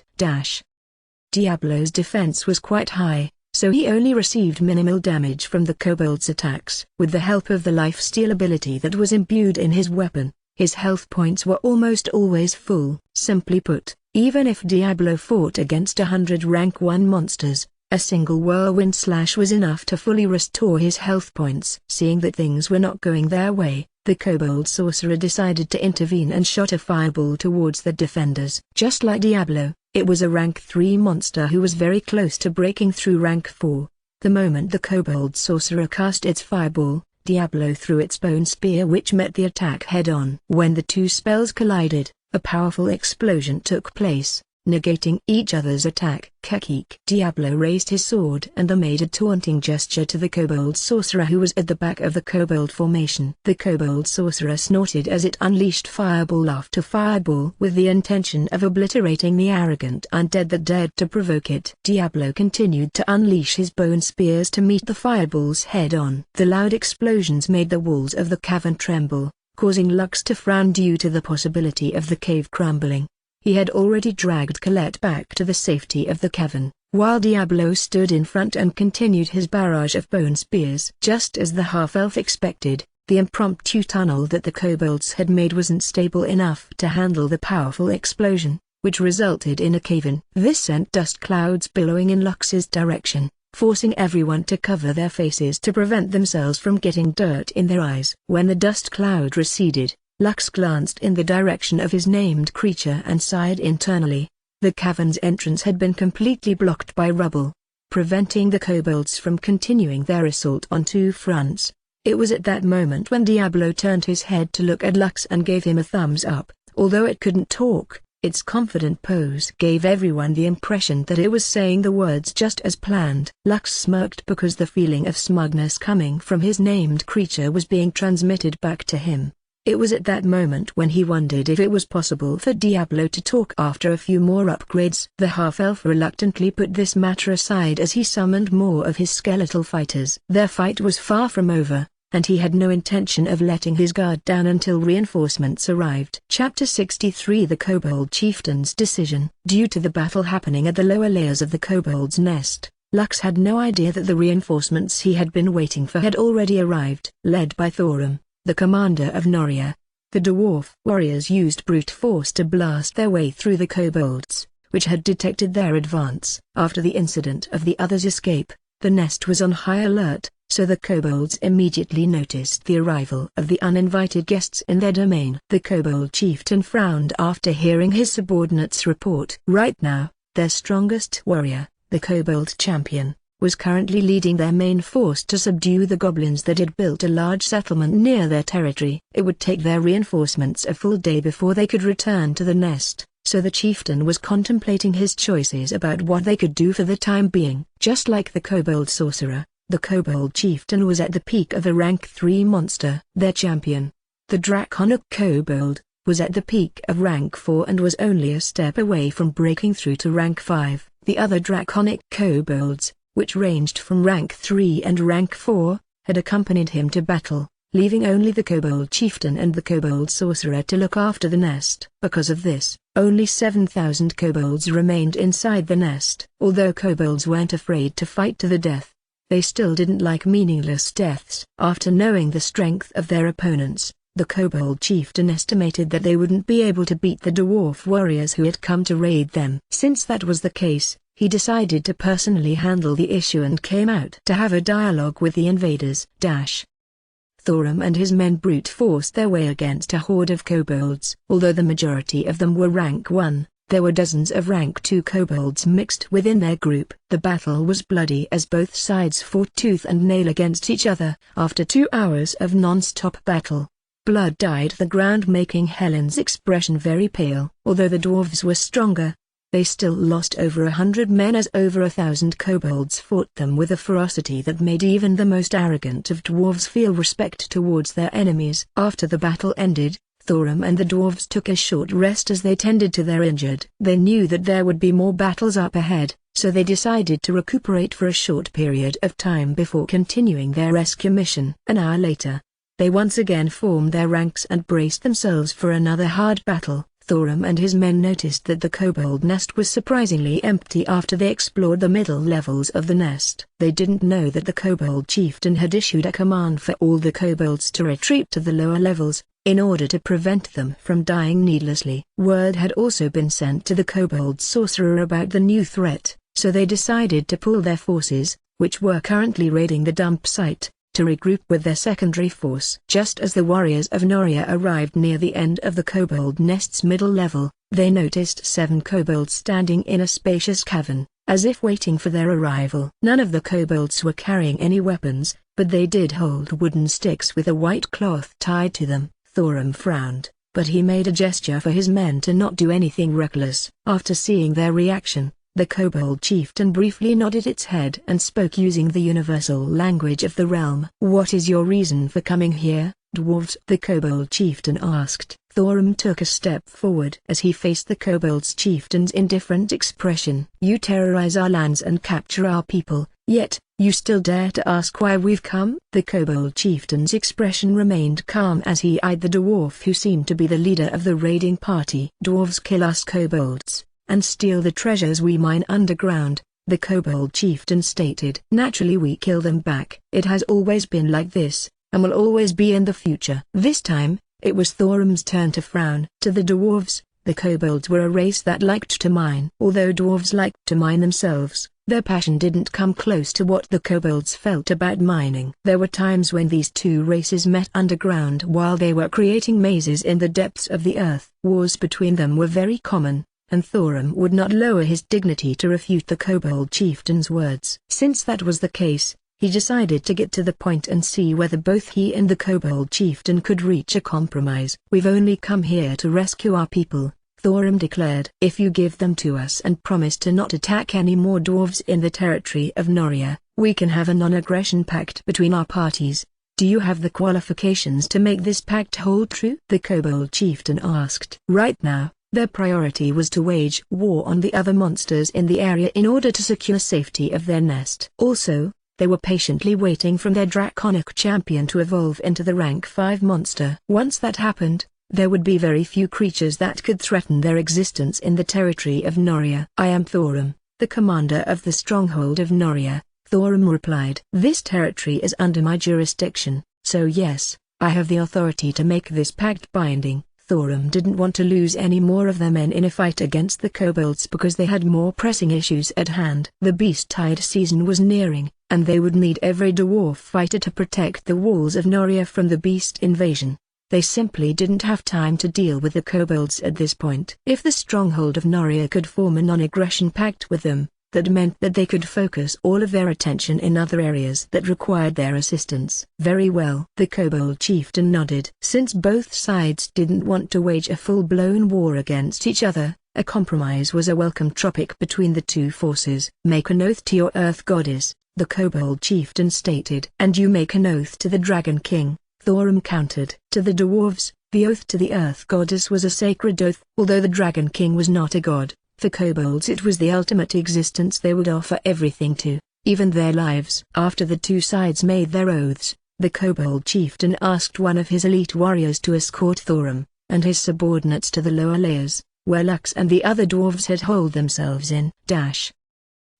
Diablo's defense was quite high, so he only received minimal damage from the kobold's attacks. With the help of the life steal ability that was imbued in his weapon, his health points were almost always full. Simply put, even if Diablo fought against 100 rank 1 monsters, a single Whirlwind Slash was enough to fully restore his health points. Seeing that things were not going their way, the kobold sorcerer decided to intervene and shot a fireball towards the defenders. Just like Diablo, it was a rank 3 monster who was very close to breaking through rank 4. The moment the kobold sorcerer cast its fireball, Diablo threw its bone spear which met the attack head-on. When the two spells collided, a powerful explosion took place, negating each other's attack. Kekik. Diablo raised his sword and made a taunting gesture to the kobold sorcerer who was at the back of the kobold formation. The kobold sorcerer snorted as it unleashed fireball after fireball with the intention of obliterating the arrogant undead that dared to provoke it. Diablo continued to unleash his bone spears to meet the fireballs head-on. The loud explosions made the walls of the cavern tremble, causing Lux to frown due to the possibility of the cave crumbling. He had already dragged Colette back to the safety of the cavern, while Diablo stood in front and continued his barrage of bone spears. Just as the half-elf expected, the impromptu tunnel that the kobolds had made wasn't stable enough to handle the powerful explosion, which resulted in a cave-in. This sent dust clouds billowing in Lux's direction, forcing everyone to cover their faces to prevent themselves from getting dirt in their eyes. When the dust cloud receded, Lux glanced in the direction of his named creature and sighed internally. The cavern's entrance had been completely blocked by rubble, preventing the kobolds from continuing their assault on 2 fronts. It was at that moment when Diablo turned his head to look at Lux and gave him a thumbs up. Although it couldn't talk, its confident pose gave everyone the impression that it was saying the words just as planned. Lux smirked because the feeling of smugness coming from his named creature was being transmitted back to him. It was at that moment when he wondered if it was possible for Diablo to talk after a few more upgrades. The half-elf reluctantly put this matter aside as he summoned more of his skeletal fighters. Their fight was far from over, and he had no intention of letting his guard down until reinforcements arrived. Chapter 63 The Kobold Chieftain's Decision. Due to the battle happening at the lower layers of the kobold's nest, Lux had no idea that the reinforcements he had been waiting for had already arrived. Led by Thorum, the commander of Noria, the dwarf warriors used brute force to blast their way through the kobolds, which had detected their advance. After the incident of the others' escape, the nest was on high alert, so the kobolds immediately noticed the arrival of the uninvited guests in their domain. The kobold chieftain frowned after hearing his subordinates report. Right now, their strongest warrior, the kobold champion, was currently leading their main force to subdue the goblins that had built a large settlement near their territory. It would take their reinforcements a full day before they could return to the nest, so the chieftain was contemplating his choices about what they could do for the time being. Just like the kobold sorcerer, the kobold chieftain was at the peak of a rank 3 monster. Their champion, the draconic kobold, was at the peak of rank 4 and was only a step away from breaking through to rank 5. The other draconic kobolds, which ranged from rank 3 and rank 4, had accompanied him to battle, leaving only the kobold chieftain and the kobold sorcerer to look after the nest. Because of this, only 7,000 kobolds remained inside the nest. Although kobolds weren't afraid to fight to the death, they still didn't like meaningless deaths. After knowing the strength of their opponents, the kobold chieftain estimated that they wouldn't be able to beat the dwarf warriors who had come to raid them. Since that was the case, he decided to personally handle the issue and came out to have a dialogue with the invaders. Thorum and his men brute forced their way against a horde of kobolds. Although the majority of them were rank 1, there were dozens of rank 2 kobolds mixed within their group. The battle was bloody as both sides fought tooth and nail against each other. After 2 hours of non-stop battle, blood dyed the ground, making Helen's expression very pale. Although the dwarves were stronger, they still lost over 100 men as over 1,000 kobolds fought them with a ferocity that made even the most arrogant of dwarves feel respect towards their enemies. After the battle ended, Thorum and the dwarves took a short rest as they tended to their injured. They knew that there would be more battles up ahead, so they decided to recuperate for a short period of time before continuing their rescue mission. An hour later, they once again formed their ranks and braced themselves for another hard battle. Thorum and his men noticed that the kobold nest was surprisingly empty after they explored the middle levels of the nest. They didn't know that the kobold chieftain had issued a command for all the kobolds to retreat to the lower levels, in order to prevent them from dying needlessly. Word had also been sent to the kobold sorcerer about the new threat, so they decided to pool their forces, which were currently raiding the dump site, to regroup with their secondary force. Just as the warriors of Noria arrived near the end of the kobold nest's middle level, they noticed 7 kobolds standing in a spacious cavern, as if waiting for their arrival. None of the kobolds were carrying any weapons, but they did hold wooden sticks with a white cloth tied to them. Thorum frowned, but he made a gesture for his men to not do anything reckless. After seeing their reaction, the kobold chieftain briefly nodded its head and spoke using the universal language of the realm. "What is your reason for coming here, dwarves?" the kobold chieftain asked. Thorum took a step forward as he faced the kobold's chieftain's indifferent expression. "You terrorize our lands and capture our people, yet, you still dare to ask why we've come?" The kobold chieftain's expression remained calm as he eyed the dwarf who seemed to be the leader of the raiding party. "Dwarves kill us kobolds, and steal the treasures we mine underground," the kobold chieftain stated. "Naturally we kill them back. It has always been like this, and will always be in the future." This time, it was Thorum's turn to frown. To the dwarves, the kobolds were a race that liked to mine. Although dwarves liked to mine themselves, their passion didn't come close to what the kobolds felt about mining. There were times when these two races met underground while they were creating mazes in the depths of the earth. Wars between them were very common, and Thorum would not lower his dignity to refute the kobold chieftain's words. Since that was the case, he decided to get to the point and see whether both he and the kobold chieftain could reach a compromise. "We've only come here to rescue our people," Thorum declared. "If you give them to us and promise to not attack any more dwarves in the territory of Noria, we can have a non-aggression pact between our parties. Do you have the qualifications to make this pact hold true?" the kobold chieftain asked. Right now, their priority was to wage war on the other monsters in the area in order to secure safety of their nest. Also, they were patiently waiting for their draconic champion to evolve into the rank 5 monster. Once that happened, there would be very few creatures that could threaten their existence in the territory of Noria. "I am Thorum, the commander of the stronghold of Noria," Thorum replied. "This territory is under my jurisdiction, so yes, I have the authority to make this pact binding." Thorum didn't want to lose any more of their men in a fight against the kobolds because they had more pressing issues at hand. The beast-tide season was nearing, and they would need every dwarf fighter to protect the walls of Noria from the beast invasion. They simply didn't have time to deal with the kobolds at this point. If the stronghold of Noria could form a non-aggression pact with them, That meant that they could focus all of their attention in other areas that required their assistance. Very well. The kobold chieftain nodded. Since both sides didn't want to wage a full-blown war against each other, a compromise was a welcome tropic between the two forces. Make an oath to your earth goddess, the kobold chieftain stated. And you make an oath to the dragon king, Thorum countered. To the dwarves, the oath to the earth goddess was a sacred oath. Although the dragon king was not a god, for kobolds it was the ultimate existence they would offer everything to, even their lives. After the two sides made their oaths, the kobold chieftain asked one of his elite warriors to escort Thorum and his subordinates to the lower layers, where Lux and the other dwarves had holed themselves in.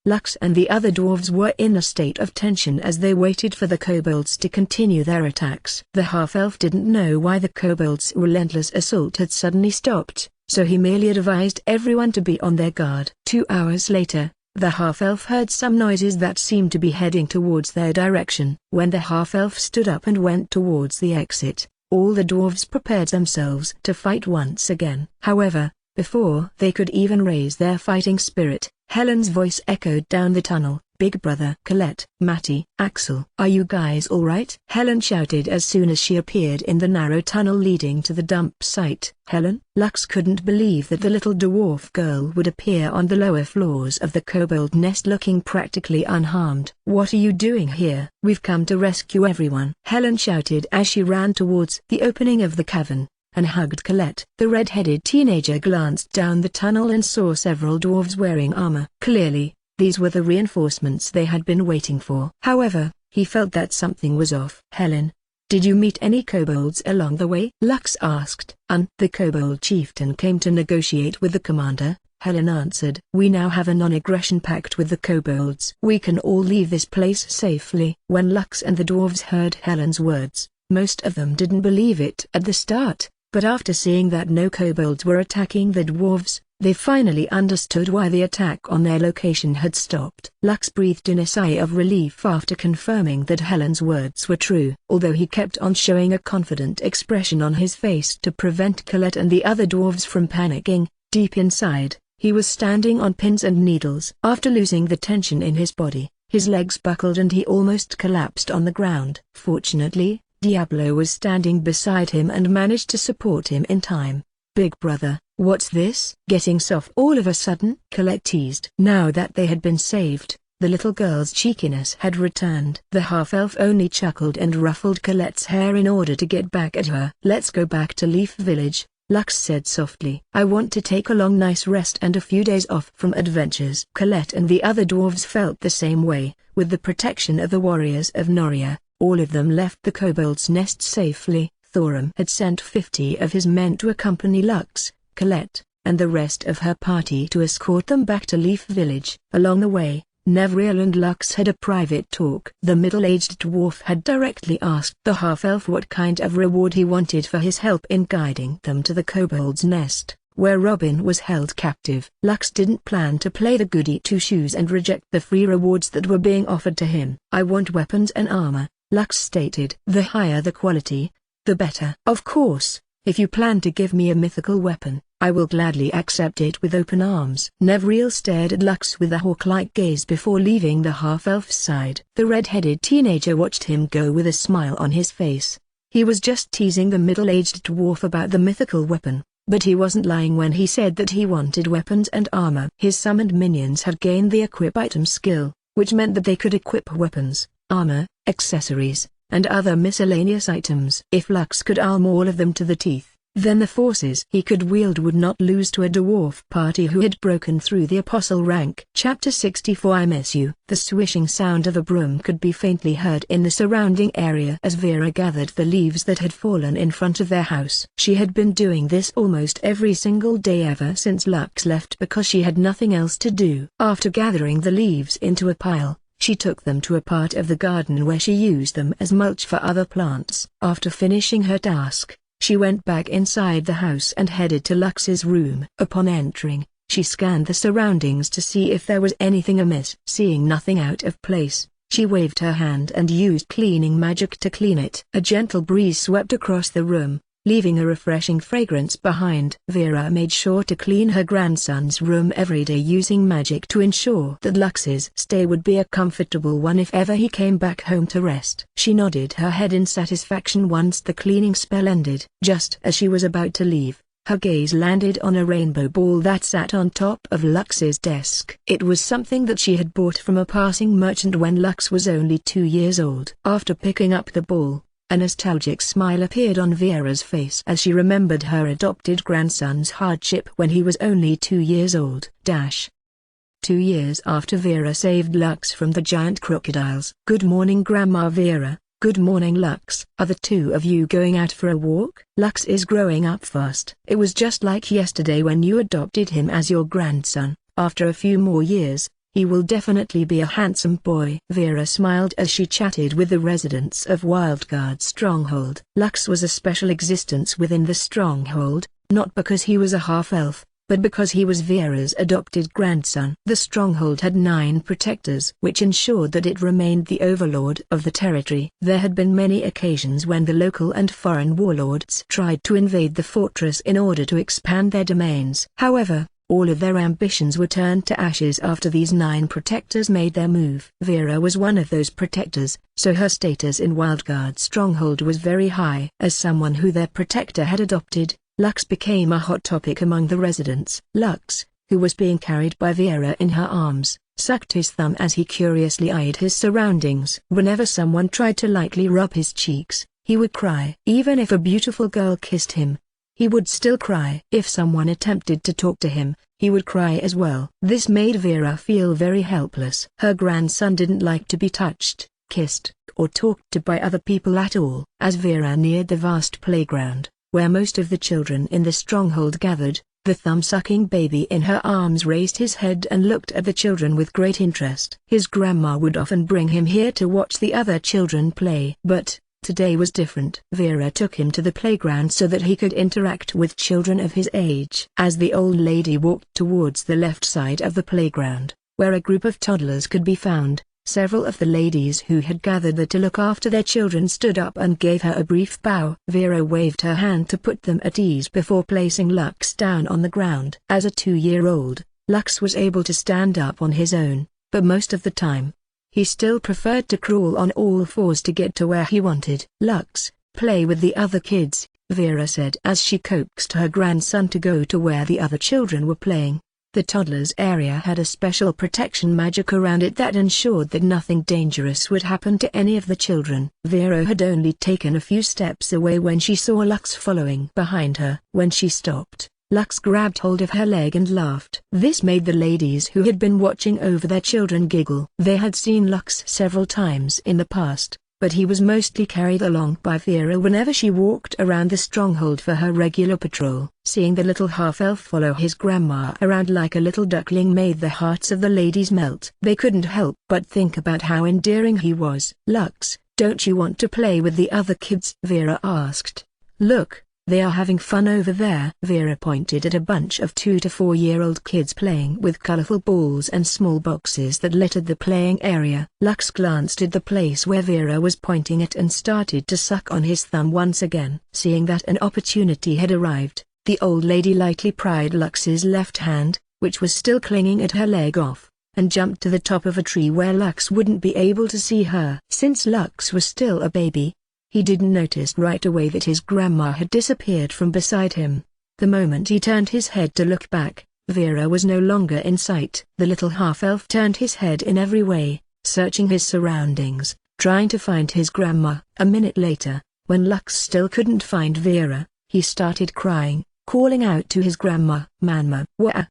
Lux and the other dwarves were in a state of tension as they waited for the kobolds to continue their attacks. The half-elf didn't know why the kobolds' relentless assault had suddenly stopped, so he merely advised everyone to be on their guard. 2 hours later, the half-elf heard some noises that seemed to be heading towards their direction. When the half-elf stood up and went towards the exit, all the dwarves prepared themselves to fight once again. However, before they could even raise their fighting spirit, Helen's voice echoed down the tunnel. Big brother, Colette, Matty, Axel, are you guys alright? Helen shouted as soon as she appeared in the narrow tunnel leading to the dump site. Helen? Lux couldn't believe that the little dwarf girl would appear on the lower floors of the kobold nest looking practically unharmed. What are you doing here? We've come to rescue everyone, Helen shouted as she ran towards the opening of the cavern and hugged Colette. The red-headed teenager glanced down the tunnel and saw several dwarves wearing armor. Clearly, these were the reinforcements they had been waiting for. However, he felt that something was off. Helen, did you meet any kobolds along the way? Lux asked. The kobold chieftain came to negotiate with the commander, Helen answered. We now have a non-aggression pact with the kobolds. We can all leave this place safely. When Lux and the dwarves heard Helen's words, most of them didn't believe it at the start. But after seeing that no kobolds were attacking the dwarves, they finally understood why the attack on their location had stopped. Lux breathed in a sigh of relief after confirming that Helen's words were true. Although he kept on showing a confident expression on his face to prevent Colette and the other dwarves from panicking, deep inside, he was standing on pins and needles. After losing the tension in his body, his legs buckled and he almost collapsed on the ground. Fortunately, Diablo was standing beside him and managed to support him in time. Big brother, what's this? Getting soft all of a sudden? Colette teased. Now that they had been saved, the little girl's cheekiness had returned. The half-elf only chuckled and ruffled Colette's hair in order to get back at her. Let's go back to Leaf Village, Lux said softly. I want to take a long nice rest and a few days off from adventures. Colette and the other dwarves felt the same way. With the protection of the warriors of Noria, all of them left the kobold's nest safely. Thorum had sent 50 of his men to accompany Lux, Colette, and the rest of her party to escort them back to Leaf Village. Along the way, Nevriel and Lux had a private talk. The middle-aged dwarf had directly asked the half-elf what kind of reward he wanted for his help in guiding them to the kobold's nest, where Robin was held captive. Lux didn't plan to play the goody two-shoes and reject the free rewards that were being offered to him. I want weapons and armor, Lux stated. The higher the quality, the better. Of course, if you plan to give me a mythical weapon, I will gladly accept it with open arms. Nevriel stared at Lux with a hawk-like gaze before leaving the half-elf's side. The red-headed teenager watched him go with a smile on his face. He was just teasing the middle-aged dwarf about the mythical weapon, but he wasn't lying when he said that he wanted weapons and armor. His summoned minions had gained the equip item skill, which meant that they could equip weapons, armor, accessories, and other miscellaneous items. If Lux could arm all of them to the teeth, then the forces he could wield would not lose to a dwarf party who had broken through the apostle rank. Chapter 64 I Miss You. The swishing sound of a broom could be faintly heard in the surrounding area as Vera gathered the leaves that had fallen in front of their house. She had been doing this almost every single day ever since Lux left because she had nothing else to do. After gathering the leaves into a pile, she took them to a part of the garden where she used them as mulch for other plants. After finishing her task, she went back inside the house and headed to Lux's room. Upon entering, she scanned the surroundings to see if there was anything amiss. Seeing nothing out of place, she waved her hand and used cleaning magic to clean it. A gentle breeze swept across the room, leaving a refreshing fragrance behind. Vera made sure to clean her grandson's room every day using magic to ensure that Lux's stay would be a comfortable one if ever he came back home to rest. She nodded her head in satisfaction once the cleaning spell ended. Just as she was about to leave, her gaze landed on a rainbow ball that sat on top of Lux's desk. It was something that she had bought from a passing merchant when Lux was only 2 years old. After picking up the ball, a nostalgic smile appeared on Vera's face as she remembered her adopted grandson's hardship when he was only 2 years old. 2 years after Vera saved Lux from the giant crocodiles. Good morning Grandma Vera. Good morning Lux. Are the two of you going out for a walk? Lux is growing up fast. It was just like yesterday when you adopted him as your grandson. After a few more years, he will definitely be a handsome boy. Vera smiled as she chatted with the residents of Wildguard Stronghold. Lux was a special existence within the stronghold, not because he was a half-elf, but because he was Vera's adopted grandson. The stronghold had 9 protectors, which ensured that it remained the overlord of the territory. There had been many occasions when the local and foreign warlords tried to invade the fortress in order to expand their domains. However, all of their ambitions were turned to ashes after these 9 protectors made their move. Vera was one of those protectors, so her status in Wildguard Stronghold was very high. As someone who their protector had adopted, Lux became a hot topic among the residents. Lux, who was being carried by Vera in her arms, sucked his thumb as he curiously eyed his surroundings. Whenever someone tried to lightly rub his cheeks, he would cry. Even if a beautiful girl kissed him, he would still cry. If someone attempted to talk to him, he would cry as well. This made Vera feel very helpless. Her grandson didn't like to be touched, kissed, or talked to by other people at all. As Vera neared the vast playground, where most of the children in the stronghold gathered, the thumb-sucking baby in her arms raised his head and looked at the children with great interest. His grandma would often bring him here to watch the other children play. But today was different. Vera took him to the playground so that he could interact with children of his age. As the old lady walked towards the left side of the playground, where a group of toddlers could be found, several of the ladies who had gathered there to look after their children stood up and gave her a brief bow. Vera waved her hand to put them at ease before placing Lux down on the ground. As a 2-year-old, Lux was able to stand up on his own, but most of the time, he still preferred to crawl on all fours to get to where he wanted. Lux, play with the other kids, Vera said as she coaxed her grandson to go to where the other children were playing. The toddler's area had a special protection magic around it that ensured that nothing dangerous would happen to any of the children. Vera had only taken a few steps away when she saw Lux following behind her. When she stopped, Lux grabbed hold of her leg and laughed. This made the ladies who had been watching over their children giggle. They had seen Lux several times in the past, but he was mostly carried along by Vera whenever she walked around the stronghold for her regular patrol. Seeing the little half-elf follow his grandma around like a little duckling made the hearts of the ladies melt. They couldn't help but think about how endearing he was. Lux, don't you want to play with the other kids? Vera asked. Look, they are having fun over there. Vera pointed at a bunch of 2 to 4-year-old kids playing with colorful balls and small boxes that littered the playing area. Lux glanced at the place where Vera was pointing at and started to suck on his thumb once again. Seeing that an opportunity had arrived, the old lady lightly pried Lux's left hand, which was still clinging at her leg off, and jumped to the top of a tree where Lux wouldn't be able to see her. Since Lux was still a baby, he didn't notice right away that his grandma had disappeared from beside him. The moment he turned his head to look back, Vera was no longer in sight. The little half-elf turned his head in every way, searching his surroundings, trying to find his grandma. A minute later, when Lux still couldn't find Vera, he started crying, calling out to his grandma. Manma.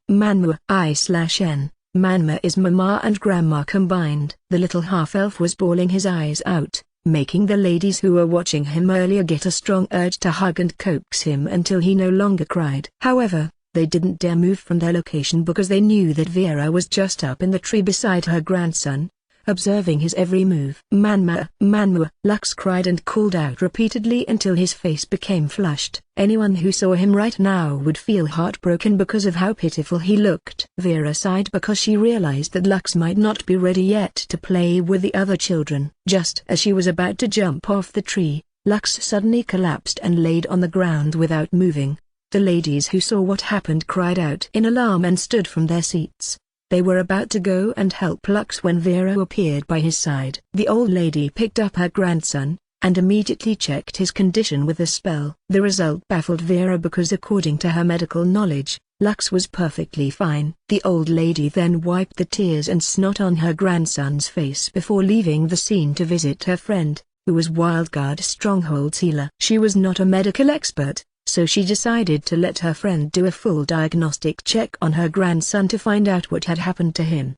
Manma. I/N. Manma is mama and grandma combined. The little half-elf was bawling his eyes out, making the ladies who were watching him earlier get a strong urge to hug and coax him until he no longer cried. However, they didn't dare move from their location because they knew that Vera was just up in the tree beside her grandson, observing his every move. Manma, Manma, Lux cried and called out repeatedly until his face became flushed. Anyone who saw him right now would feel heartbroken because of how pitiful he looked. Vera sighed because she realized that Lux might not be ready yet to play with the other children. Just as she was about to jump off the tree, Lux suddenly collapsed and laid on the ground without moving. The ladies who saw what happened cried out in alarm and stood from their seats. They were about to go and help Lux when Vera appeared by his side. The old lady picked up her grandson, and immediately checked his condition with a spell. The result baffled Vera because according to her medical knowledge, Lux was perfectly fine. The old lady then wiped the tears and snot on her grandson's face before leaving the scene to visit her friend, who was Wildguard Stronghold's healer. She was not a medical expert, so she decided to let her friend do a full diagnostic check on her grandson to find out what had happened to him.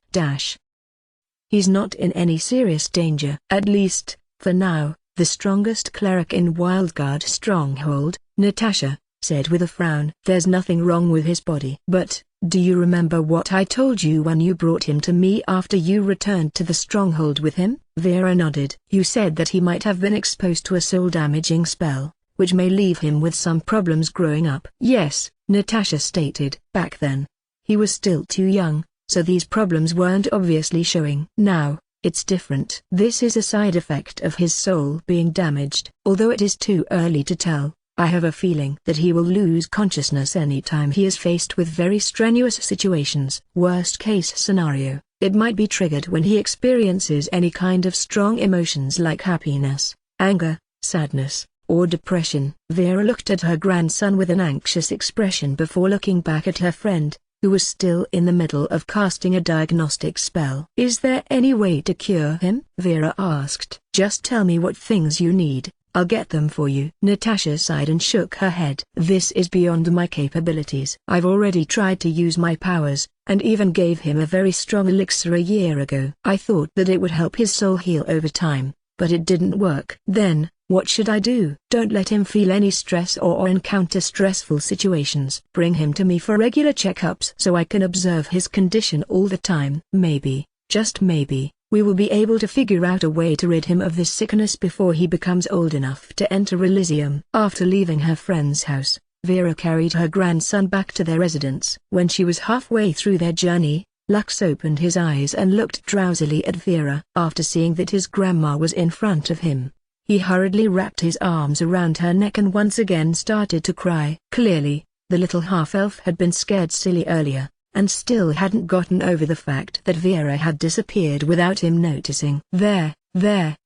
He's not in any serious danger. At least, for now, the strongest cleric in Wildguard Stronghold, Natasha, said with a frown. There's nothing wrong with his body. But, do you remember what I told you when you brought him to me after you returned to the stronghold with him? Vera nodded. You said that he might have been exposed to a soul-damaging spell, which may leave him with some problems growing up. Yes, Natasha stated. Back then, he was still too young, so these problems weren't obviously showing. Now, it's different. This is a side effect of his soul being damaged. Although it is too early to tell, I have a feeling that he will lose consciousness anytime he is faced with very strenuous situations. Worst case scenario, it might be triggered when he experiences any kind of strong emotions like happiness, anger, sadness, or depression. Vera looked at her grandson with an anxious expression before looking back at her friend, who was still in the middle of casting a diagnostic spell. Is there any way to cure him? Vera asked. Just tell me what things you need, I'll get them for you. Natasha sighed and shook her head. This is beyond my capabilities. I've already tried to use my powers, and even gave him a very strong elixir a year ago. I thought that it would help his soul heal over time, but it didn't work. Then, what should I do? Don't let him feel any stress or encounter stressful situations. Bring him to me for regular checkups so I can observe his condition all the time. Maybe, just maybe, we will be able to figure out a way to rid him of this sickness before he becomes old enough to enter Elysium. After leaving her friend's house, Vera carried her grandson back to their residence. When she was halfway through their journey, Lux opened his eyes and looked drowsily at Vera. After seeing that his grandma was in front of him, he hurriedly wrapped his arms around her neck and once again started to cry. Clearly, the little half-elf had been scared silly earlier, and still hadn't gotten over the fact that Vera had disappeared without him noticing. There,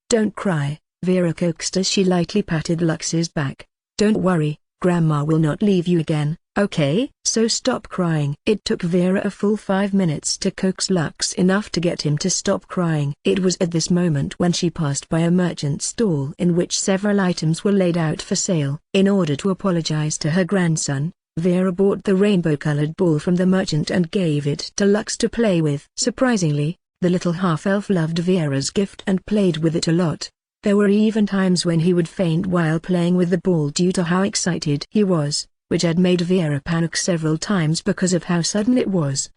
don't cry, Vera coaxed as she lightly patted Lux's back. Don't worry, Grandma will not leave you again, okay? So stop crying. It took Vera a full 5 minutes to coax Lux enough to get him to stop crying. It was at this moment when she passed by a merchant stall in which several items were laid out for sale. In order to apologize to her grandson, Vera bought the rainbow-colored ball from the merchant and gave it to Lux to play with. Surprisingly, the little half-elf loved Vera's gift and played with it a lot. There were even times when he would faint while playing with the ball due to how excited he was, which had made Vera panic several times because of how sudden it was.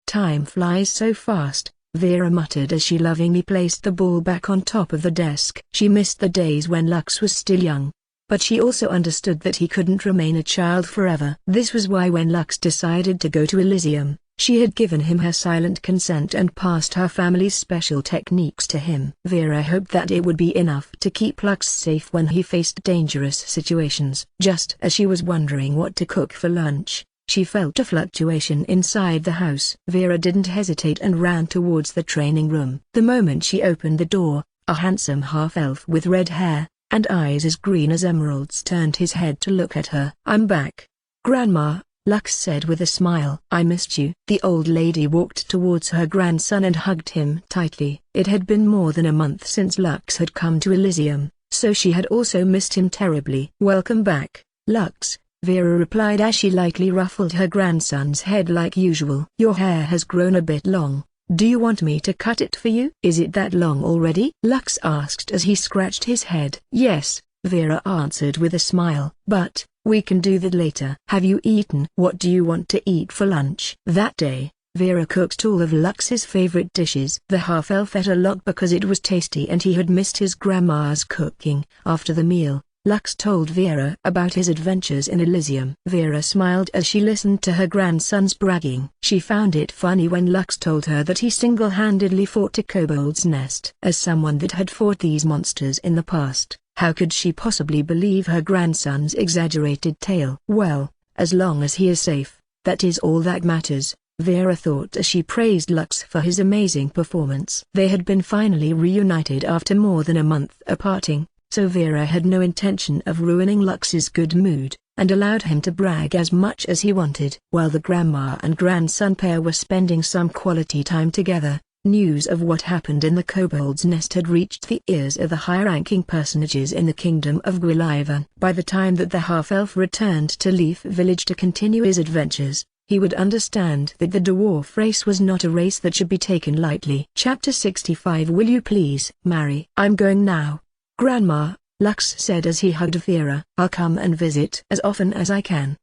Time flies so fast, Vera muttered as she lovingly placed the ball back on top of the desk. She missed the days when Lux was still young, but she also understood that he couldn't remain a child forever. This was why when Lux decided to go to Elysium, she had given him her silent consent and passed her family's special techniques to him. Vera hoped that it would be enough to keep Lux safe when he faced dangerous situations. Just as she was wondering what to cook for lunch, she felt a fluctuation inside the house. Vera didn't hesitate and ran towards the training room. The moment she opened the door, a handsome half-elf with red hair and eyes as green as emeralds turned his head to look at her. I'm back, Grandma, Lux said with a smile. I missed you. The old lady walked towards her grandson and hugged him tightly. It had been more than a month since Lux had come to Elysium, so she had also missed him terribly. Welcome back, Lux, Vera replied as she lightly ruffled her grandson's head like usual. Your hair has grown a bit long. Do you want me to cut it for you? Is it that long already? Lux asked as he scratched his head. Yes, Vera answered with a smile. But, we can do that later. Have you eaten? What do you want to eat for lunch? That day, Vera cooked all of Lux's favorite dishes. The half-elf ate a lot because it was tasty and he had missed his grandma's cooking. After the meal, Lux told Vera about his adventures in Elysium. Vera smiled as she listened to her grandson's bragging. She found it funny when Lux told her that he single-handedly fought a kobold's nest. As someone that had fought these monsters in the past, How could she possibly believe her grandson's exaggerated tale? Well, as long as he is safe, that is all that matters, Vera thought as she praised Lux for his amazing performance. They had been finally reunited after more than a month aparting, so Vera had no intention of ruining Lux's good mood, and allowed him to brag as much as he wanted. While the grandma and grandson pair were spending some quality time together, news of what happened in the kobold's nest had reached the ears of the high-ranking personages in the kingdom of Gwilivan. By the time that the half-elf returned to Leaf Village to continue his adventures, he would understand that the dwarf race was not a race that should be taken lightly. Chapter 65. Will you please marry? I'm going now, Grandma, Lux said as he hugged Vera. I'll come and visit as often as I can.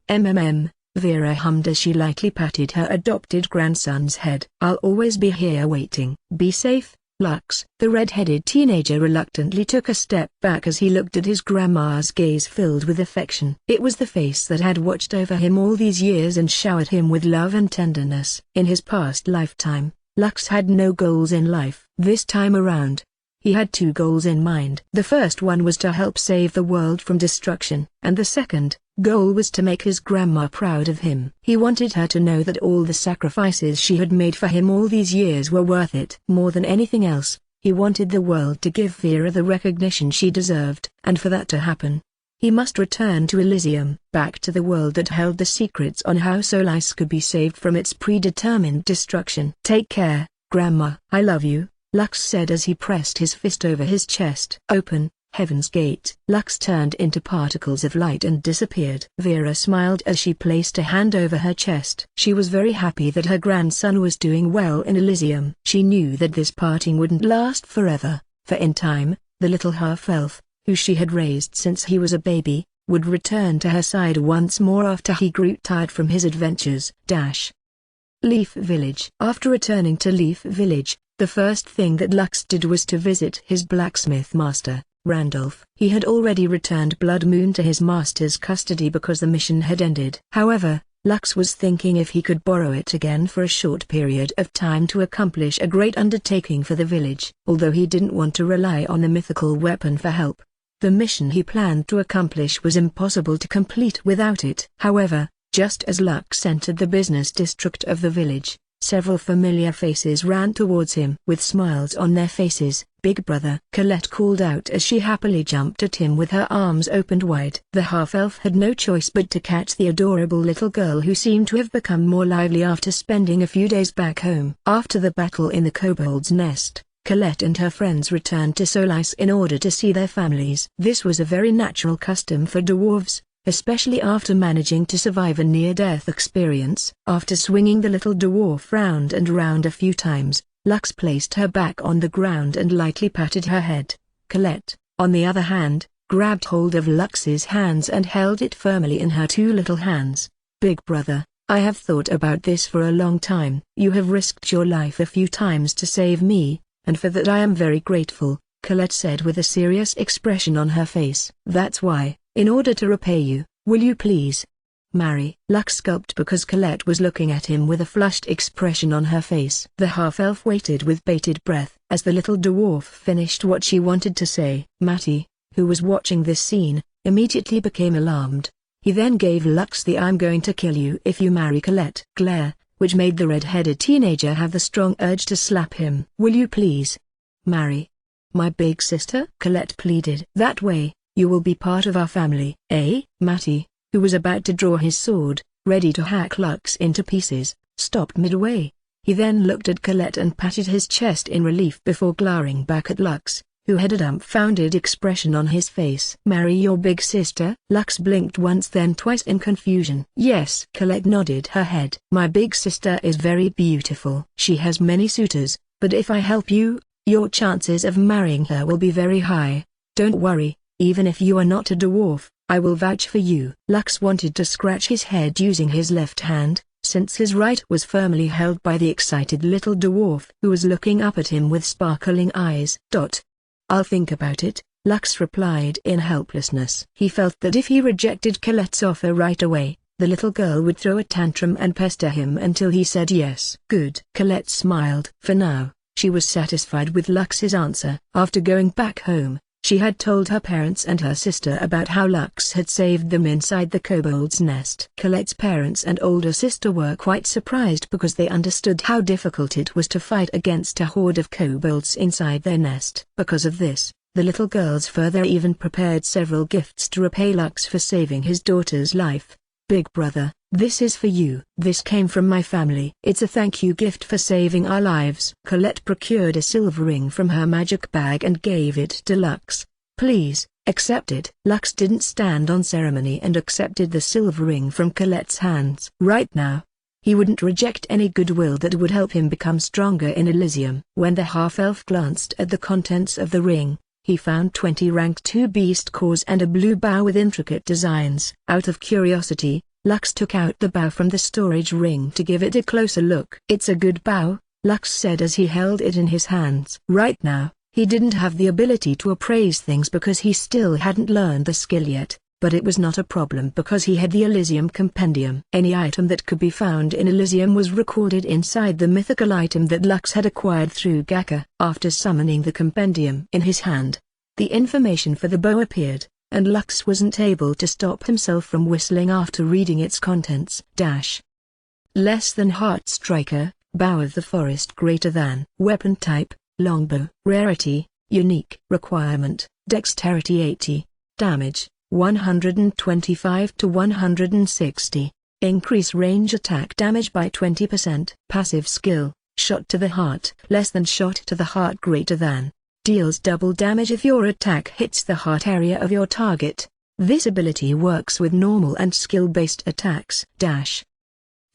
Vera hummed as she lightly patted her adopted grandson's head. I'll always be here waiting. Be safe, Lux. The red-headed teenager reluctantly took a step back as he looked at his grandma's gaze filled with affection. It was the face that had watched over him all these years and showered him with love and tenderness. In his past lifetime, Lux had no goals in life. This time around, he had two goals in mind. The first one was to help save the world from destruction, and the second goal was to make his grandma proud of him. He wanted her to know that all the sacrifices she had made for him all these years were worth it. More than anything else, he wanted the world to give Vera the recognition she deserved, and for that to happen, he must return to Elysium, back to the world that held the secrets on how Solis could be saved from its predetermined destruction. Take care, Grandma. I love you, Lux said as he pressed his fist over his chest. Open, Heaven's Gate. Lux turned into particles of light and disappeared. Vera smiled as she placed a hand over her chest. She was very happy that her grandson was doing well in Elysium. She knew that this parting wouldn't last forever, for in time, the little half-elf, who she had raised since he was a baby, would return to her side once more after he grew tired from his adventures. Leaf Village. After returning to Leaf Village, the first thing that Lux did was to visit his blacksmith master, Randolph. He had already returned Blood Moon to his master's custody because the mission had ended. However, Lux was thinking if he could borrow it again for a short period of time to accomplish a great undertaking for the village. Although he didn't want to rely on the mythical weapon for help, the mission he planned to accomplish was impossible to complete without it. However, just as Lux entered the business district of the village, several familiar faces ran towards him. With smiles on their faces, Big Brother, Colette called out as she happily jumped at him with her arms opened wide. The half-elf had no choice but to catch the adorable little girl who seemed to have become more lively after spending a few days back home. After the battle in the kobold's nest, Colette and her friends returned to Solis in order to see their families. This was a very natural custom for dwarves, especially after managing to survive a near-death experience. After swinging the little dwarf round and round a few times, Lux placed her back on the ground and lightly patted her head. Colette, on the other hand, grabbed hold of Lux's hands and held it firmly in her two little hands. Big Brother, I have thought about this for a long time. You have risked your life a few times to save me, and for that I am very grateful, Colette said with a serious expression on her face. That's why, in order to repay you, will you please marry? Lux gulped because Colette was looking at him with a flushed expression on her face. The half-elf waited with bated breath as the little dwarf finished what she wanted to say. Matty, who was watching this scene, immediately became alarmed. He then gave Lux the "I'm going to kill you if you marry Colette" glare, which made the red-headed teenager have the strong urge to slap him. Will you please marry my big sister? Colette pleaded. That way, you will be part of our family. Matty, who was about to draw his sword, ready to hack Lux into pieces, stopped midway. He then looked at Colette and patted his chest in relief before glaring back at Lux, who had a dumbfounded expression on his face. Marry your big sister? Lux blinked once then twice in confusion. Yes. Colette nodded her head. My big sister is very beautiful. She has many suitors, but if I help you, your chances of marrying her will be very high. Don't worry, even if you are not a dwarf, I will vouch for you. Lux wanted to scratch his head using his left hand, since his right was firmly held by the excited little dwarf who was looking up at him with sparkling eyes. I'll think about it, Lux replied in helplessness. He felt that if he rejected Colette's offer right away, the little girl would throw a tantrum and pester him until he said yes. Good. Colette smiled. For now, she was satisfied with Lux's answer. After going back home, She had told her parents and her sister about how Lux had saved them inside the kobold's nest. Colette's parents and older sister were quite surprised because they understood how difficult it was to fight against a horde of kobolds inside their nest. Because of this, the little girls further even prepared several gifts to repay Lux for saving his daughter's life. "Big brother, this is for you. This came from my family. It's a thank you gift for saving our lives." Colette procured a silver ring from her magic bag and gave it to Lux. "Please, accept it." Lux didn't stand on ceremony and accepted the silver ring from Colette's hands. Right now, he wouldn't reject any goodwill that would help him become stronger in Elysium. When the half-elf glanced at the contents of the ring, he found 20 rank 2 beast cores and a blue bow with intricate designs. Out of curiosity, Lux took out the bow from the storage ring to give it a closer look. "It's a good bow," Lux said as he held it in his hands. Right now, he didn't have the ability to appraise things because he still hadn't learned the skill yet, but it was not a problem because he had the Elysium Compendium. Any item that could be found in Elysium was recorded inside the mythical item that Lux had acquired through Gaka. After summoning the compendium in his hand, the information for the bow appeared, and Lux wasn't able to stop himself from whistling after reading its contents. Less than Heart Striker, Bow of the Forest greater than. Weapon type, longbow. Rarity, unique. Requirement, dexterity 80. Damage, 125 to 160. Increase range attack damage by 20%. Passive skill, shot to the heart. Less than shot to the heart greater than. Deals double damage if your attack hits the heart area of your target. This ability works with normal and skill-based attacks.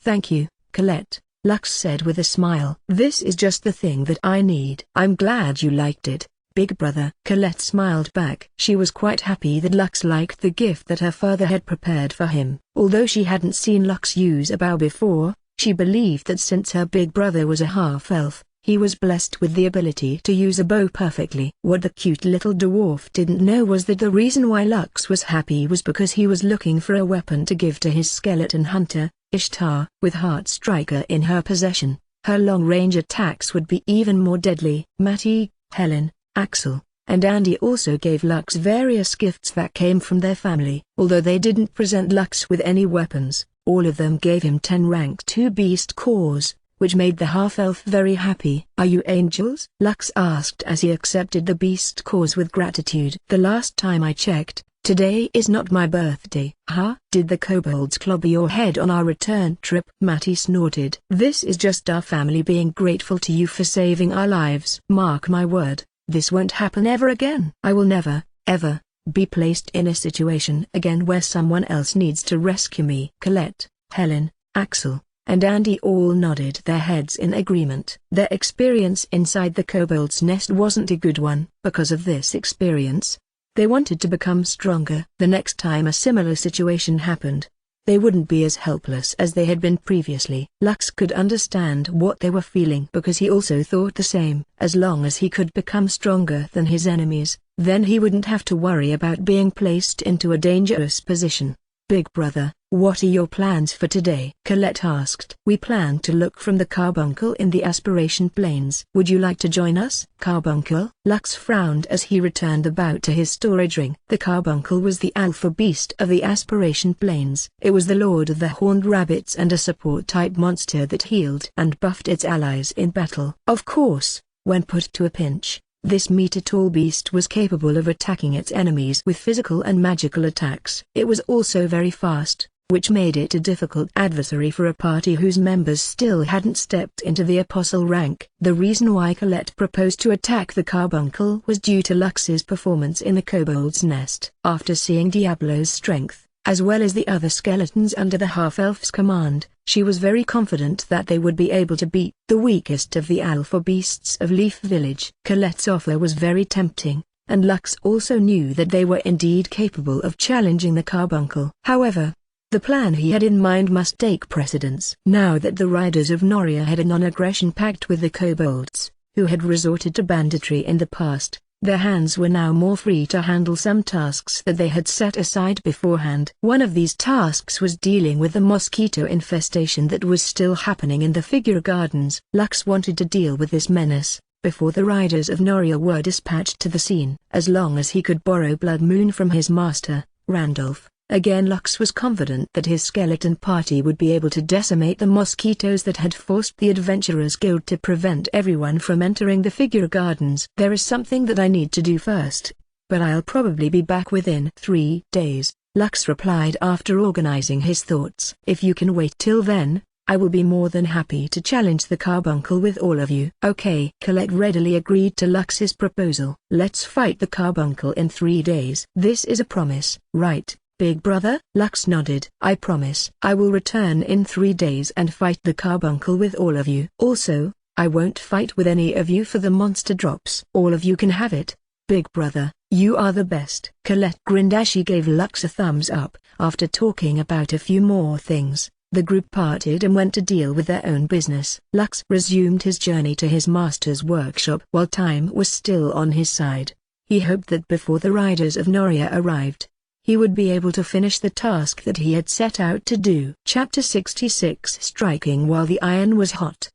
Thank you, Colette, Lux said with a smile. "This is just the thing that I need." "I'm glad you liked it, big brother." Colette smiled back. She was quite happy that Lux liked the gift that her father had prepared for him. Although she hadn't seen Lux use a bow before, she believed that since her big brother was a half-elf, he was blessed with the ability to use a bow perfectly. What the cute little dwarf didn't know was that the reason why Lux was happy was because he was looking for a weapon to give to his skeleton hunter, Ishtar. With Heart Striker in her possession, her long-range attacks would be even more deadly. Matty, Helen, Axel, and Andy also gave Lux various gifts that came from their family. Although they didn't present Lux with any weapons, all of them gave him 10 rank 2 beast cores, which made the half-elf very happy. "Are you angels?" Lux asked as he accepted the beast cores with gratitude. "The last time I checked, today is not my birthday." "Huh? Did the kobolds clobber your head on our return trip?" Matty snorted. "This is just our family being grateful to you for saving our lives. Mark my word, this won't happen ever again. I will never, ever, be placed in a situation again where someone else needs to rescue me." Colette, Helen, Axel, and Andy all nodded their heads in agreement. Their experience inside the kobold's nest wasn't a good one. Because of this experience, they wanted to become stronger. The next time a similar situation happened, they wouldn't be as helpless as they had been previously. Lux could understand what they were feeling because he also thought the same. As long as he could become stronger than his enemies, then he wouldn't have to worry about being placed into a dangerous position. "Big brother, what are your plans for today?" Colette asked. "We plan to look from the carbuncle in the aspiration plains. Would you like to join us?" "Carbuncle?" Lux frowned as he returned the bow to his storage ring. The carbuncle was the alpha beast of the aspiration plains. It was the lord of the horned rabbits and a support-type monster that healed and buffed its allies in battle. Of course, when put to a pinch, this meter-tall beast was capable of attacking its enemies with physical and magical attacks. It was also very fast, which made it a difficult adversary for a party whose members still hadn't stepped into the apostle rank. The reason why Colette proposed to attack the carbuncle was due to Lux's performance in the kobold's nest. After seeing Diablo's strength, as well as the other skeletons under the half-elf's command, she was very confident that they would be able to beat the weakest of the alpha beasts of Leaf Village. Colette's offer was very tempting, and Lux also knew that they were indeed capable of challenging the carbuncle. However, the plan he had in mind must take precedence. Now that the riders of Noria had a non-aggression pact with the kobolds, who had resorted to banditry in the past, their hands were now more free to handle some tasks that they had set aside beforehand. One of these tasks was dealing with the mosquito infestation that was still happening in the figure gardens. Lux wanted to deal with this menace, before the riders of Noria were dispatched to the scene. As long as he could borrow Blood Moon from his master, Randolph, again Lux was confident that his skeleton party would be able to decimate the mosquitoes that had forced the Adventurers Guild to prevent everyone from entering the Figure Gardens. There is something that I need to do first, but I'll probably be back within 3 days, Lux replied after organizing his thoughts. If you can wait till then, I will be more than happy to challenge the carbuncle with all of you. Okay. Colette readily agreed to Lux's proposal. Let's fight the carbuncle in 3 days. This is a promise, right, big brother? Lux nodded. I promise. I will return in 3 days and fight the carbuncle with all of you. Also, I won't fight with any of you for the monster drops. All of you can have it, big brother. You are the best. Colette grinned as she gave Lux a thumbs up. After talking about a few more things, the group parted and went to deal with their own business. Lux resumed his journey to his master's workshop while time was still on his side. He hoped that before the riders of Noria arrived, he would be able to finish the task that he had set out to do. Chapter 66 Striking while the iron was hot.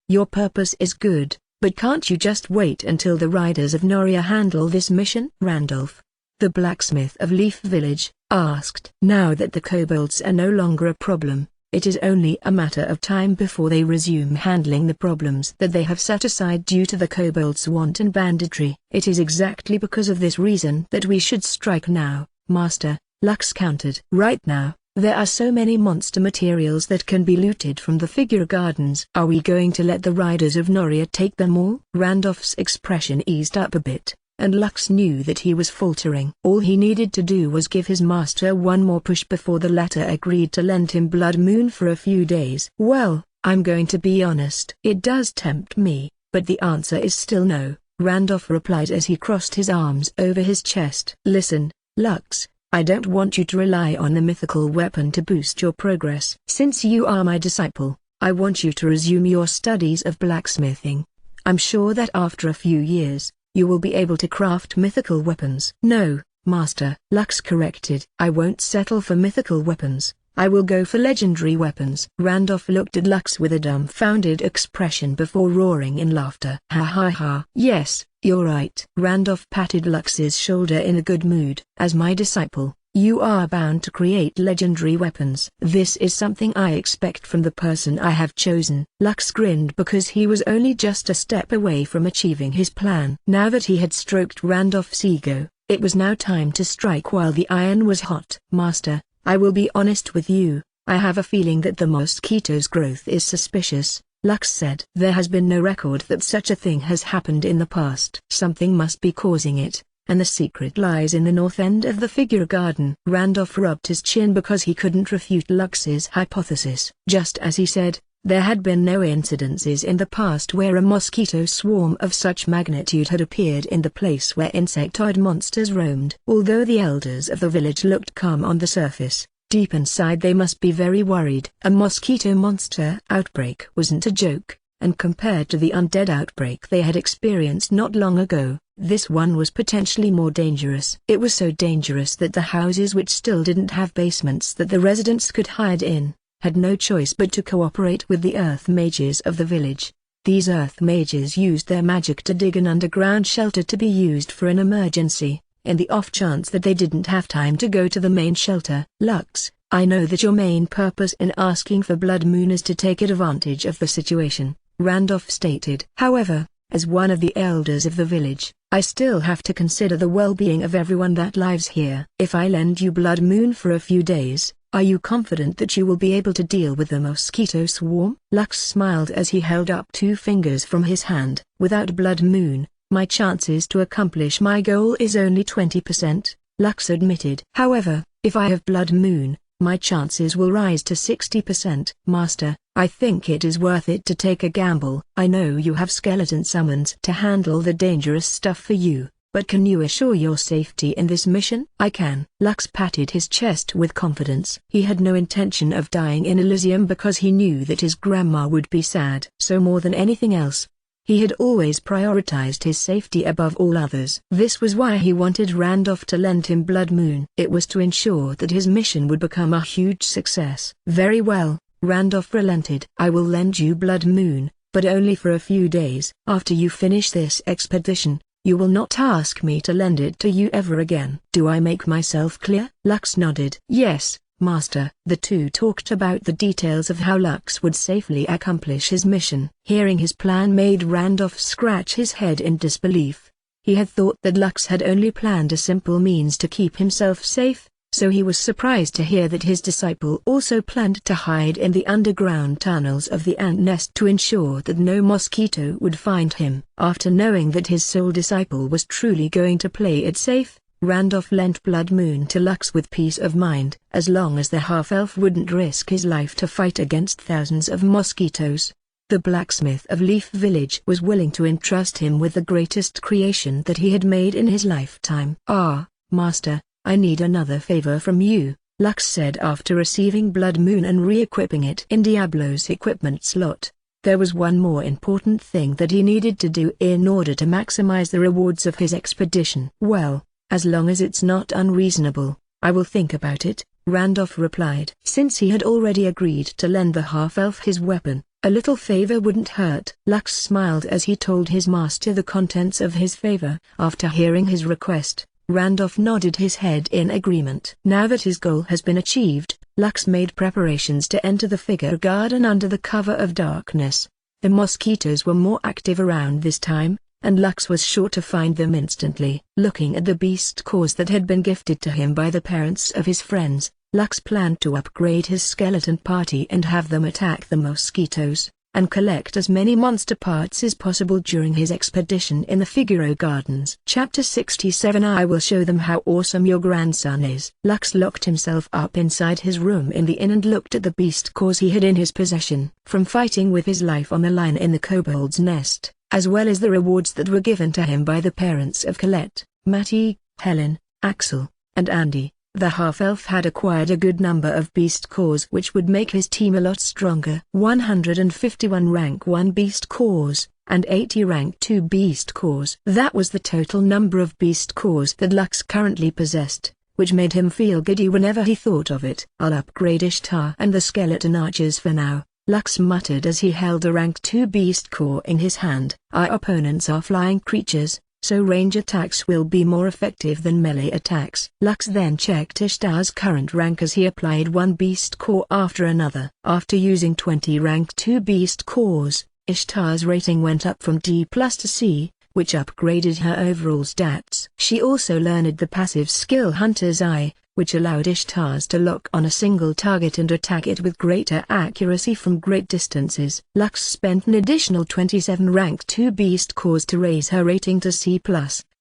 Your purpose is good, but can't you just wait until the riders of Noria handle this mission? Randolph, the blacksmith of Leaf Village, asked. Now that the kobolds are no longer a problem, it is only a matter of time before they resume handling the problems that they have set aside due to the kobolds' wanton banditry. It is exactly because of this reason that we should strike now, Master, Lux countered. Right now, there are so many monster materials that can be looted from the Figure Gardens. Are we going to let the riders of Noria take them all? Randolph's expression eased up a bit, and Lux knew that he was faltering. All he needed to do was give his master one more push before the latter agreed to lend him Blood Moon for a few days. Well, I'm going to be honest. It does tempt me, but the answer is still no, Randolph replied as he crossed his arms over his chest. Listen, Lux, I don't want you to rely on the mythical weapon to boost your progress. Since you are my disciple, I want you to resume your studies of blacksmithing. I'm sure that after a few years, you will be able to craft mythical weapons. No, Master, Lux corrected. I won't settle for mythical weapons. I will go for legendary weapons. Randolph looked at Lux with a dumbfounded expression before roaring in laughter. Ha ha ha. Yes, you're right. Randolph patted Lux's shoulder in a good mood. As my disciple, you are bound to create legendary weapons. This is something I expect from the person I have chosen. Lux grinned because he was only just a step away from achieving his plan. Now that he had stroked Randolph's ego, it was now time to strike while the iron was hot. Master, I will be honest with you, I have a feeling that the mosquito's growth is suspicious, Lux said. There has been no record that such a thing has happened in the past. Something must be causing it, and the secret lies in the north end of the Figure Garden. Randolph rubbed his chin because he couldn't refute Lux's hypothesis. Just as he said, there had been no incidences in the past where a mosquito swarm of such magnitude had appeared in the place where insectoid monsters roamed. Although the elders of the village looked calm on the surface, deep inside they must be very worried. A mosquito monster outbreak wasn't a joke, and compared to the undead outbreak they had experienced not long ago, this one was potentially more dangerous. It was so dangerous that the houses which still didn't have basements that the residents could hide in, had no choice but to cooperate with the earth mages of the village. These earth mages used their magic to dig an underground shelter to be used for an emergency, in the off chance that they didn't have time to go to the main shelter. Lux, I know that your main purpose in asking for Blood Moon is to take advantage of the situation, Randolph stated. However, as one of the elders of the village, I still have to consider the well-being of everyone that lives here. If I lend you Blood Moon for a few days, are you confident that you will be able to deal with the mosquito swarm? Lux smiled as he held up 2 fingers from his hand. Without Blood Moon, my chances to accomplish my goal is only 20%, Lux admitted. However, if I have Blood Moon, my chances will rise to 60%. Master, I think it is worth it to take a gamble. I know you have skeleton summons to handle the dangerous stuff for you, but can you assure your safety in this mission? I can. Lux patted his chest with confidence. He had no intention of dying in Elysium because he knew that his grandma would be sad. So more than anything else, he had always prioritized his safety above all others. This was why he wanted Randolph to lend him Blood Moon. It was to ensure that his mission would become a huge success. Very well, Randolph relented. I will lend you Blood Moon, but only for a few days. After you finish this expedition, you will not ask me to lend it to you ever again. Do I make myself clear?" Lux nodded. "Yes, Master." The two talked about the details of how Lux would safely accomplish his mission. Hearing his plan made Randolph scratch his head in disbelief. He had thought that Lux had only planned a simple means to keep himself safe, so he was surprised to hear that his disciple also planned to hide in the underground tunnels of the ant nest to ensure that no mosquito would find him. After knowing that his soul disciple was truly going to play it safe, Randolph lent Blood Moon to Lux with peace of mind. As long as the half-elf wouldn't risk his life to fight against thousands of mosquitoes, the blacksmith of Leaf Village was willing to entrust him with the greatest creation that he had made in his lifetime. "Ah, Master, I need another favor from you," Lux said after receiving Blood Moon and re-equipping it in Diablo's equipment slot. There was one more important thing that he needed to do in order to maximize the rewards of his expedition. "Well, as long as it's not unreasonable, I will think about it," Randolph replied. Since he had already agreed to lend the half-elf his weapon, a little favor wouldn't hurt. Lux smiled as he told his master the contents of his favor. After hearing his request, Randolph nodded his head in agreement. Now that his goal has been achieved, Lux made preparations to enter the figure garden under the cover of darkness. The mosquitoes were more active around this time, and Lux was sure to find them instantly. Looking at the beast cores that had been gifted to him by the parents of his friends, Lux planned to upgrade his skeleton party and have them attack the mosquitoes, and collect as many monster parts as possible during his expedition in the Figaro Gardens. Chapter 67 I will show them how awesome your grandson is. Lux locked himself up inside his room in the inn and looked at the beast cores he had in his possession. From fighting with his life on the line in the kobold's nest, as well as the rewards that were given to him by the parents of Colette, Mattie, Helen, Axel, and Andy, the half-elf had acquired a good number of beast cores which would make his team a lot stronger. 151 rank 1 beast cores, and 80 rank 2 beast cores. That was the total number of beast cores that Lux currently possessed, which made him feel giddy whenever he thought of it. "I'll upgrade Ishtar and the skeleton archers for now," Lux muttered as he held a rank 2 beast core in his hand. "Our opponents are flying creatures, so range attacks will be more effective than melee attacks." Lux then checked Ishtar's current rank as he applied one beast core after another. After using 20 rank 2 beast cores, Ishtar's rating went up from D+ to C, which upgraded her overall stats. She also learned the passive skill Hunter's Eye, which allowed Ishtar's to lock on a single target and attack it with greater accuracy from great distances. Lux spent an additional 27 rank 2 beast cores to raise her rating to C+,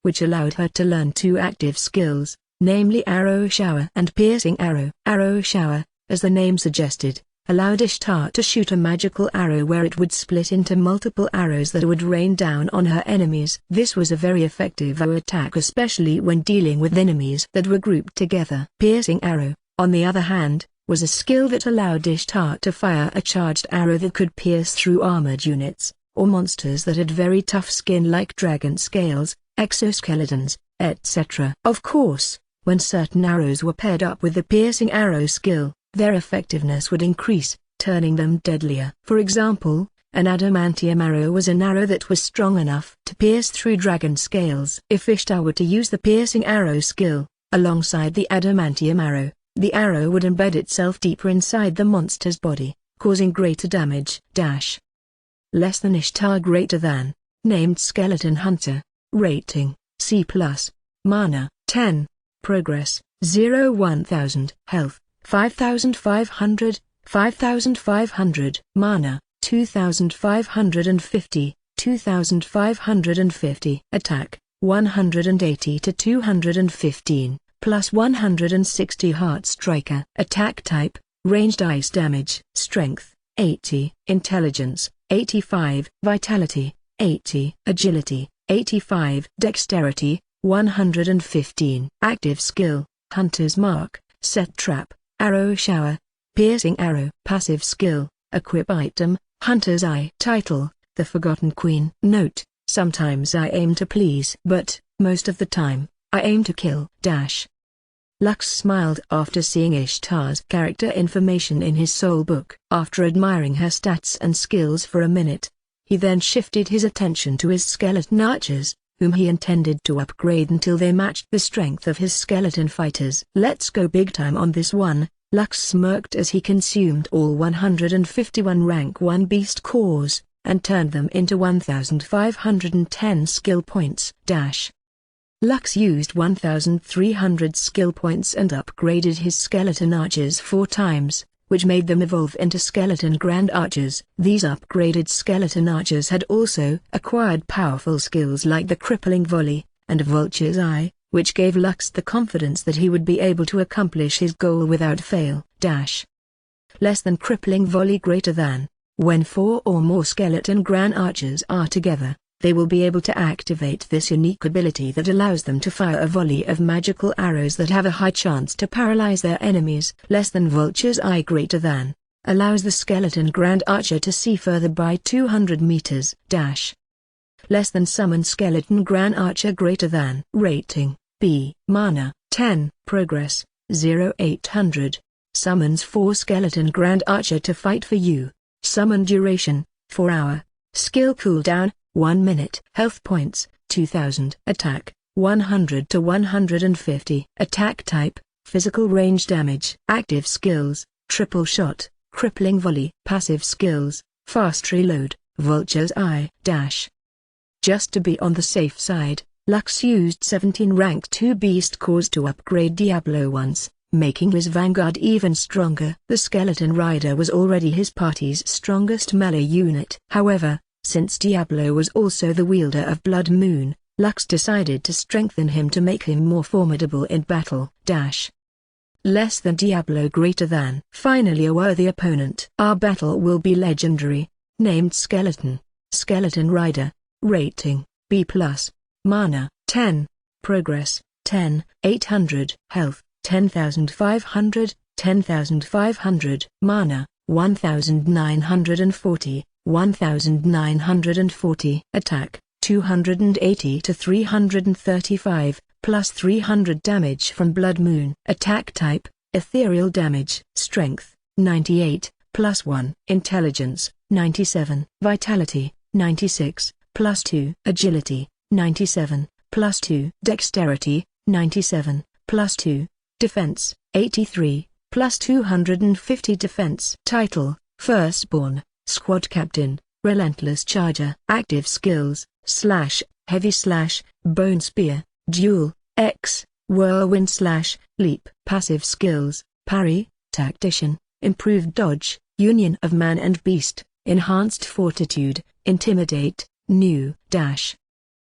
which allowed her to learn two active skills, namely Arrow Shower and Piercing Arrow. Arrow Shower, as the name suggested, allowed Ishtar to shoot a magical arrow where it would split into multiple arrows that would rain down on her enemies. This was a very effective attack, especially when dealing with enemies that were grouped together. Piercing Arrow, on the other hand, was a skill that allowed Ishtar to fire a charged arrow that could pierce through armored units, or monsters that had very tough skin like dragon scales, exoskeletons, etc. Of course, when certain arrows were paired up with the Piercing Arrow skill, their effectiveness would increase, turning them deadlier. For example, an adamantium arrow was an arrow that was strong enough to pierce through dragon scales. If Ishtar were to use the Piercing Arrow skill, alongside the adamantium arrow, the arrow would embed itself deeper inside the monster's body, causing greater damage. Less than Ishtar greater than, named Skeleton Hunter, rating, C+, mana, 10, progress, 0-1000, health, 5500, 5500, mana, 2550, 2550, attack, 180 to 215, plus 160 Heart Striker. Attack type, ranged ice damage. Strength, 80, intelligence, 85, vitality, 80, agility, 85, dexterity, 115. Active skill, Hunter's Mark, Set Trap, Arrow Shower, Piercing Arrow. Passive skill, Equip Item, Hunter's Eye. Title, The Forgotten Queen. Note, sometimes I aim to please, but, most of the time, I aim to kill. Lux smiled after seeing Ishtar's character information in his soul book. After admiring her stats and skills for a minute, He then shifted his attention to his skeleton archers, whom he intended to upgrade until they matched the strength of his skeleton fighters. "Let's go big time on this one," Lux smirked as he consumed all 151 rank 1 beast cores, and turned them into 1,510 skill points. Lux used 1,300 skill points and upgraded his skeleton archers 4 times, which made them evolve into skeleton grand archers. These upgraded skeleton archers had also acquired powerful skills like the crippling volley, and vulture's eye, which gave Lux the confidence that he would be able to accomplish his goal without fail. Less than crippling volley greater than. When 4 or more skeleton grand archers are together, they will be able to activate this unique ability that allows them to fire a volley of magical arrows that have a high chance to paralyze their enemies. Less than vulture's eye greater than, allows the skeleton grand archer to see further by 200 meters. Less than summon skeleton grand archer greater than. Rating B. Mana 10. Progress 0800. Summons 4 skeleton grand archer to fight for you. Summon duration 4 hour. Skill cooldown 1 minute. Health points 2000. Attack 100 to 150. Attack type physical range damage. Active skills triple shot, crippling volley. Passive skills fast reload, vulture's eye. Just to be on the safe side, Lux used 17 rank 2 beast cores to upgrade Diablo once, making his vanguard even stronger. The skeleton rider was already his party's strongest melee unit. However, since Diablo was also the wielder of Blood Moon, Lux decided to strengthen him to make him more formidable in battle. Less than Diablo greater than. Finally a worthy opponent. Our battle will be legendary. Named Skeleton. Skeleton Rider. Rating B+. Mana 10. Progress 10. 800. Health 10,500. 10,500. Mana 1,940. 1,940. Attack 280 to 335, plus 300 damage from Blood Moon. Attack type ethereal damage. Strength 98, plus 1. Intelligence 97. Vitality 96, plus 2. Agility 97, plus 2. Dexterity 97, plus 2. Defense 83, plus 250. Defense title Firstborn, Squad Captain, Relentless Charger. Active skills slash, heavy slash, bone spear, duel, X, whirlwind slash, leap. Passive skills, parry, tactician, improved dodge, union of man and beast, enhanced fortitude, intimidate, new.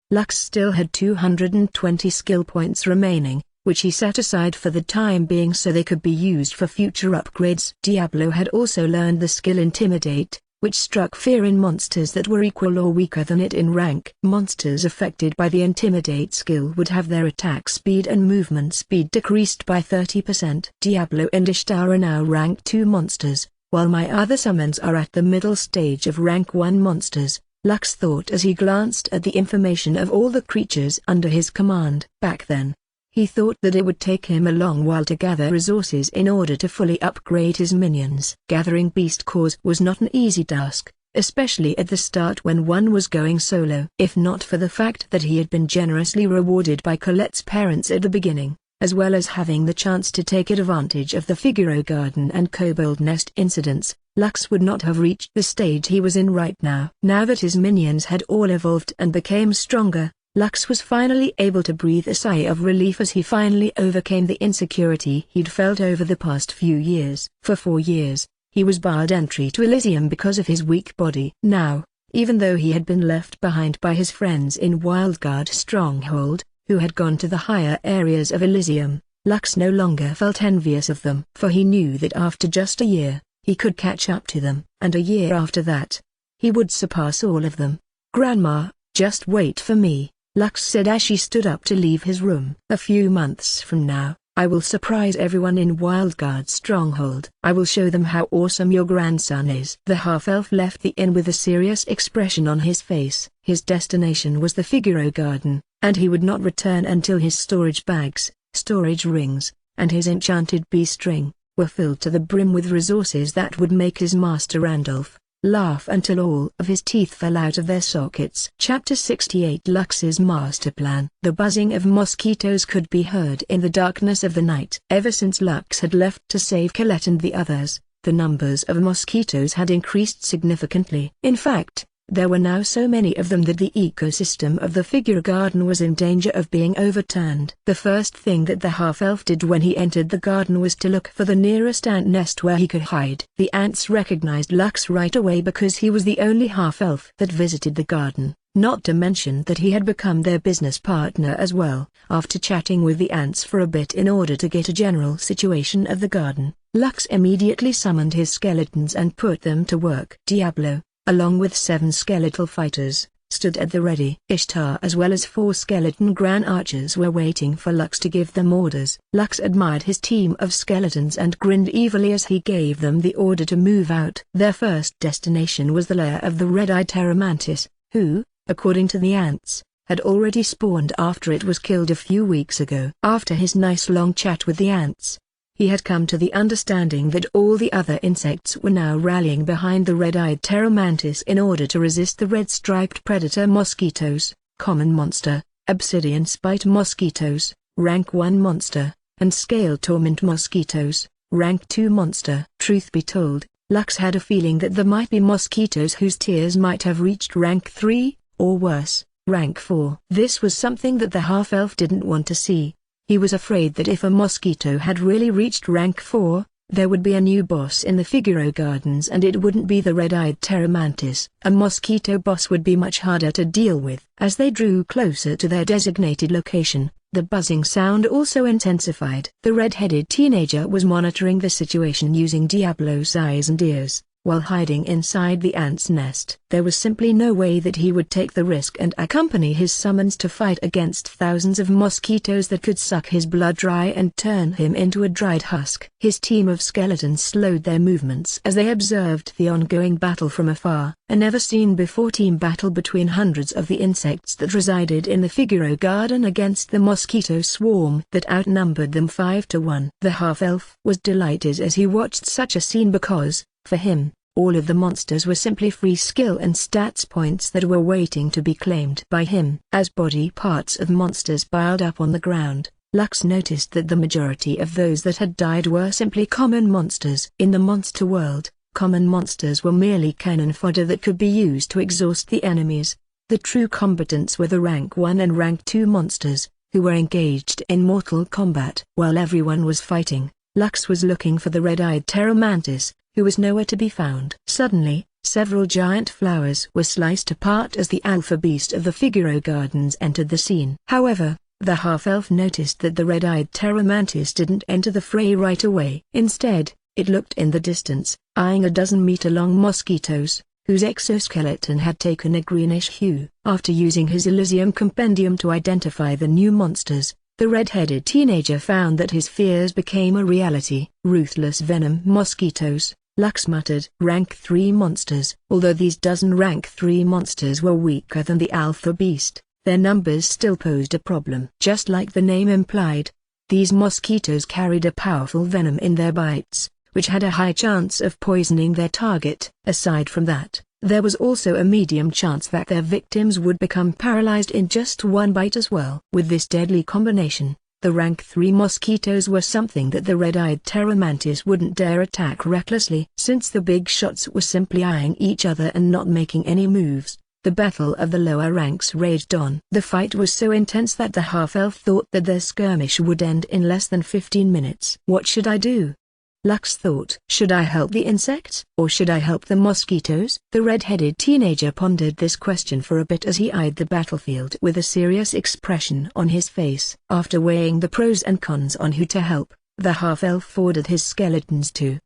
Lux still had 220 skill points remaining, which he set aside for the time being so they could be used for future upgrades. Diablo had also learned the skill Intimidate, which struck fear in monsters that were equal or weaker than it in rank. Monsters affected by the Intimidate skill would have their attack speed and movement speed decreased by 30%. Diablo and Ishtar are now rank 2 monsters, while my other summons are at the middle stage of rank 1 monsters, Lux thought as he glanced at the information of all the creatures under his command. Back then, he thought that it would take him a long while to gather resources in order to fully upgrade his minions. Gathering beast cores was not an easy task, especially at the start when one was going solo. If not for the fact that he had been generously rewarded by Colette's parents at the beginning, as well as having the chance to take advantage of the Figaro Garden and Kobold Nest incidents, Lux would not have reached the stage he was in right now. Now that his minions had all evolved and became stronger, Lux was finally able to breathe a sigh of relief as he finally overcame the insecurity he'd felt over the past few years. For 4 years, he was barred entry to Elysium because of his weak body. Now, even though he had been left behind by his friends in Wildguard Stronghold, who had gone to the higher areas of Elysium, Lux no longer felt envious of them. For he knew that after just a year, he could catch up to them. And a year after that, he would surpass all of them. "Grandma, just wait for me," Lux said as she stood up to leave his room. "A few months from now, I will surprise everyone in Wildguard Stronghold. I will show them how awesome your grandson is." The half-elf left the inn with a serious expression on his face. His destination was the Figaro Garden, and he would not return until his storage bags, storage rings, and his enchanted bee string were filled to the brim with resources that would make his master Randolph, laugh until all of his teeth fell out of their sockets. Chapter 68 Lux's Master Plan. The buzzing of mosquitoes could be heard in the darkness of the night. Ever since Lux had left to save Colette and the others, the numbers of mosquitoes had increased significantly. In fact, there were now so many of them that the ecosystem of the figure garden was in danger of being overturned. The first thing that the half-elf did when he entered the garden was to look for the nearest ant nest where he could hide. The ants recognized Lux right away because he was the only half-elf that visited the garden, not to mention that he had become their business partner as well. After chatting with the ants for a bit in order to get a general situation of the garden, Lux immediately summoned his skeletons and put them to work. Diablo, along with 7 skeletal fighters, stood at the ready. Ishtar as well as 4 skeleton Gran archers were waiting for Lux to give them orders. Lux admired his team of skeletons and grinned evilly as he gave them the order to move out. Their first destination was the lair of the red-eyed Pteromantis, who, according to the ants, had already spawned after it was killed a few weeks ago. After his nice long chat with the ants, he had come to the understanding that all the other insects were now rallying behind the red-eyed Pteromantis in order to resist the red-striped predator mosquitoes, common monster, obsidian spite mosquitoes, rank 1 monster, and scale torment mosquitoes, rank 2 monster. Truth be told, Lux had a feeling that there might be mosquitoes whose tears might have reached rank 3, or worse, rank 4. This was something that the half-elf didn't want to see. He was afraid that if a mosquito had really reached rank 4, there would be a new boss in the Figaro Gardens and it wouldn't be the red-eyed Pteromantis. A mosquito boss would be much harder to deal with. As they drew closer to their designated location, the buzzing sound also intensified. The red-headed teenager was monitoring the situation using Diablo's eyes and ears, while hiding inside the ant's nest. There was simply no way that he would take the risk and accompany his summons to fight against thousands of mosquitoes that could suck his blood dry and turn him into a dried husk. His team of skeletons slowed their movements as they observed the ongoing battle from afar. A never-seen-before team battle between hundreds of the insects that resided in the Figaro Garden against the mosquito swarm that outnumbered them 5 to 1. The half-elf was delighted as he watched such a scene because, for him, all of the monsters were simply free skill and stats points that were waiting to be claimed by him. As body parts of monsters piled up on the ground, Lux noticed that the majority of those that had died were simply common monsters. In the monster world, common monsters were merely cannon fodder that could be used to exhaust the enemies. The true combatants were the rank 1 and rank 2 monsters, who were engaged in mortal combat. While everyone was fighting, Lux was looking for the red-eyed Pteromantis, who was nowhere to be found. Suddenly, several giant flowers were sliced apart as the alpha beast of the Figaro Gardens entered the scene. However, the half-elf noticed that the red-eyed Pteromantis didn't enter the fray right away. Instead, it looked in the distance, eyeing a dozen-meter-long mosquitoes, whose exoskeleton had taken a greenish hue. After using his Elysium compendium to identify the new monsters, the red-headed teenager found that his fears became a reality. Ruthless venom mosquitoes, Lux muttered. Rank 3 monsters. Although these dozen rank 3 monsters were weaker than the alpha beast, their numbers still posed a problem. Just like the name implied, these mosquitoes carried a powerful venom in their bites, which had a high chance of poisoning their target. Aside from that, there was also a medium chance that their victims would become paralyzed in just one bite as well. With this deadly combination, the rank 3 mosquitoes were something that the red-eyed Pteromantis wouldn't dare attack recklessly. Since the big shots were simply eyeing each other and not making any moves, the battle of the lower ranks raged on. The fight was so intense that the half-elf thought that their skirmish would end in less than 15 minutes. What should I do? Lux thought. Should I help the insects, or should I help the mosquitoes? The red-headed teenager pondered this question for a bit as he eyed the battlefield with a serious expression on his face. After weighing the pros and cons on who to help, the half-elf ordered his skeletons to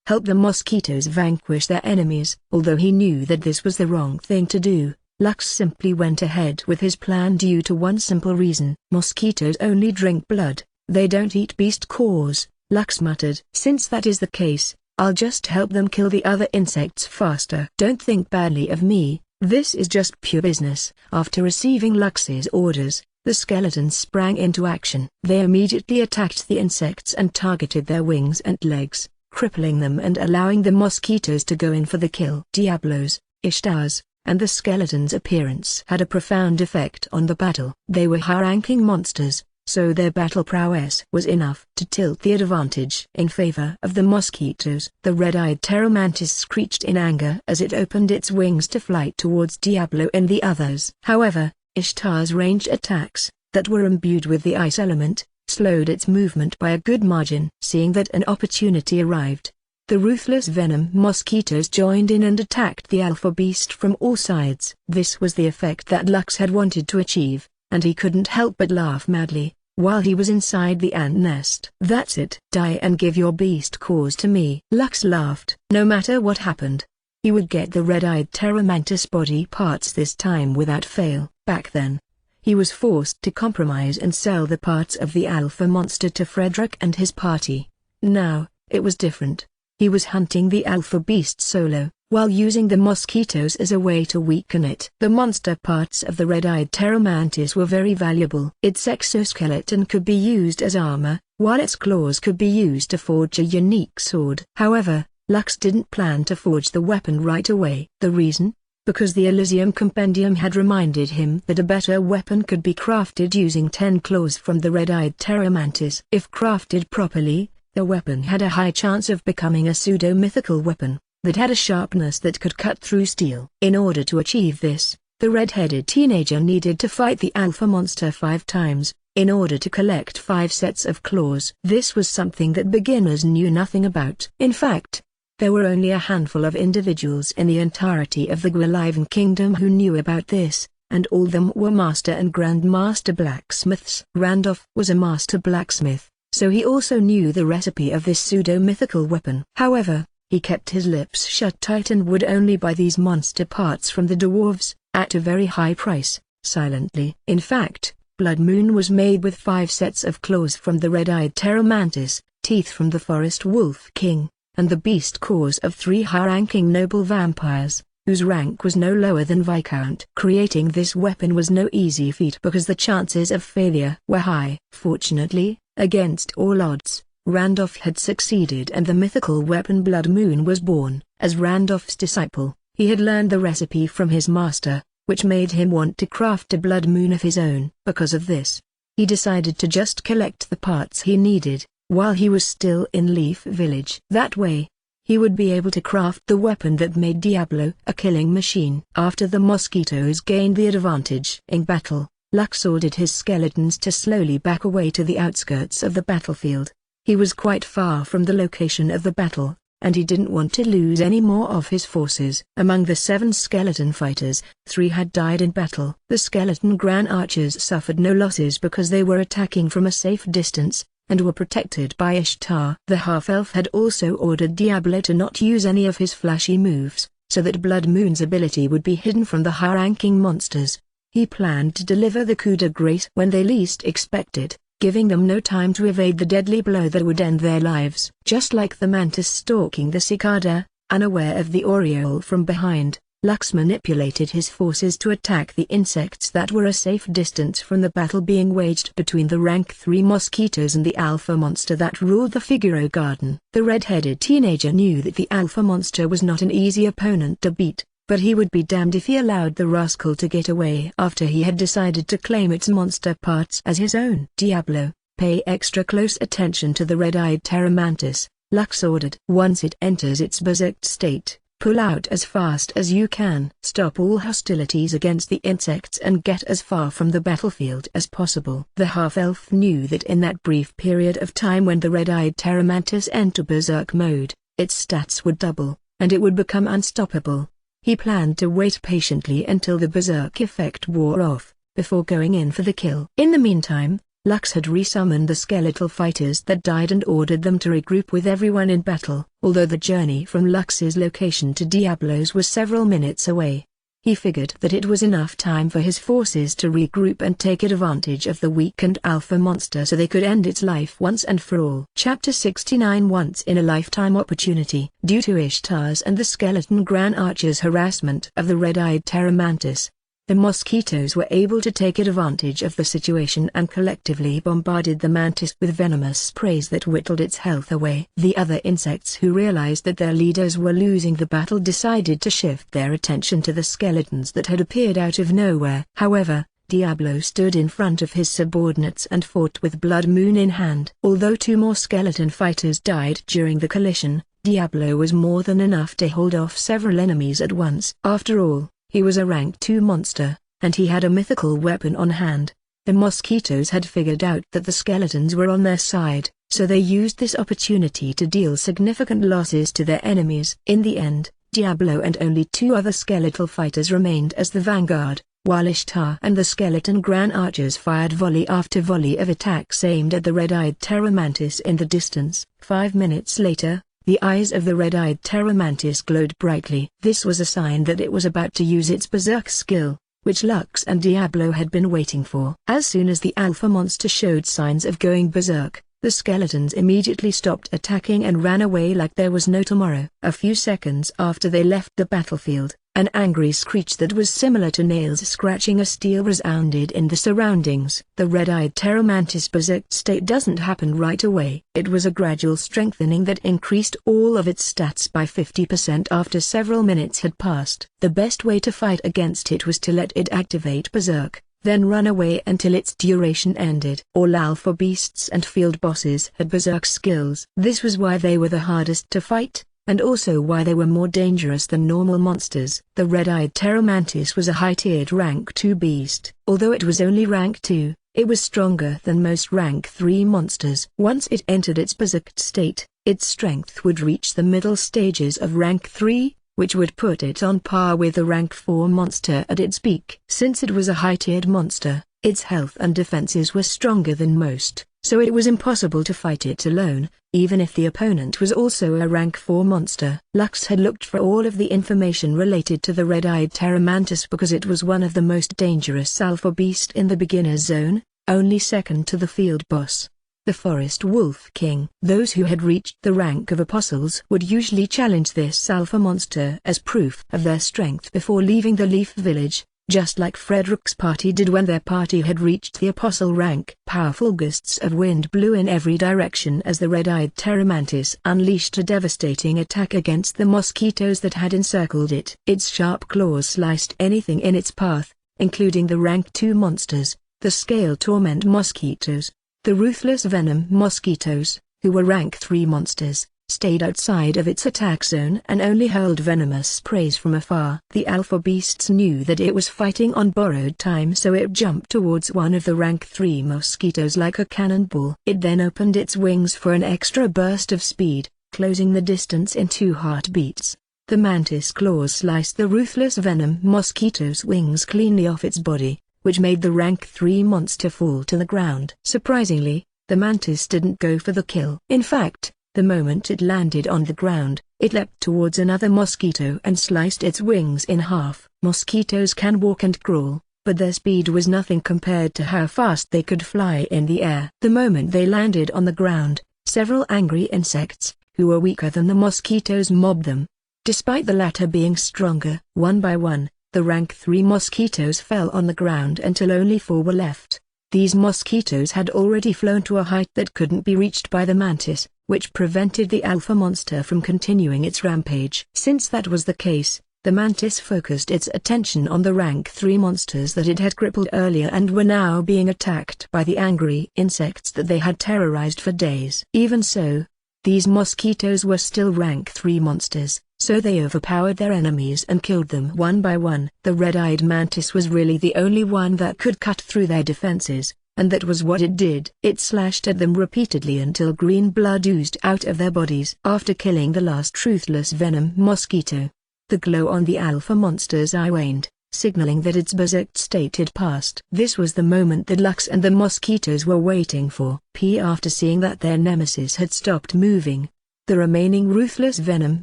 help the mosquitoes vanquish their enemies. Although he knew that this was the wrong thing to do, Lux simply went ahead with his plan due to one simple reason. Mosquitoes only drink blood, they don't eat beast cores. Lux muttered. Since that is the case, I'll just help them kill the other insects faster. Don't think badly of me, this is just pure business. After receiving Lux's orders, the skeletons sprang into action. They immediately attacked the insects and targeted their wings and legs, crippling them and allowing the mosquitoes to go in for the kill. Diablos, Ishtars, and the skeleton's appearance had a profound effect on the battle. They were high-ranking monsters, so their battle prowess was enough to tilt the advantage in favor of the mosquitoes. The red-eyed Terramantis screeched in anger as it opened its wings to fly towards Diablo and the others. However, Ishtar's ranged attacks, that were imbued with the ice element, slowed its movement by a good margin. Seeing that an opportunity arrived, the ruthless venom mosquitoes joined in and attacked the alpha beast from all sides. This was the effect that Lux had wanted to achieve, and he couldn't help but laugh madly while he was inside the ant nest. "That's it. Die and give your beast cause to me." Lux laughed. No matter what happened, he would get the red-eyed Terramantis body parts this time without fail. Back then, he was forced to compromise and sell the parts of the alpha monster to Frederick and his party. Now, it was different. He was hunting the alpha beast solo, while using the mosquitoes as a way to weaken it. The monster parts of the red-eyed Terramantis were very valuable. Its exoskeleton could be used as armor, while its claws could be used to forge a unique sword. However, Lux didn't plan to forge the weapon right away. The reason? Because the Elysium Compendium had reminded him that a better weapon could be crafted using 10 claws from the red-eyed Terramantis. If crafted properly, the weapon had a high chance of becoming a pseudo-mythical weapon that had a sharpness that could cut through steel. In order to achieve this, the red-headed teenager needed to fight the alpha monster 5 times, in order to collect 5 sets of claws. This was something that beginners knew nothing about. In fact, there were only a handful of individuals in the entirety of the Gwalivan Kingdom who knew about this, and all of them were Master and Grandmaster blacksmiths. Randolph was a master blacksmith, so he also knew the recipe of this pseudo-mythical weapon. However, he kept his lips shut tight and would only buy these monster parts from the dwarves, at a very high price, silently. In fact, Blood Moon was made with 5 sets of claws from the red-eyed Terramantis, teeth from the Forest Wolf King, and the beast cores of 3 high-ranking noble vampires, whose rank was no lower than Viscount. Creating this weapon was no easy feat because the chances of failure were high. Fortunately, against all odds, Randolph had succeeded and the mythical weapon Blood Moon was born. As Randolph's disciple, he had learned the recipe from his master, which made him want to craft a Blood Moon of his own. Because of this, he decided to just collect the parts he needed, while he was still in Leaf Village. That way, he would be able to craft the weapon that made Diablo a killing machine. After the mosquitoes gained the advantage in battle, Lux ordered his skeletons to slowly back away to the outskirts of the battlefield. He was quite far from the location of the battle, and he didn't want to lose any more of his forces. Among the 7 skeleton fighters, 3 had died in battle. The skeleton Gran Archers suffered no losses because they were attacking from a safe distance, and were protected by Ishtar. The half-elf had also ordered Diablo to not use any of his flashy moves, so that Blood Moon's ability would be hidden from the high-ranking monsters. He planned to deliver the coup de grace when they least expected, giving them no time to evade the deadly blow that would end their lives. Just like the mantis stalking the cicada, unaware of the aureole from behind, Lux manipulated his forces to attack the insects that were a safe distance from the battle being waged between the rank 3 mosquitoes and the alpha monster that ruled the Figaro Garden. The red-headed teenager knew that the alpha monster was not an easy opponent to beat, but he would be damned if he allowed the rascal to get away after he had decided to claim its monster parts as his own. "Diablo, pay extra close attention to the red-eyed Terramantis," Lux ordered. "Once it enters its berserk state, pull out as fast as you can. Stop all hostilities against the insects and get as far from the battlefield as possible." The half-elf knew that in that brief period of time when the red-eyed Terramantis entered berserk mode, its stats would double, and it would become unstoppable. He planned to wait patiently until the berserk effect wore off, before going in for the kill. In the meantime, Lux had resummoned the skeletal fighters that died and ordered them to regroup with everyone in battle. Although the journey from Lux's location to Diablo's was several minutes away, he figured that it was enough time for his forces to regroup and take advantage of the weakened alpha monster so they could end its life once and for all. Chapter 69 Once in a Lifetime Opportunity. Due to Ishtar's and the skeleton Gran Archer's harassment of the red-eyed Terramantis, The mosquitoes were able to take advantage of the situation and collectively bombarded the mantis with venomous sprays that whittled its health away. The other insects who realized that their leaders were losing the battle decided to shift their attention to the skeletons that had appeared out of nowhere. However, Diablo stood in front of his subordinates and fought with Blood Moon in hand. Although 2 more skeleton fighters died during the collision, Diablo was more than enough to hold off several enemies at once. After all, he was a rank 2 monster, and he had a mythical weapon on hand. The mosquitoes had figured out that the skeletons were on their side, so they used this opportunity to deal significant losses to their enemies. In the end, Diablo and only 2 other skeletal fighters remained as the vanguard, while Ishtar and the skeleton Gran Archers fired volley after volley of attacks aimed at the red-eyed terror mantis in the distance. 5 minutes later, the eyes of the red-eyed terror mantis glowed brightly. This was a sign that it was about to use its berserk skill, which Lux and Diablo had been waiting for. As soon as the alpha monster showed signs of going berserk, the skeletons immediately stopped attacking and ran away like there was no tomorrow. A few seconds after they left the battlefield, an angry screech that was similar to nails scratching a steel resounded in the surroundings. The red-eyed terror mantis berserk state doesn't happen right away. It was a gradual strengthening that increased all of its stats by 50% after several minutes had passed. The best way to fight against it was to let it activate berserk, then run away until its duration ended. All alpha beasts and field bosses had berserk skills. This was why they were the hardest to fight, and also why they were more dangerous than normal monsters. The red-eyed terror mantis was a high-tiered rank 2 beast. Although it was only rank 2, it was stronger than most rank 3 monsters. Once it entered its berserk state, its strength would reach the middle stages of rank 3, which would put it on par with a rank 4 monster at its peak. Since it was a high-tiered monster, its health and defenses were stronger than most, so it was impossible to fight it alone, even if the opponent was also a rank 4 monster. Lux had looked for all of the information related to the red-eyed terror mantis because it was one of the most dangerous alpha beast in the beginner zone, only second to the field boss, the Forest Wolf King. Those who had reached the rank of apostles would usually challenge this alpha monster as proof of their strength before leaving the Leaf Village, just like Frederick's party did when their party had reached the apostle rank. Powerful gusts of wind blew in every direction as the red-eyed terror mantis unleashed a devastating attack against the mosquitoes that had encircled it. Its sharp claws sliced anything in its path, including the rank 2 monsters, the scale torment mosquitoes, the ruthless venom mosquitoes, who were rank 3 monsters, stayed outside of its attack zone and only hurled venomous sprays from afar. The alpha beasts knew that it was fighting on borrowed time, so it jumped towards one of the rank 3 mosquitoes like a cannonball. It then opened its wings for an extra burst of speed, closing the distance in 2 heartbeats. The mantis claws sliced the ruthless venom mosquito's wings cleanly off its body, which made the rank 3 monster fall to the ground. Surprisingly, the mantis didn't go for the kill. In fact, the moment it landed on the ground, it leapt towards another mosquito and sliced its wings in half. Mosquitoes can walk and crawl, but their speed was nothing compared to how fast they could fly in the air. The moment they landed on the ground, several angry insects, who were weaker than the mosquitoes, mobbed them. Despite the latter being stronger, one by one, the rank 3 mosquitoes fell on the ground until only 4 were left. These mosquitoes had already flown to a height that couldn't be reached by the mantis, which prevented the alpha monster from continuing its rampage. Since that was the case, the mantis focused its attention on the rank 3 monsters that it had crippled earlier and were now being attacked by the angry insects that they had terrorized for days. Even so, these mosquitoes were still rank 3 monsters, so they overpowered their enemies and killed them one by one. The red-eyed mantis was really the only one that could cut through their defenses, and that was what it did. It slashed at them repeatedly until green blood oozed out of their bodies. After killing the last ruthless venom mosquito, the glow on the alpha monster's eye waned, signaling that its berserk state had passed. This was the moment that Lux and the mosquitoes were waiting for. After seeing that their nemesis had stopped moving, the remaining ruthless venom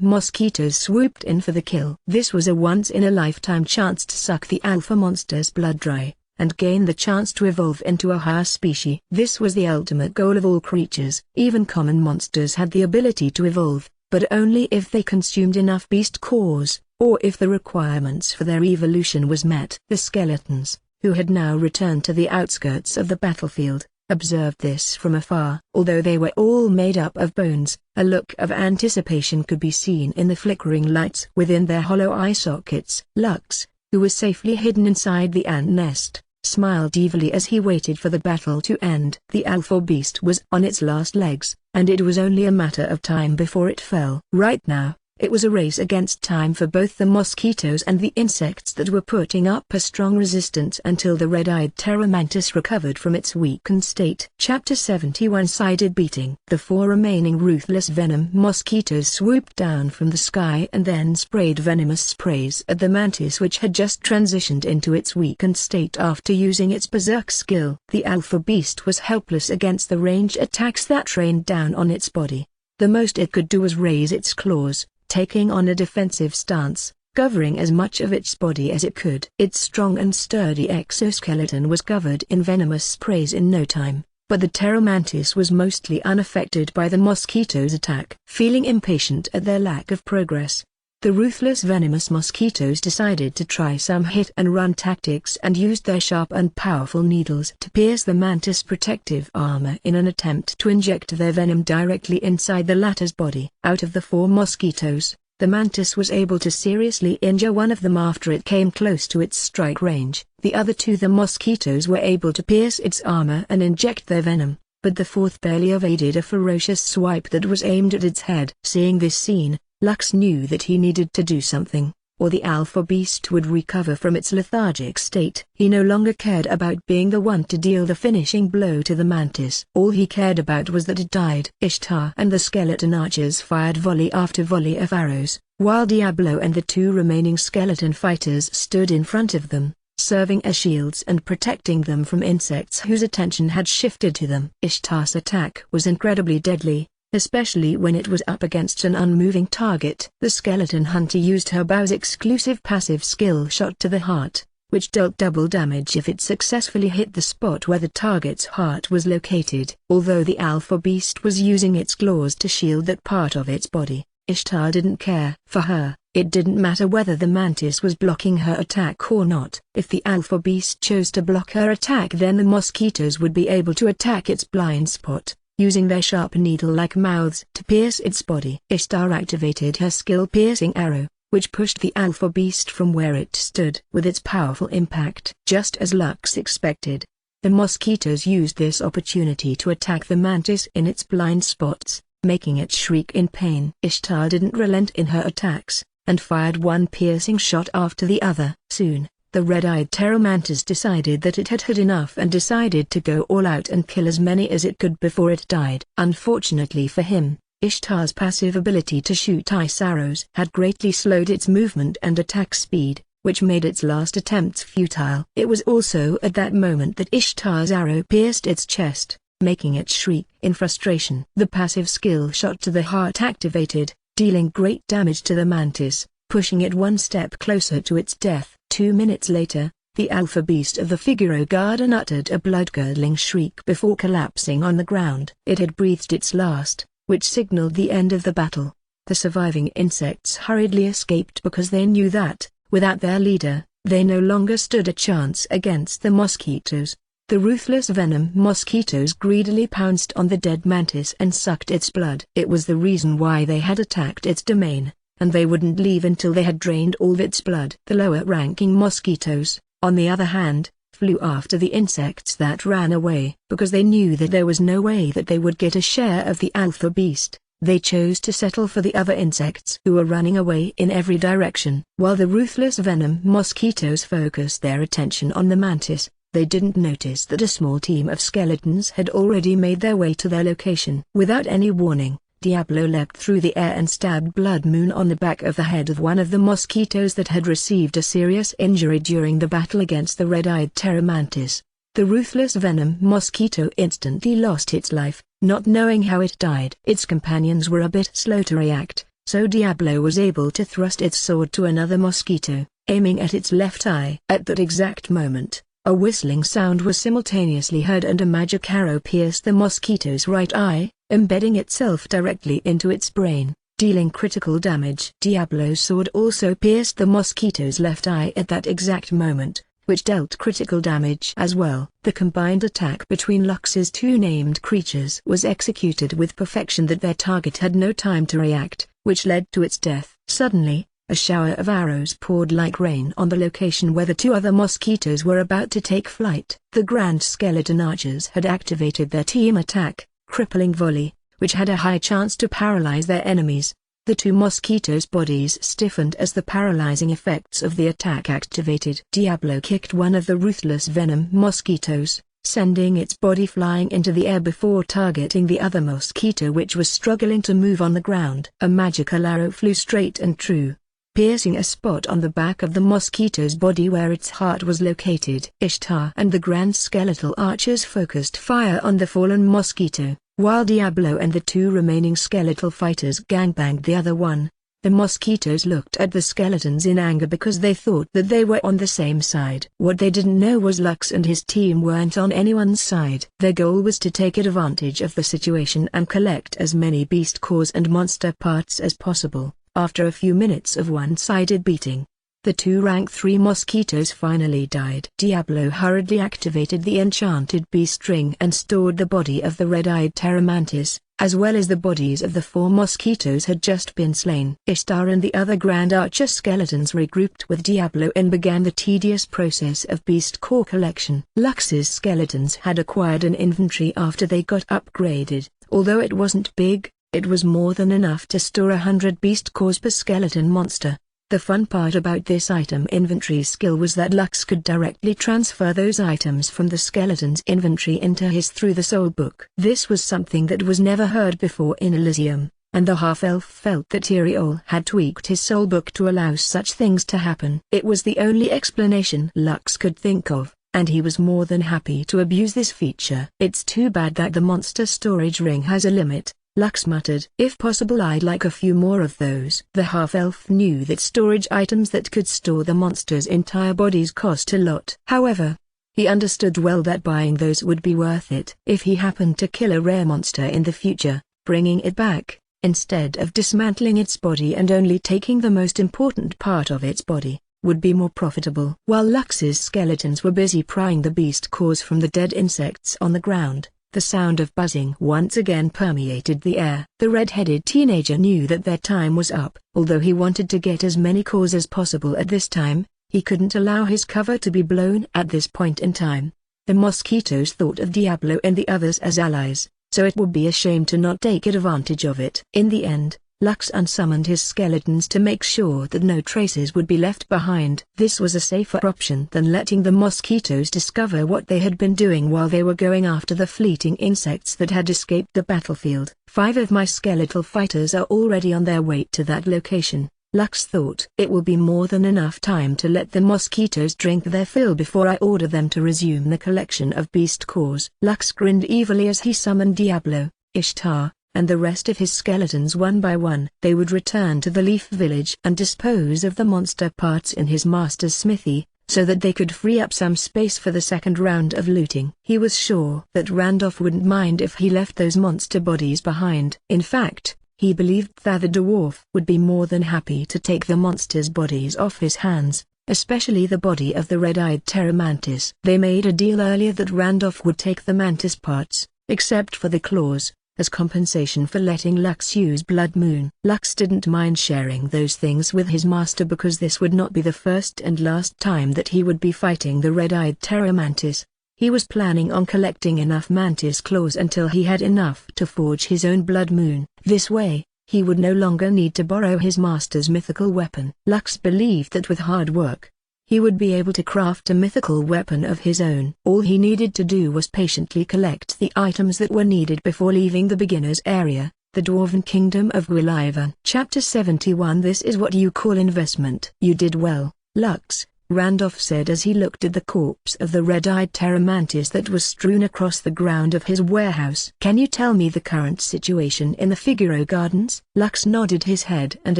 mosquitoes swooped in for the kill. This was a once-in-a-lifetime chance to suck the alpha monster's blood dry, and gain the chance to evolve into a higher species. This was the ultimate goal of all creatures. Even common monsters had the ability to evolve, but only if they consumed enough beast cores, or if the requirements for their evolution was met. The skeletons, who had now returned to the outskirts of the battlefield, observed this from afar. Although they were all made up of bones, a look of anticipation could be seen in the flickering lights within their hollow eye sockets. Lux, who was safely hidden inside the ant nest, smiled evilly as he waited for the battle to end. The alpha beast was on its last legs, and it was only a matter of time before it fell. Right now, it was a race against time for both the mosquitoes and the insects that were putting up a strong resistance until the red-eyed terror mantis recovered from its weakened state. Chapter 71 Sided Beating. The 4 remaining ruthless venom mosquitoes swooped down from the sky and then sprayed venomous sprays at the mantis, which had just transitioned into its weakened state after using its berserk skill. The alpha beast was helpless against the ranged attacks that rained down on its body. The most it could do was raise its claws, taking on a defensive stance, covering as much of its body as it could. Its strong and sturdy exoskeleton was covered in venomous sprays in no time, but the terror mantis was mostly unaffected by the mosquito's attack. Feeling impatient at their lack of progress, the ruthless venomous mosquitoes decided to try some hit-and-run tactics and used their sharp and powerful needles to pierce the mantis' protective armor in an attempt to inject their venom directly inside the latter's body. Out of the 4 mosquitoes, the mantis was able to seriously injure one of them after it came close to its strike range. The other 2 the mosquitoes were able to pierce its armor and inject their venom, but the 4th barely evaded a ferocious swipe that was aimed at its head. Seeing this scene, Lux knew that he needed to do something, or the alpha beast would recover from its lethargic state. He no longer cared about being the one to deal the finishing blow to the mantis. All he cared about was that it died. Ishtar and the skeleton archers fired volley after volley of arrows, while Diablo and the 2 remaining skeleton fighters stood in front of them, serving as shields and protecting them from insects whose attention had shifted to them. Ishtar's attack was incredibly deadly, especially when it was up against an unmoving target. The skeleton hunter used her bow's exclusive passive skill shot to the heart, which dealt double damage if it successfully hit the spot where the target's heart was located. Although the alpha beast was using its claws to shield that part of its body, Ishtar didn't care. For her, it didn't matter whether the mantis was blocking her attack or not. If the alpha beast chose to block her attack, then the mosquitoes would be able to attack its blind spot, using their sharp needle-like mouths to pierce its body. Ishtar activated her skill-piercing arrow, which pushed the alpha beast from where it stood with its powerful impact. Just as Lux expected, the mosquitoes used this opportunity to attack the mantis in its blind spots, making it shriek in pain. Ishtar didn't relent in her attacks, and fired one piercing shot after the other. Soon, the red-eyed terror mantis decided that it had had enough and decided to go all out and kill as many as it could before it died. Unfortunately for him, Ishtar's passive ability to shoot ice arrows had greatly slowed its movement and attack speed, which made its last attempts futile. It was also at that moment that Ishtar's arrow pierced its chest, making it shriek in frustration. The passive skill shot to the heart activated, dealing great damage to the mantis, pushing it one step closer to its death. 2 minutes later, the alpha beast of the Figaro Garden uttered a blood-curdling shriek before collapsing on the ground. It had breathed its last, which signaled the end of the battle. The surviving insects hurriedly escaped because they knew that, without their leader, they no longer stood a chance against the mosquitoes. The ruthless venom mosquitoes greedily pounced on the dead mantis and sucked its blood. It was the reason why they had attacked its domain, and they wouldn't leave until they had drained all of its blood. The lower-ranking mosquitoes, on the other hand, flew after the insects that ran away. Because they knew that there was no way that they would get a share of the alpha beast, they chose to settle for the other insects who were running away in every direction. While the ruthless venom mosquitoes focused their attention on the mantis, they didn't notice that a small team of skeletons had already made their way to their location. Without any warning, Diablo leapt through the air and stabbed Blood Moon on the back of the head of one of the mosquitoes that had received a serious injury during the battle against the red-eyed terror mantis. The ruthless venom mosquito instantly lost its life, not knowing how it died. Its companions were a bit slow to react, so Diablo was able to thrust its sword to another mosquito, aiming at its left eye. At that exact moment, a whistling sound was simultaneously heard and a magic arrow pierced the mosquito's right eye, embedding itself directly into its brain. dealing critical damage. Diablo's sword also pierced the mosquito's left eye at that exact moment, which dealt critical damage as well. The combined attack between Lux's two named creatures was executed with perfection that their target had no time to react, which led to its death. Suddenly, a shower of arrows poured like rain on the location where the two other mosquitoes were about to take flight. The Grand Skeleton archers had activated their team attack, crippling volley, which had a high chance to paralyze their enemies. The two mosquitoes' bodies stiffened as the paralyzing effects of the attack activated. Diablo kicked one of the ruthless venom mosquitoes, sending its body flying into the air before targeting the other mosquito which was struggling to move on the ground. A magical arrow flew straight and true, piercing a spot on the back of the mosquito's body where its heart was located. Ishtar and the Grand Skeletal archers focused fire on the fallen mosquito, while Diablo and the two remaining skeletal fighters gangbanged the other one. The mosquitoes looked at the skeletons in anger because they thought that they were on the same side. What they didn't know was Lux and his team weren't on anyone's side. Their goal was to take advantage of the situation and collect as many beast cores and monster parts as possible. After a few minutes of one-sided beating, the two rank 3 mosquitoes finally died. Diablo hurriedly activated the enchanted beast ring and stored the body of the red-eyed Pteromantis, as well as the bodies of the 4 mosquitoes had just been slain. Ishtar and the other Grand Archer skeletons regrouped with Diablo and began the tedious process of beast core collection. Lux's skeletons had acquired an inventory after they got upgraded. Although it wasn't big, it was more than enough to store 100 beast cores per skeleton monster. The fun part about this item inventory skill was that Lux could directly transfer those items from the skeleton's inventory into his through the soul book. This was something that was never heard before in Elysium, and the half-elf felt that Tyrael had tweaked his soul book to allow such things to happen. It was the only explanation Lux could think of, and he was more than happy to abuse this feature. It's too bad that the monster storage ring has a limit, Lux muttered. If possible I'd like a few more of those. The half-elf knew that storage items that could store the monster's entire bodies cost a lot. However, he understood well that buying those would be worth it. If he happened to kill a rare monster in the future, bringing it back, instead of dismantling its body and only taking the most important part of its body, would be more profitable. While Lux's skeletons were busy prying the beast cores from the dead insects on the ground, the sound of buzzing once again permeated the air. The red-headed teenager knew that their time was up. Although he wanted to get as many cores as possible at this time, he couldn't allow his cover to be blown at this point in time. The mosquitoes thought of Diablo and the others as allies, so it would be a shame to not take advantage of it. In the end, Lux unsummoned his skeletons to make sure that no traces would be left behind. This was a safer option than letting the mosquitoes discover what they had been doing while they were going after the fleeting insects that had escaped the battlefield. 5 of my skeletal fighters are already on their way to that location, Lux thought. It will be more than enough time to let the mosquitoes drink their fill before I order them to resume the collection of beast cores. Lux grinned evilly as he summoned Diablo, Ishtar, and the rest of his skeletons one by one. They would return to the Leaf Village and dispose of the monster parts in his master's smithy, so that they could free up some space for the second round of looting. He was sure that Randolph wouldn't mind if he left those monster bodies behind. In fact, he believed that the dwarf would be more than happy to take the monsters' bodies off his hands, especially the body of the red-eyed Pteromantis. They made a deal earlier that Randolph would take the mantis parts, except for the claws, as compensation for letting Lux use Blood Moon. Lux didn't mind sharing those things with his master because this would not be the first and last time that he would be fighting the red-eyed Pteromantis. He was planning on collecting enough mantis claws until he had enough to forge his own Blood Moon. This way, he would no longer need to borrow his master's mythical weapon. Lux believed that with hard work, he would be able to craft a mythical weapon of his own. All he needed to do was patiently collect the items that were needed before leaving the beginner's area, the Dwarven Kingdom of Gwilivan. Chapter 71. This is what you call investment. You did well, Lux, Randolph said as he looked at the corpse of the red-eyed Pteromantis that was strewn across the ground of his warehouse. Can you tell me the current situation in the Figaro Gardens? Lux nodded his head and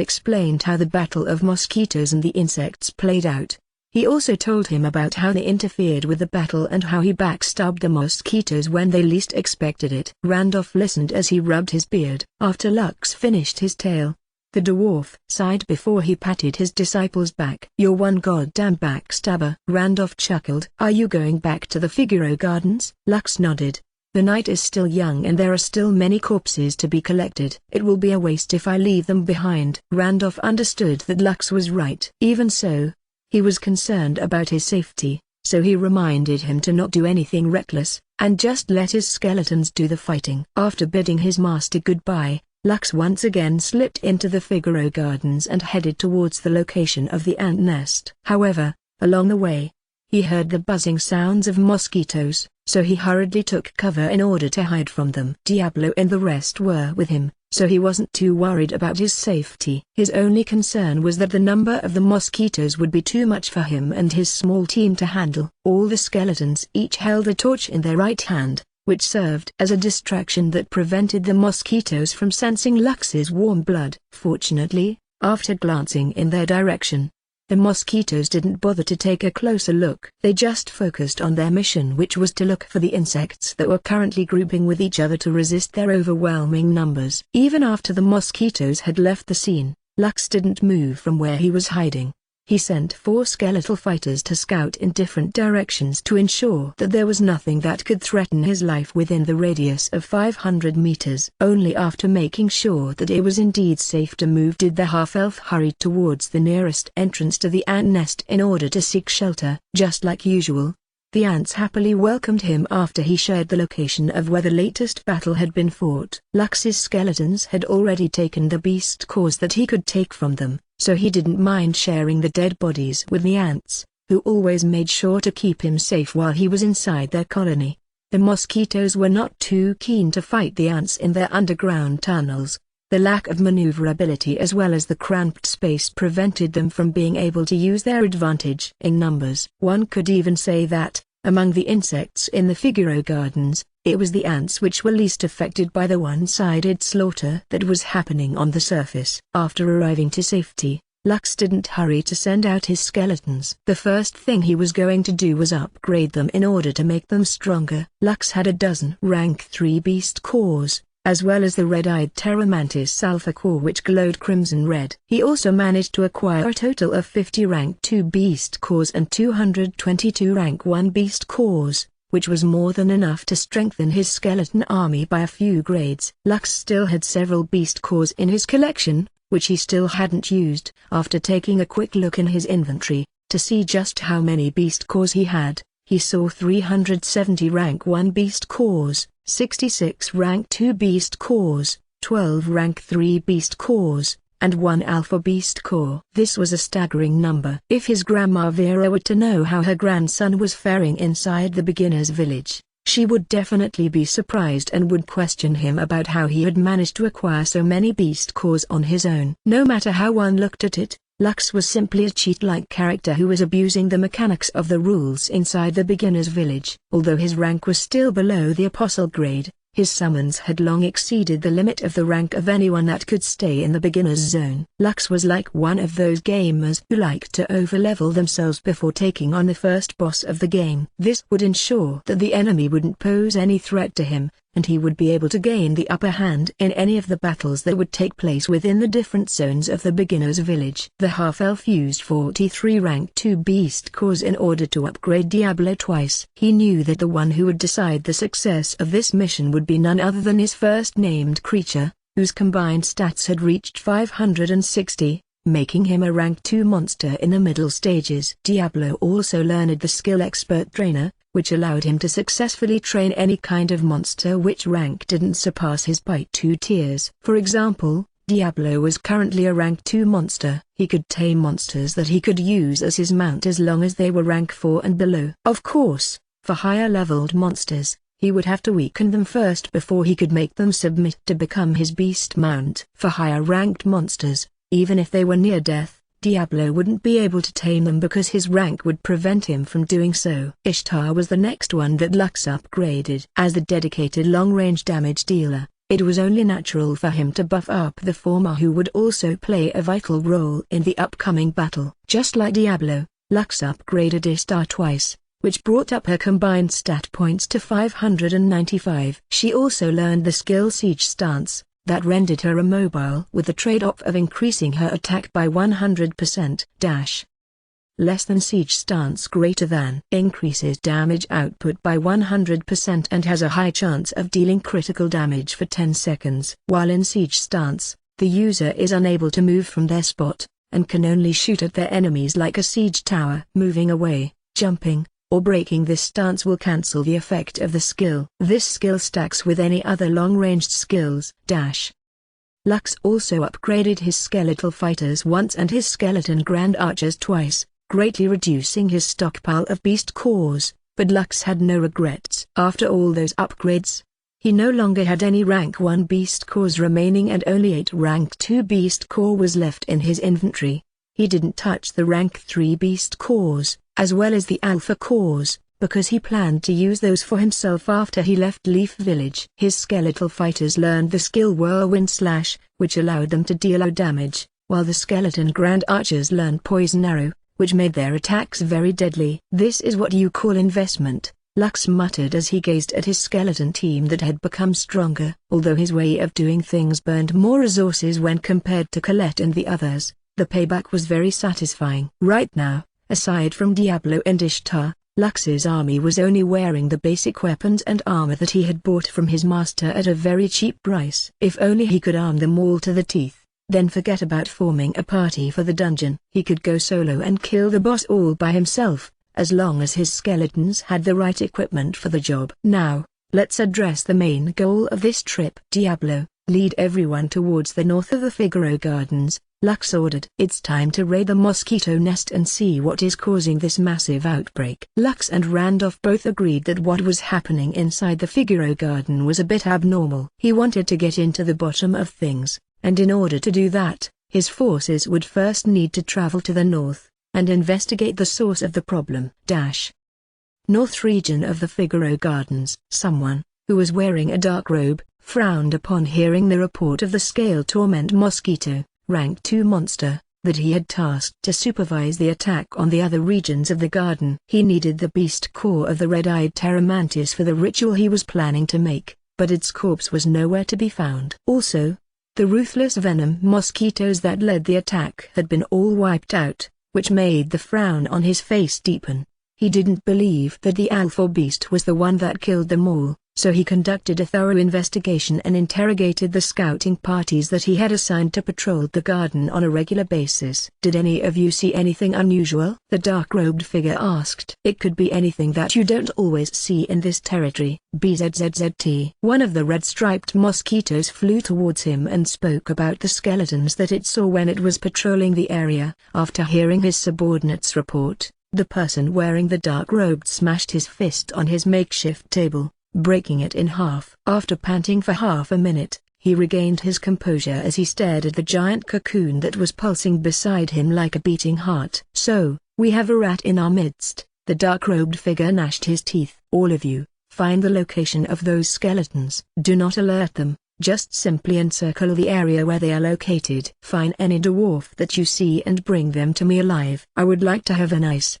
explained how the battle of mosquitoes and the insects played out. He also told him about how they interfered with the battle and how he backstabbed the mosquitoes when they least expected it. Randolph listened as he rubbed his beard. After Lux finished his tale, The dwarf sighed before he patted his disciple's back. "You're one goddamn backstabber." Randolph chuckled. "Are you going back to the Figaro Gardens?" Lux nodded. "The night is still young and there are still many corpses to be collected. It will be a waste if I leave them behind." Randolph understood that Lux was right. Even so, he was concerned about his safety, so he reminded him to not do anything reckless, and just let his skeletons do the fighting. After bidding his master goodbye, Lux once again slipped into the Figaro Gardens and headed towards the location of the ant nest. However, along the way, he heard the buzzing sounds of mosquitoes, so he hurriedly took cover in order to hide from them. Diablo and the rest were with him, so he wasn't too worried about his safety. His only concern was that the number of the mosquitoes would be too much for him and his small team to handle. All the skeletons each held a torch in their right hand, which served as a distraction that prevented the mosquitoes from sensing Lux's warm blood. Fortunately, after glancing in their direction, the mosquitoes didn't bother to take a closer look. They just focused on their mission, which was to look for the insects that were currently grouping with each other to resist their overwhelming numbers. Even after the mosquitoes had left the scene, Lux didn't move from where he was hiding. He sent 4 skeletal fighters to scout in different directions to ensure that there was nothing that could threaten his life within the radius of 500 meters. Only after making sure that it was indeed safe to move did the half-elf hurry towards the nearest entrance to the ant nest in order to seek shelter. Just like usual, the ants happily welcomed him after he shared the location of where the latest battle had been fought. Lux's skeletons had already taken the beast cores that he could take from them, so he didn't mind sharing the dead bodies with the ants, who always made sure to keep him safe while he was inside their colony. The mosquitoes were not too keen to fight the ants in their underground tunnels. The lack of maneuverability as well as the cramped space prevented them from being able to use their advantage in numbers. One could even say that, among the insects in the Figaro Gardens, it was the ants which were least affected by the one-sided slaughter that was happening on the surface. After arriving to safety, Lux didn't hurry to send out his skeletons. The first thing he was going to do was upgrade them in order to make them stronger. Lux had a dozen rank 3 beast cores, as well as the red-eyed Terramantis sulfur core which glowed crimson red. He also managed to acquire a total of 50 rank 2 beast cores and 222 rank 1 beast cores, which was more than enough to strengthen his skeleton army by a few grades. Lux still had several beast cores in his collection, which he still hadn't used. After taking a quick look in his inventory, to see just how many beast cores he had, he saw 370 rank 1 beast cores, 66 rank 2 beast cores, 12 rank 3 beast cores, and 1 alpha beast core. This was a staggering number. If his grandma Vera were to know how her grandson was faring inside the beginner's village, she would definitely be surprised and would question him about how he had managed to acquire so many beast cores on his own. No matter how one looked at it, Lux was simply a cheat-like character who was abusing the mechanics of the rules inside the beginner's village. Although his rank was still below the apostle grade, his summons had long exceeded the limit of the rank of anyone that could stay in the beginner's zone. Lux was like one of those gamers who like to overlevel themselves before taking on the first boss of the game. This would ensure that the enemy wouldn't pose any threat to him, and he would be able to gain the upper hand in any of the battles that would take place within the different zones of the beginner's village. The half-elf used 43 rank 2 beast cores in order to upgrade Diablo twice. He knew that the one who would decide the success of this mission would be none other than his first-named creature, whose combined stats had reached 560, making him a rank 2 monster in the middle stages. Diablo also learned the skill expert trainer, which allowed him to successfully train any kind of monster which rank didn't surpass his by 2 tiers. For example, Diablo was currently a rank 2 monster. He could tame monsters that he could use as his mount as long as they were rank 4 and below. Of course, for higher-leveled monsters, he would have to weaken them first before he could make them submit to become his beast mount. For higher-ranked monsters, even if they were near death, Diablo wouldn't be able to tame them because his rank would prevent him from doing so. Ishtar was the next one that Lux upgraded. As the dedicated long-range damage dealer, it was only natural for him to buff up the former, who would also play a vital role in the upcoming battle. Just like Diablo, Lux upgraded Ishtar twice, which brought up her combined stat points to 595. She also learned the skill Siege Stance, That rendered her immobile with the trade-off of increasing her attack by 100%. Less than siege stance greater than increases damage output by 100% and has a high chance of dealing critical damage for 10 seconds. While in siege stance, the user is unable to move from their spot, and can only shoot at their enemies like a siege tower. Moving away, jumping, or breaking this stance will cancel the effect of the skill. This skill stacks with any other long-ranged skills. Lux also upgraded his skeletal fighters once and his skeleton grand archers twice, greatly reducing his stockpile of beast cores, but Lux had no regrets. After all those upgrades, he no longer had any rank 1 beast cores remaining and only 8 rank 2 beast core was left in his inventory. He didn't touch the rank 3 beast cores, as well as the alpha cores, because he planned to use those for himself after he left Leaf Village. His skeletal fighters learned the skill Whirlwind Slash, which allowed them to deal low damage, while the skeleton grand archers learned Poison Arrow, which made their attacks very deadly. "This is what you call investment," Lux muttered as he gazed at his skeleton team that had become stronger. Although his way of doing things burned more resources when compared to Colette and the others, the payback was very satisfying. Right now, aside from Diablo and Ishtar, Lux's army was only wearing the basic weapons and armor that he had bought from his master at a very cheap price. If only he could arm them all to the teeth, then forget about forming a party for the dungeon. He could go solo and kill the boss all by himself, as long as his skeletons had the right equipment for the job. Now, let's address the main goal of this trip. Diablo, lead everyone towards the north of the Figaro Gardens, Lux ordered. It's time to raid the mosquito nest and see what is causing this massive outbreak. Lux and Randolph both agreed that what was happening inside the Figaro Garden was a bit abnormal. He wanted to get into the bottom of things, and in order to do that, his forces would first need to travel to the north, and investigate the source of the problem. North region of the Figaro Gardens. Someone, who was wearing a dark robe, frowned upon hearing the report of the Scale Torment Mosquito, rank 2 monster, that he had tasked to supervise the attack on the other regions of the garden. He needed the beast core of the red-eyed Pteromantis for the ritual he was planning to make, but its corpse was nowhere to be found. Also, the ruthless venom mosquitoes that led the attack had been all wiped out, which made the frown on his face deepen. He didn't believe that the alpha beast was the one that killed them all, so he conducted a thorough investigation and interrogated the scouting parties that he had assigned to patrol the garden on a regular basis. "Did any of you see anything unusual?" the dark-robed figure asked. "It could be anything that you don't always see in this territory." BZZZT. One of the red-striped mosquitoes flew towards him and spoke about the skeletons that it saw when it was patrolling the area. After hearing his subordinate's report, the person wearing the dark robe smashed his fist on his makeshift table, breaking it in half. After panting for half a minute, he regained his composure as he stared at the giant cocoon that was pulsing beside him like a beating heart. "So, we have a rat in our midst," the dark-robed figure gnashed his teeth. "All of you, find the location of those skeletons. Do not alert them, just simply encircle the area where they are located. Find any dwarf that you see and bring them to me alive. I would like to have a nice,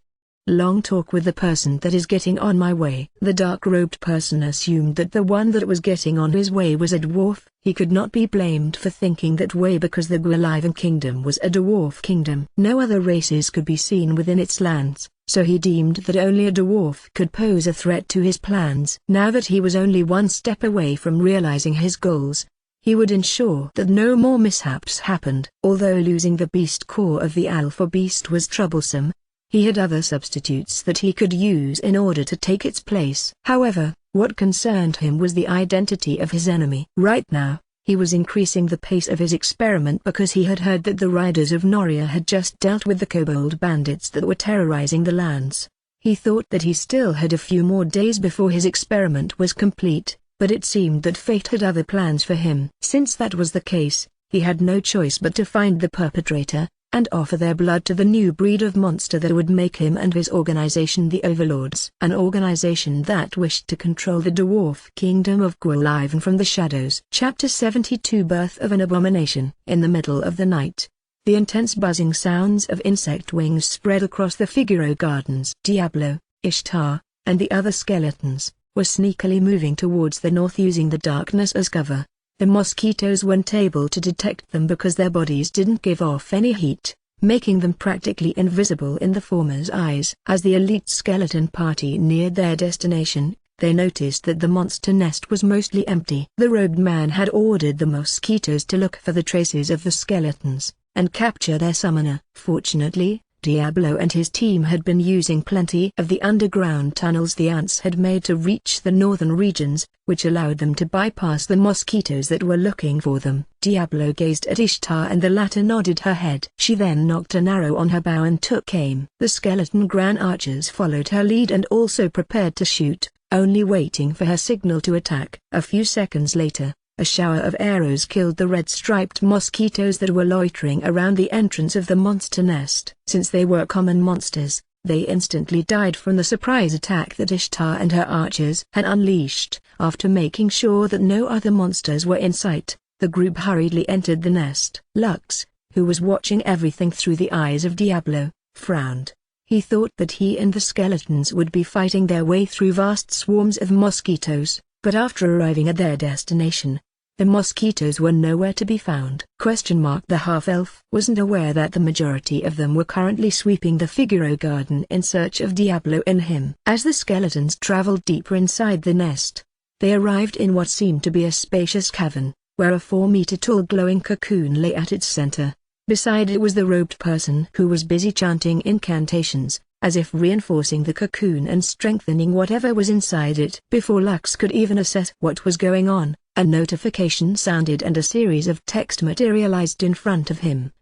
long talk with the person that is getting on my way." The dark-robed person assumed that the one that was getting on his way was a dwarf. He could not be blamed for thinking that way because the Gwalivan kingdom was a dwarf kingdom. No other races could be seen within its lands, so he deemed that only a dwarf could pose a threat to his plans. Now that he was only one step away from realizing his goals, he would ensure that no more mishaps happened. Although losing the beast core of the alpha beast was troublesome, he had other substitutes that he could use in order to take its place. However, what concerned him was the identity of his enemy. Right now, he was increasing the pace of his experiment because he had heard that the riders of Noria had just dealt with the kobold bandits that were terrorizing the lands. He thought that he still had a few more days before his experiment was complete, but it seemed that fate had other plans for him. Since that was the case, he had no choice but to find the perpetrator, and offer their blood to the new breed of monster that would make him and his organization the Overlords. An organization that wished to control the dwarf kingdom of Gwalivan from the shadows. Chapter 72 Birth of an Abomination. In the middle of the night, the intense buzzing sounds of insect wings spread across the Figaro Gardens. Diablo, Ishtar, and the other skeletons were sneakily moving towards the north using the darkness as cover. The mosquitoes weren't able to detect them because their bodies didn't give off any heat, making them practically invisible in the former's eyes. As the elite skeleton party neared their destination, they noticed that the monster nest was mostly empty. The robed man had ordered the mosquitoes to look for the traces of the skeletons, and capture their summoner. Fortunately, Diablo and his team had been using plenty of the underground tunnels the ants had made to reach the northern regions, which allowed them to bypass the mosquitoes that were looking for them. Diablo gazed at Ishtar and the latter nodded her head. She then nocked an arrow on her bow and took aim. The skeleton Gran archers followed her lead and also prepared to shoot, only waiting for her signal to attack. A few seconds later, a shower of arrows killed the red-striped mosquitoes that were loitering around the entrance of the monster nest. Since they were common monsters, they instantly died from the surprise attack that Ishtar and her archers had unleashed. After making sure that no other monsters were in sight, the group hurriedly entered the nest. Lux, who was watching everything through the eyes of Diablo, frowned. He thought that he and the skeletons would be fighting their way through vast swarms of mosquitoes, but after arriving at their destination, the mosquitoes were nowhere to be found. The half-elf wasn't aware that the majority of them were currently sweeping the Figaro garden in search of Diablo and him. As the skeletons traveled deeper inside the nest, they arrived in what seemed to be a spacious cavern, where a 4-meter-tall glowing cocoon lay at its center. Beside it was the robed person who was busy chanting incantations, as if reinforcing the cocoon and strengthening whatever was inside it. Before Lux could even assess what was going on, a notification sounded and a series of text materialized in front of him.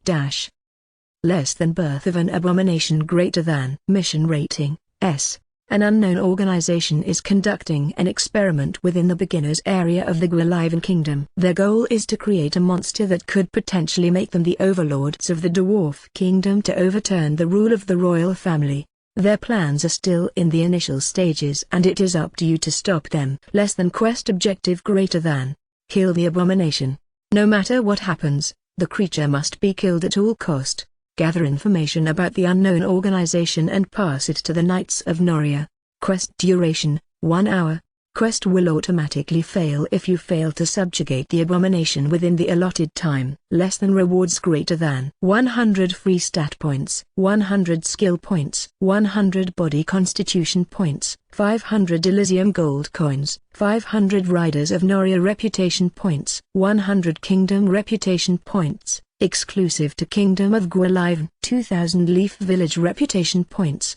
Less than birth of an abomination greater than. Mission rating, S. An unknown organization is conducting an experiment within the beginner's area of the Gwalivan Kingdom. Their goal is to create a monster that could potentially make them the overlords of the Dwarf Kingdom to overturn the rule of the royal family. Their plans are still in the initial stages and it is up to you to stop them. Less than quest objective greater than. Kill the abomination. No matter what happens, the creature must be killed at all cost. Gather information about the unknown organization and pass it to the Knights of Noria. Quest duration, 1 hour. Quest will automatically fail if you fail to subjugate the abomination within the allotted time. Less than rewards greater than 100 free stat points, 100 skill points, 100 body constitution points, 500 Elysium gold coins, 500 Riders of Noria reputation points, 100 Kingdom reputation points, exclusive to Kingdom of Gwalivan, 2000 Leaf Village reputation points.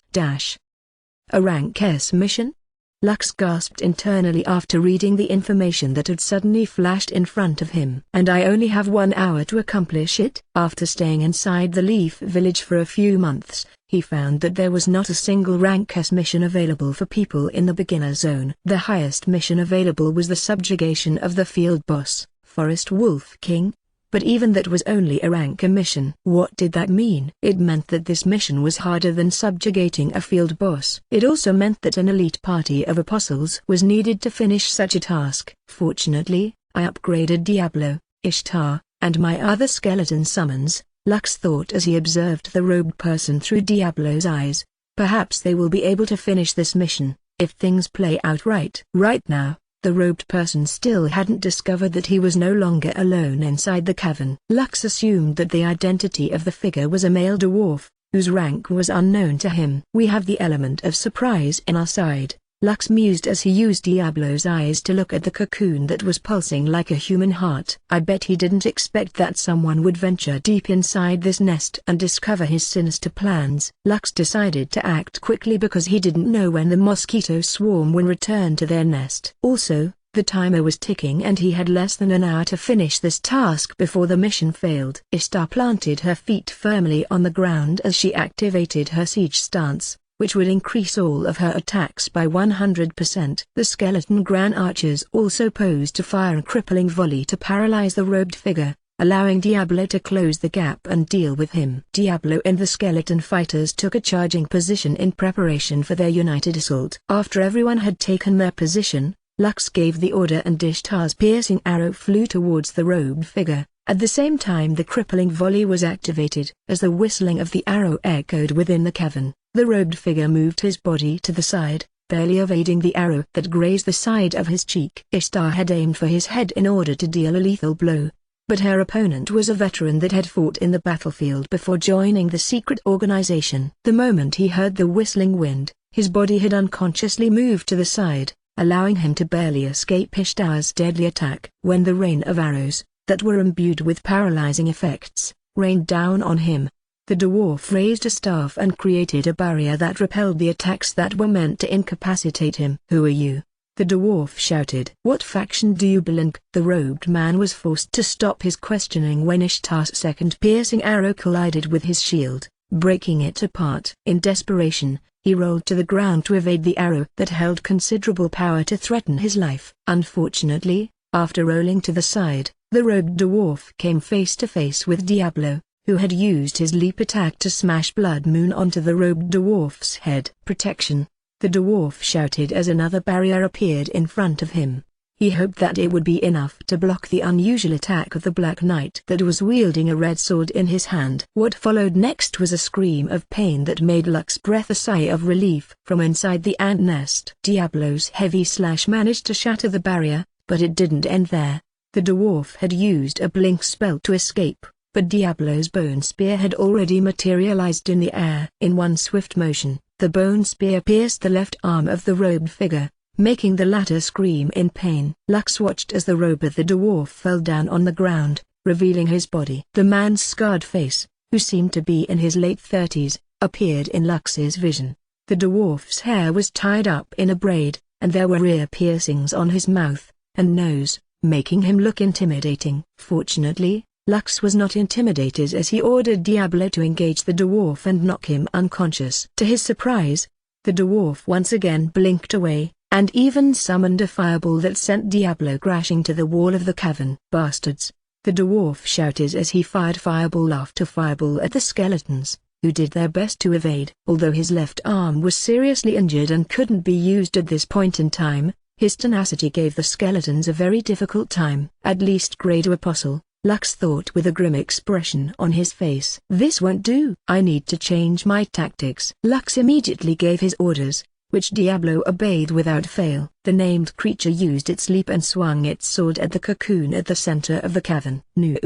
A rank S mission? Lux gasped internally after reading the information that had suddenly flashed in front of him. And I only have 1 hour to accomplish it? After staying inside the Leaf Village for a few months, he found that there was not a single rank S mission available for people in the beginner zone. The highest mission available was the subjugation of the field boss, Forest Wolf King. But even that was only a rank A mission. What did that mean? It meant that this mission was harder than subjugating a field boss. It also meant that an elite party of apostles was needed to finish such a task. Fortunately, I upgraded Diablo, Ishtar, and my other skeleton summons, Lux thought as he observed the robed person through Diablo's eyes. Perhaps they will be able to finish this mission, if things play out right. Right now, the robed person still hadn't discovered that he was no longer alone inside the cavern. Lux assumed that the identity of the figure was a male dwarf, whose rank was unknown to him. We have the element of surprise in our side, Lux mused as he used Diablo's eyes to look at the cocoon that was pulsing like a human heart. I bet he didn't expect that someone would venture deep inside this nest and discover his sinister plans. Lux decided to act quickly because he didn't know when the mosquito swarm would return to their nest. Also, the timer was ticking and he had less than an hour to finish this task before the mission failed. Ishtar planted her feet firmly on the ground as she activated her siege stance, which would increase all of her attacks by 100%. The skeleton Gran archers also posed to fire a crippling volley to paralyze the robed figure, allowing Diablo to close the gap and deal with him. Diablo and the skeleton fighters took a charging position in preparation for their united assault. After everyone had taken their position, Lux gave the order and Ishtar's piercing arrow flew towards the robed figure. At the same time the crippling volley was activated. As the whistling of the arrow echoed within the cavern, the robed figure moved his body to the side, barely evading the arrow that grazed the side of his cheek. Ishtar had aimed for his head in order to deal a lethal blow, but her opponent was a veteran that had fought in the battlefield before joining the secret organization. The moment he heard the whistling wind, his body had unconsciously moved to the side, allowing him to barely escape Ishtar's deadly attack. When the rain of arrows, that were imbued with paralyzing effects, rained down on him, the dwarf raised a staff and created a barrier that repelled the attacks that were meant to incapacitate him. "Who are you?" the dwarf shouted. "What faction do you belong?" The robed man was forced to stop his questioning when Ishtar's second piercing arrow collided with his shield, breaking it apart. In desperation, he rolled to the ground to evade the arrow that held considerable power to threaten his life. Unfortunately, after rolling to the side, the robed dwarf came face to face with Diablo, who had used his leap attack to smash Blood Moon onto the robed dwarf's head. "Protection!" the dwarf shouted as another barrier appeared in front of him. He hoped that it would be enough to block the unusual attack of the Black Knight that was wielding a red sword in his hand. What followed next was a scream of pain that made Lux breathe a sigh of relief. From inside the ant nest, Diablo's heavy slash managed to shatter the barrier, but it didn't end there. The dwarf had used a blink spell to escape, but Diablo's bone spear had already materialized in the air. In one swift motion, the bone spear pierced the left arm of the robed figure, making the latter scream in pain. Lux watched as the robe of the dwarf fell down on the ground, revealing his body. The man's scarred face, who seemed to be in his late 30s, appeared in Lux's vision. The dwarf's hair was tied up in a braid, and there were ear piercings on his mouth and nose, making him look intimidating. Fortunately, Lux was not intimidated as he ordered Diablo to engage the dwarf and knock him unconscious. To his surprise, the dwarf once again blinked away, and even summoned a fireball that sent Diablo crashing to the wall of the cavern. "Bastards!" the dwarf shouted as he fired fireball after fireball at the skeletons, who did their best to evade. Although his left arm was seriously injured and couldn't be used at this point in time, his tenacity gave the skeletons a very difficult time. "At least grade Apostle," Lux thought with a grim expression on his face. "This won't do. I need to change my tactics." Lux immediately gave his orders, which Diablo obeyed without fail. The named creature used its leap and swung its sword at the cocoon at the center of the cavern. "No!"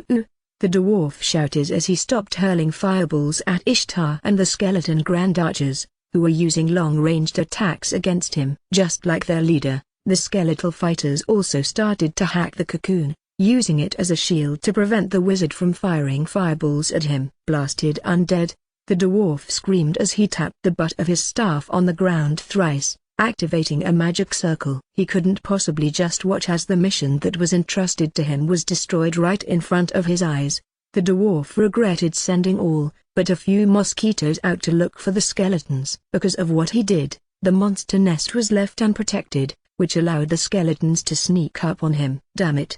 the dwarf shouted as he stopped hurling fireballs at Ishtar and the skeleton grand archers, who were using long-ranged attacks against him. Just like their leader, the skeletal fighters also started to hack the cocoon, using it as a shield to prevent the wizard from firing fireballs at him. "Blasted undead!" the dwarf screamed as he tapped the butt of his staff on the ground thrice, activating a magic circle. He couldn't possibly just watch as the mission that was entrusted to him was destroyed right in front of his eyes. The dwarf regretted sending all but a few mosquitoes out to look for the skeletons. Because of what he did, the monster nest was left unprotected, which allowed the skeletons to sneak up on him. "Damn it!"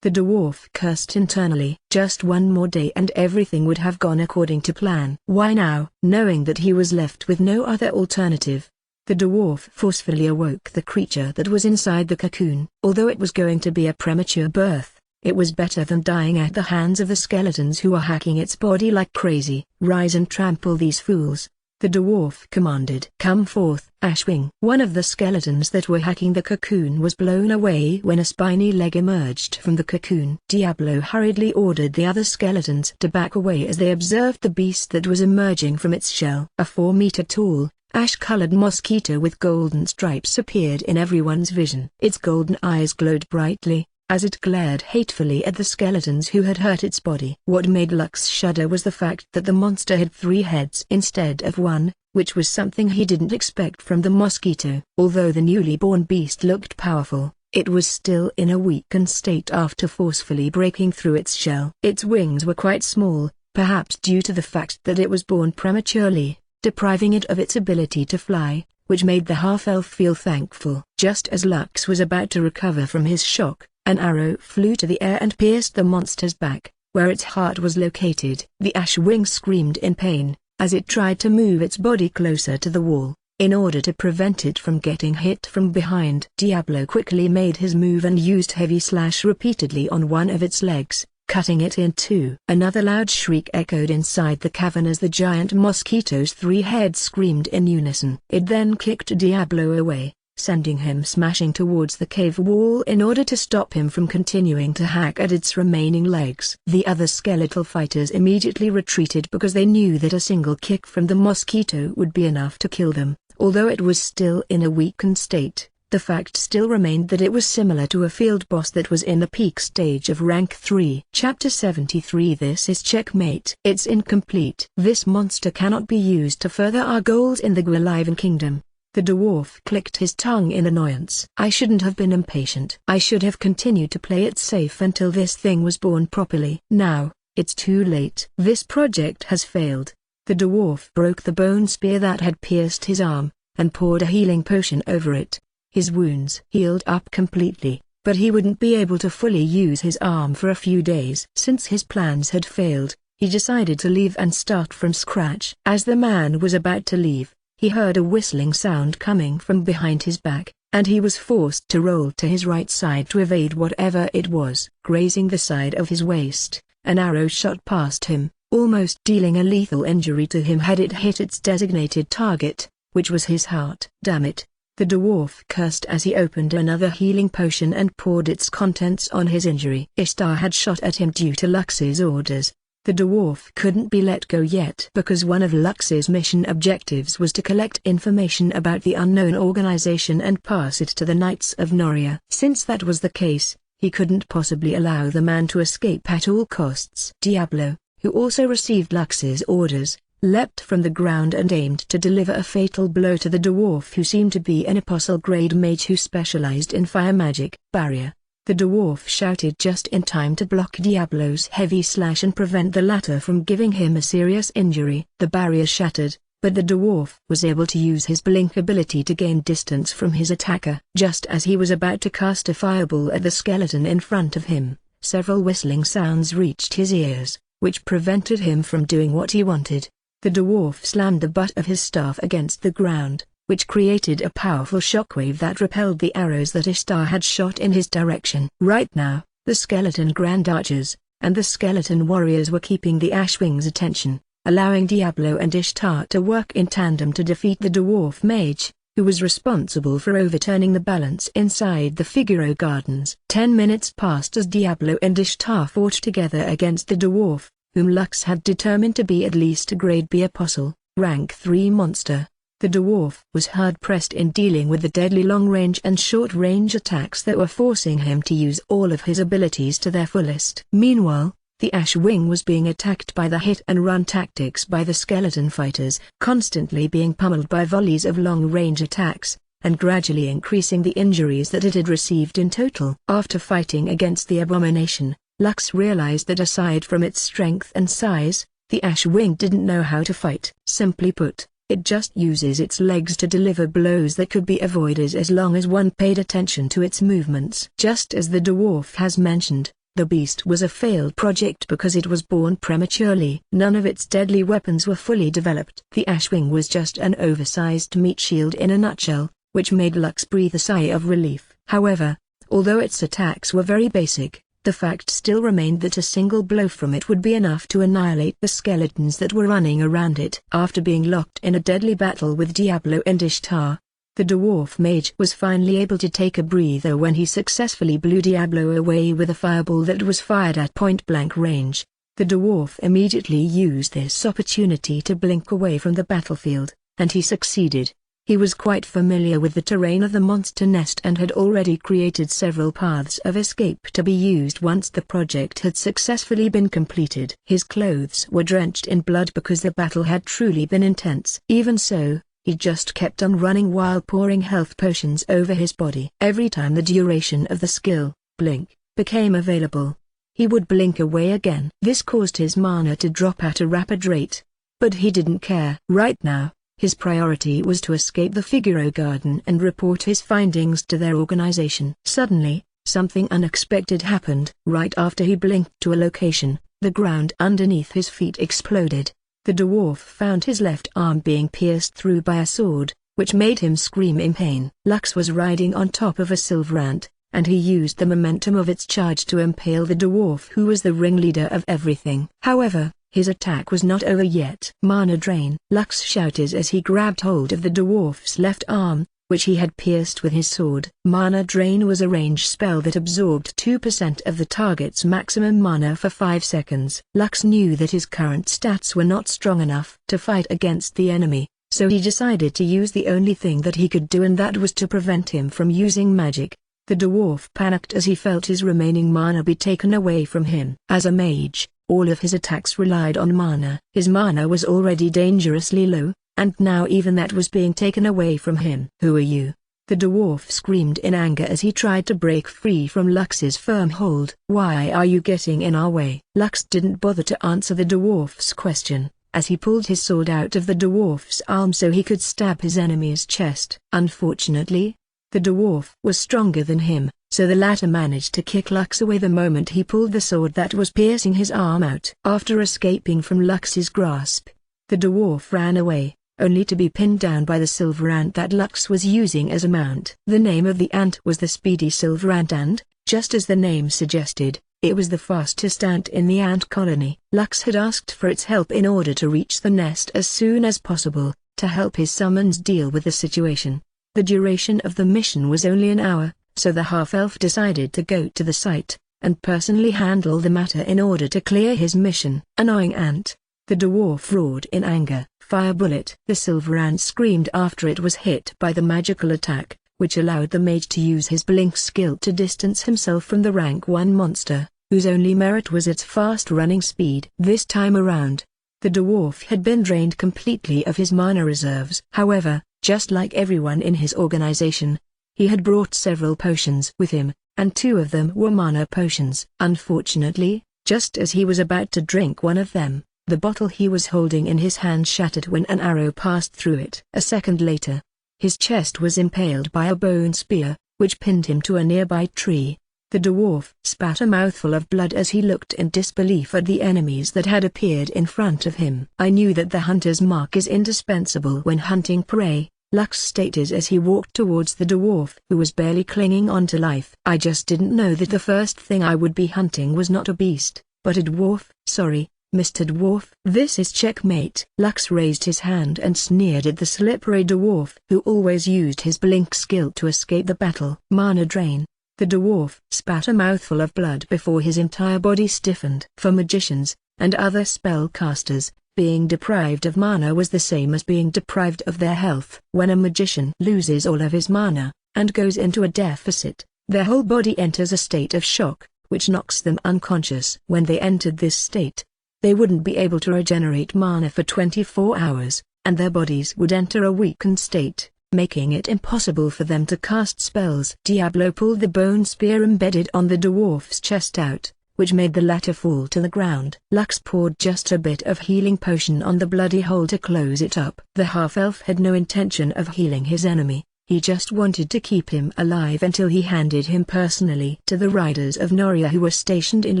the dwarf cursed internally. Just one more day and everything would have gone according to plan. Why now? Knowing that he was left with no other alternative, the dwarf forcefully awoke the creature that was inside the cocoon. Although it was going to be a premature birth, it was better than dying at the hands of the skeletons who were hacking its body like crazy. "Rise and trample these fools," the dwarf commanded. "Come forth, Ashwing." One of the skeletons that were hacking the cocoon was blown away when a spiny leg emerged from the cocoon. Diablo hurriedly ordered the other skeletons to back away as they observed the beast that was emerging from its shell. A 4-meter-tall, ash-colored mosquito with golden stripes appeared in everyone's vision. Its golden eyes glowed brightly, as it glared hatefully at the skeletons who had hurt its body. What made Lux shudder was the fact that the monster had 3 heads instead of 1, which was something he didn't expect from the mosquito. Although the newly born beast looked powerful, it was still in a weakened state after forcefully breaking through its shell. Its wings were quite small, perhaps due to the fact that it was born prematurely, depriving it of its ability to fly, which made the half-elf feel thankful. Just as Lux was about to recover from his shock, an arrow flew to the air and pierced the monster's back, where its heart was located. The Ashwing screamed in pain, as it tried to move its body closer to the wall, in order to prevent it from getting hit from behind. Diablo quickly made his move and used heavy slash repeatedly on one of its legs, cutting it in two. Another loud shriek echoed inside the cavern as the giant mosquito's three heads screamed in unison. It then kicked Diablo away, sending him smashing towards the cave wall in order to stop him from continuing to hack at its remaining legs. The other skeletal fighters immediately retreated because they knew that a single kick from the mosquito would be enough to kill them. Although it was still in a weakened state, the fact still remained that it was similar to a field boss that was in the peak stage of rank 3. Chapter 73. This is checkmate. It's incomplete. This monster cannot be used to further our goals in the Gwalivan Kingdom. The dwarf clicked his tongue in annoyance. I shouldn't have been impatient. I should have continued to play it safe until this thing was born properly. Now, it's too late. This project has failed. The dwarf broke the bone spear that had pierced his arm, and poured a healing potion over it. His wounds healed up completely, but he wouldn't be able to fully use his arm for a few days. Since his plans had failed, he decided to leave and start from scratch. As the man was about to leave, he heard a whistling sound coming from behind his back, and he was forced to roll to his right side to evade whatever it was. Grazing the side of his waist, an arrow shot past him, almost dealing a lethal injury to him had it hit its designated target, which was his heart. Damn it, the dwarf cursed as he opened another healing potion and poured its contents on his injury. Ishtar had shot at him due to Lux's orders. The dwarf couldn't be let go yet because one of Lux's mission objectives was to collect information about the unknown organization and pass it to the Knights of Noria. Since that was the case, he couldn't possibly allow the man to escape at all costs. Diablo, who also received Lux's orders, leapt from the ground and aimed to deliver a fatal blow to the dwarf who seemed to be an apostle-grade mage who specialized in fire magic. Barrier. The dwarf shouted just in time to block Diablo's heavy slash and prevent the latter from giving him a serious injury. The barrier shattered, but the dwarf was able to use his blink ability to gain distance from his attacker. Just as he was about to cast a fireball at the skeleton in front of him, several whistling sounds reached his ears, which prevented him from doing what he wanted. The dwarf slammed the butt of his staff against the ground, which created a powerful shockwave that repelled the arrows that Ishtar had shot in his direction. Right now, the skeleton Grand Archers, and the skeleton warriors were keeping the Ashwing's attention, allowing Diablo and Ishtar to work in tandem to defeat the dwarf mage, who was responsible for overturning the balance inside the Figaro Gardens. 10 minutes passed as Diablo and Ishtar fought together against the dwarf, whom Lux had determined to be at least a grade B apostle, rank 3 monster. The dwarf was hard-pressed in dealing with the deadly long-range and short-range attacks that were forcing him to use all of his abilities to their fullest. Meanwhile, the Ash Wing was being attacked by the hit-and-run tactics by the skeleton fighters, constantly being pummeled by volleys of long-range attacks, and gradually increasing the injuries that it had received in total. After fighting against the abomination, Lux realized that aside from its strength and size, the Ash Wing didn't know how to fight. Simply put, it just uses its legs to deliver blows that could be avoided as long as one paid attention to its movements. Just as the dwarf has mentioned, the beast was a failed project because it was born prematurely. None of its deadly weapons were fully developed. The Ashwing was just an oversized meat shield in a nutshell, which made Lux breathe a sigh of relief. However, although its attacks were very basic, the fact still remained that a single blow from it would be enough to annihilate the skeletons that were running around it. After being locked in a deadly battle with Diablo and Ishtar, the dwarf mage was finally able to take a breather when he successfully blew Diablo away with a fireball that was fired at point-blank range. The dwarf immediately used this opportunity to blink away from the battlefield, and he succeeded. He was quite familiar with the terrain of the monster nest and had already created several paths of escape to be used once the project had successfully been completed. His clothes were drenched in blood because the battle had truly been intense. Even so, he just kept on running while pouring health potions over his body. Every time the duration of the skill, blink, became available, he would blink away again. This caused his mana to drop at a rapid rate. But he didn't care. Right now, his priority was to escape the Figaro Garden and report his findings to their organization. Suddenly, something unexpected happened. Right after he blinked to a location, the ground underneath his feet exploded. The dwarf found his left arm being pierced through by a sword, which made him scream in pain. Lux was riding on top of a silver ant, and he used the momentum of its charge to impale the dwarf who was the ringleader of everything. However, his attack was not over yet. Mana drain! Lux shouted as he grabbed hold of the dwarf's left arm, which he had pierced with his sword. Mana drain was a ranged spell that absorbed 2% of the target's maximum mana for 5 seconds. Lux knew that his current stats were not strong enough to fight against the enemy, so he decided to use the only thing that he could do, and that was to prevent him from using magic. The dwarf panicked as he felt his remaining mana be taken away from him. As a mage, all of his attacks relied on mana. His mana was already dangerously low, and now even that was being taken away from him. "Who are you?" the dwarf screamed in anger as he tried to break free from Lux's firm hold. "Why are you getting in our way?" Lux didn't bother to answer the dwarf's question, as he pulled his sword out of the dwarf's arm so he could stab his enemy's chest. Unfortunately, the dwarf was stronger than him, so the latter managed to kick Lux away the moment he pulled the sword that was piercing his arm out. After escaping from Lux's grasp, the dwarf ran away, only to be pinned down by the silver ant that Lux was using as a mount. The name of the ant was the speedy silver ant, and, just as the name suggested, it was the fastest ant in the ant colony. Lux had asked for its help in order to reach the nest as soon as possible, to help his summons deal with the situation. The duration of the mission was only an hour, so the half-elf decided to go to the site, and personally handle the matter in order to clear his mission. "Annoying ant!" the dwarf roared in anger. "Fire bullet!" The silver ant screamed after it was hit by the magical attack, which allowed the mage to use his blink skill to distance himself from the rank 1 monster, whose only merit was its fast running speed. This time around, the dwarf had been drained completely of his mana reserves. However, just like everyone in his organization, he had brought several potions with him, and 2 of them were mana potions. Unfortunately, just as he was about to drink one of them, the bottle he was holding in his hand shattered when an arrow passed through it. A second later, his chest was impaled by a bone spear, which pinned him to a nearby tree. The dwarf spat a mouthful of blood as he looked in disbelief at the enemies that had appeared in front of him. "I knew that the hunter's mark is indispensable when hunting prey," Lux stated as he walked towards the dwarf who was barely clinging on to life. "I just didn't know that the first thing I would be hunting was not a beast, but a dwarf." "Sorry, Mr. Dwarf." "This is checkmate." Lux raised his hand and sneered at the slippery dwarf who always used his blink skill to escape the battle. "Mana drain." The dwarf spat a mouthful of blood before his entire body stiffened. For magicians, and other spellcasters, being deprived of mana was the same as being deprived of their health. When a magician loses all of his mana, and goes into a deficit, their whole body enters a state of shock, which knocks them unconscious. When they entered this state, they wouldn't be able to regenerate mana for 24 hours, and their bodies would enter a weakened state, making it impossible for them to cast spells. Diablo pulled the bone spear embedded on the dwarf's chest out, which made the latter fall to the ground. Lux poured just a bit of healing potion on the bloody hole to close it up. The half-elf had no intention of healing his enemy. He just wanted to keep him alive until he handed him personally to the riders of Noria who were stationed in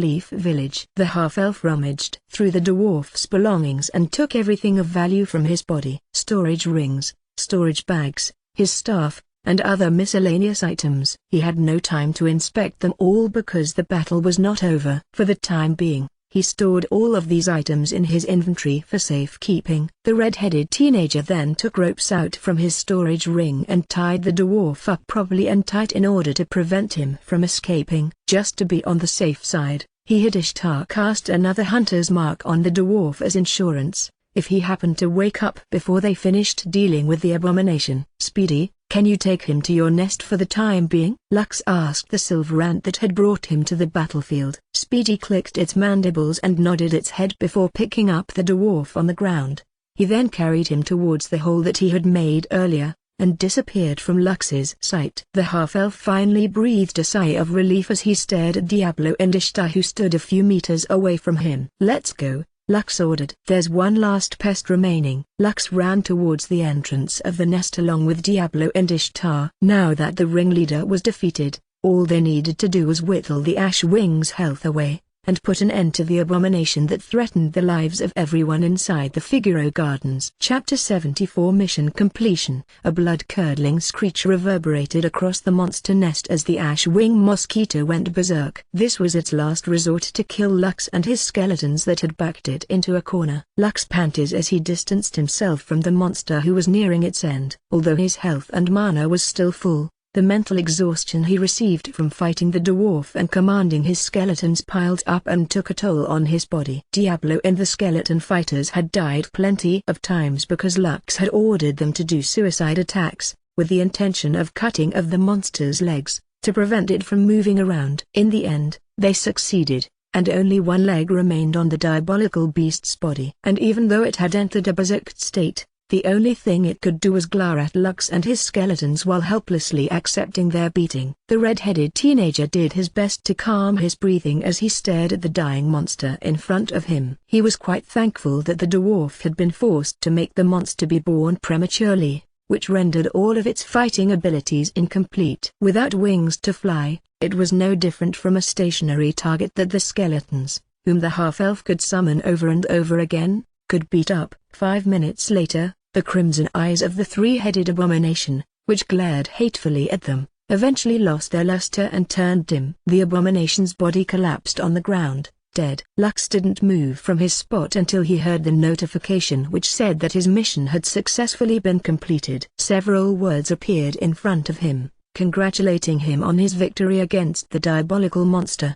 Leaf Village. The half-elf rummaged through the dwarf's belongings and took everything of value from his body. Storage rings, storage bags, his staff, and other miscellaneous items. He had no time to inspect them all because the battle was not over. For the time being, he stored all of these items in his inventory for safekeeping. The red-headed teenager then took ropes out from his storage ring and tied the dwarf up properly and tight in order to prevent him from escaping. Just to be on the safe side, he had Ishtar cast another hunter's mark on the dwarf as insurance, if he happened to wake up before they finished dealing with the abomination. "Speedy, can you take him to your nest for the time being?" Lux asked the silver ant that had brought him to the battlefield. Speedy clicked its mandibles and nodded its head before picking up the dwarf on the ground. He then carried him towards the hole that he had made earlier, and disappeared from Lux's sight. The half-elf finally breathed a sigh of relief as he stared at Diablo and Ishtar who stood a few meters away from him. "Let's go," Lux ordered. "There's one last pest remaining." Lux ran towards the entrance of the nest along with Diablo and Ishtar. Now that the ringleader was defeated, all they needed to do was whittle the Ash Wing's health away, and put an end to the abomination that threatened the lives of everyone inside the Figaro Gardens. Chapter 74 Mission Completion. A blood-curdling screech reverberated across the monster nest as the ash-wing mosquito went berserk. This was its last resort to kill Lux and his skeletons that had backed it into a corner. Lux panted as he distanced himself from the monster who was nearing its end. Although his health and mana was still full, the mental exhaustion he received from fighting the dwarf and commanding his skeletons piled up and took a toll on his body. Diablo and the skeleton fighters had died plenty of times because Lux had ordered them to do suicide attacks, with the intention of cutting of the monster's legs, to prevent it from moving around. In the end, they succeeded, and only one leg remained on the diabolical beast's body. And even though it had entered a berserk state, the only thing it could do was glare at Lux and his skeletons while helplessly accepting their beating. The red-headed teenager did his best to calm his breathing as he stared at the dying monster in front of him. He was quite thankful that the dwarf had been forced to make the monster be born prematurely, which rendered all of its fighting abilities incomplete. Without wings to fly, it was no different from a stationary target that the skeletons, whom the half-elf could summon over and over again, could beat up. 5 minutes later, the crimson eyes of the three-headed abomination, which glared hatefully at them, eventually lost their luster and turned dim. The abomination's body collapsed on the ground, dead. Lux didn't move from his spot until he heard the notification which said that his mission had successfully been completed. Several words appeared in front of him, congratulating him on his victory against the diabolical monster.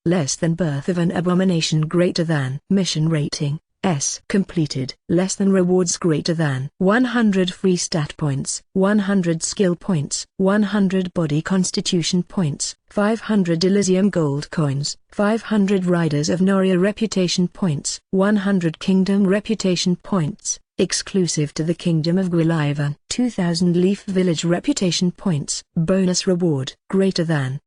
Less than birth of an abomination greater than. Mission rating S. Completed. Less than rewards greater than 100 free stat points, 100 skill points, 100 body constitution points, 500 Elysium gold coins, 500 Riders of Noria reputation points, 100 Kingdom reputation points, exclusive to the Kingdom of Gwilivan, 2000 Leaf Village reputation points. Bonus reward greater than.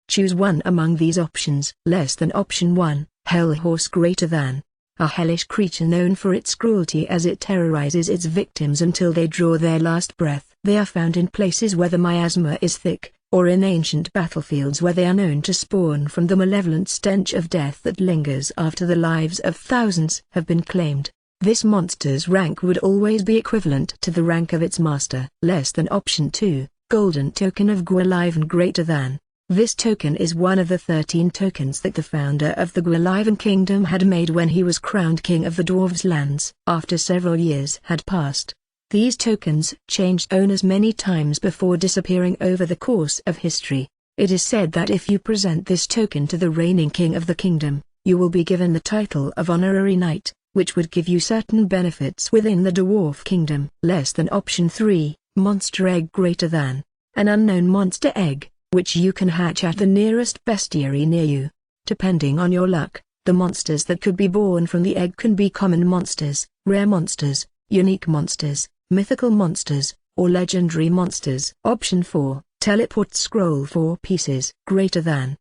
Choose one among these options. Less than option 1, Hell Horse greater than. A hellish creature known for its cruelty as it terrorizes its victims until they draw their last breath. They are found in places where the miasma is thick, or in ancient battlefields where they are known to spawn from the malevolent stench of death that lingers after the lives of thousands have been claimed. This monster's rank would always be equivalent to the rank of its master. Less than option 2, Golden Token of Gwilivan greater than. This token is one of the 13 tokens that the founder of the Gwilivan Kingdom had made when he was crowned king of the Dwarves' lands. After several years had passed, these tokens changed owners many times before disappearing over the course of history. It is said that if you present this token to the reigning king of the kingdom, you will be given the title of Honorary Knight, which would give you certain benefits within the Dwarf Kingdom. Less than option 3, Monster Egg greater than. An unknown monster egg, which you can hatch at the nearest bestiary near you. Depending on your luck, the monsters that could be born from the egg can be common monsters, rare monsters, unique monsters, mythical monsters, or legendary monsters. Option 4, Teleport Scroll 4 pieces greater than.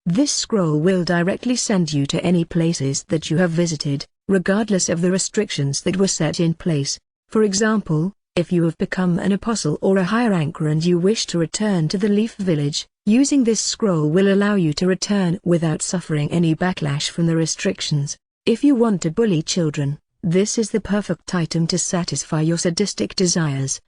This scroll will directly send you to any places that you have visited, regardless of the restrictions that were set in place. For example, if you have become an apostle or a higher anchor and you wish to return to the Leaf Village, using this scroll will allow you to return without suffering any backlash from the restrictions. If you want to bully children, this is the perfect item to satisfy your sadistic desires.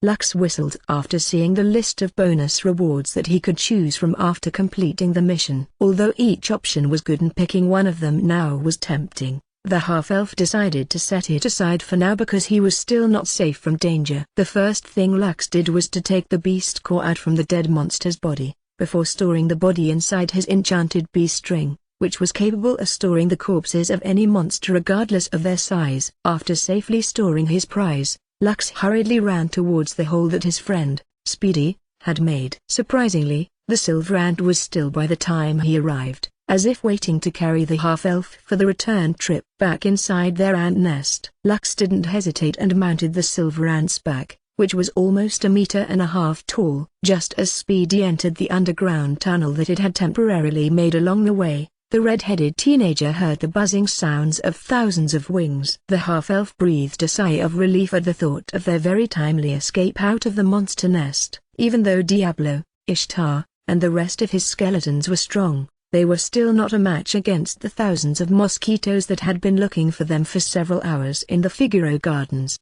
Lux whistled after seeing the list of bonus rewards that he could choose from after completing the mission. Although each option was good and picking one of them now was tempting, the half-elf decided to set it aside for now because he was still not safe from danger. The first thing Lux did was to take the beast core out from the dead monster's body, before storing the body inside his enchanted beast string, which was capable of storing the corpses of any monster regardless of their size. After safely storing his prize, Lux hurriedly ran towards the hole that his friend, Speedy, had made. Surprisingly, the silver ant was still by the time he arrived, as if waiting to carry the half-elf for the return trip back inside their ant nest. Lux didn't hesitate and mounted the silver ant's back, which was almost 1.5 meters tall. Just as Speedy entered the underground tunnel that it had temporarily made along the way, the red-headed teenager heard the buzzing sounds of thousands of wings. The half-elf breathed a sigh of relief at the thought of their very timely escape out of the monster nest. Even though Diablo, Ishtar, and the rest of his skeletons were strong, they were still not a match against the thousands of mosquitoes that had been looking for them for several hours in the Figaro Gardens.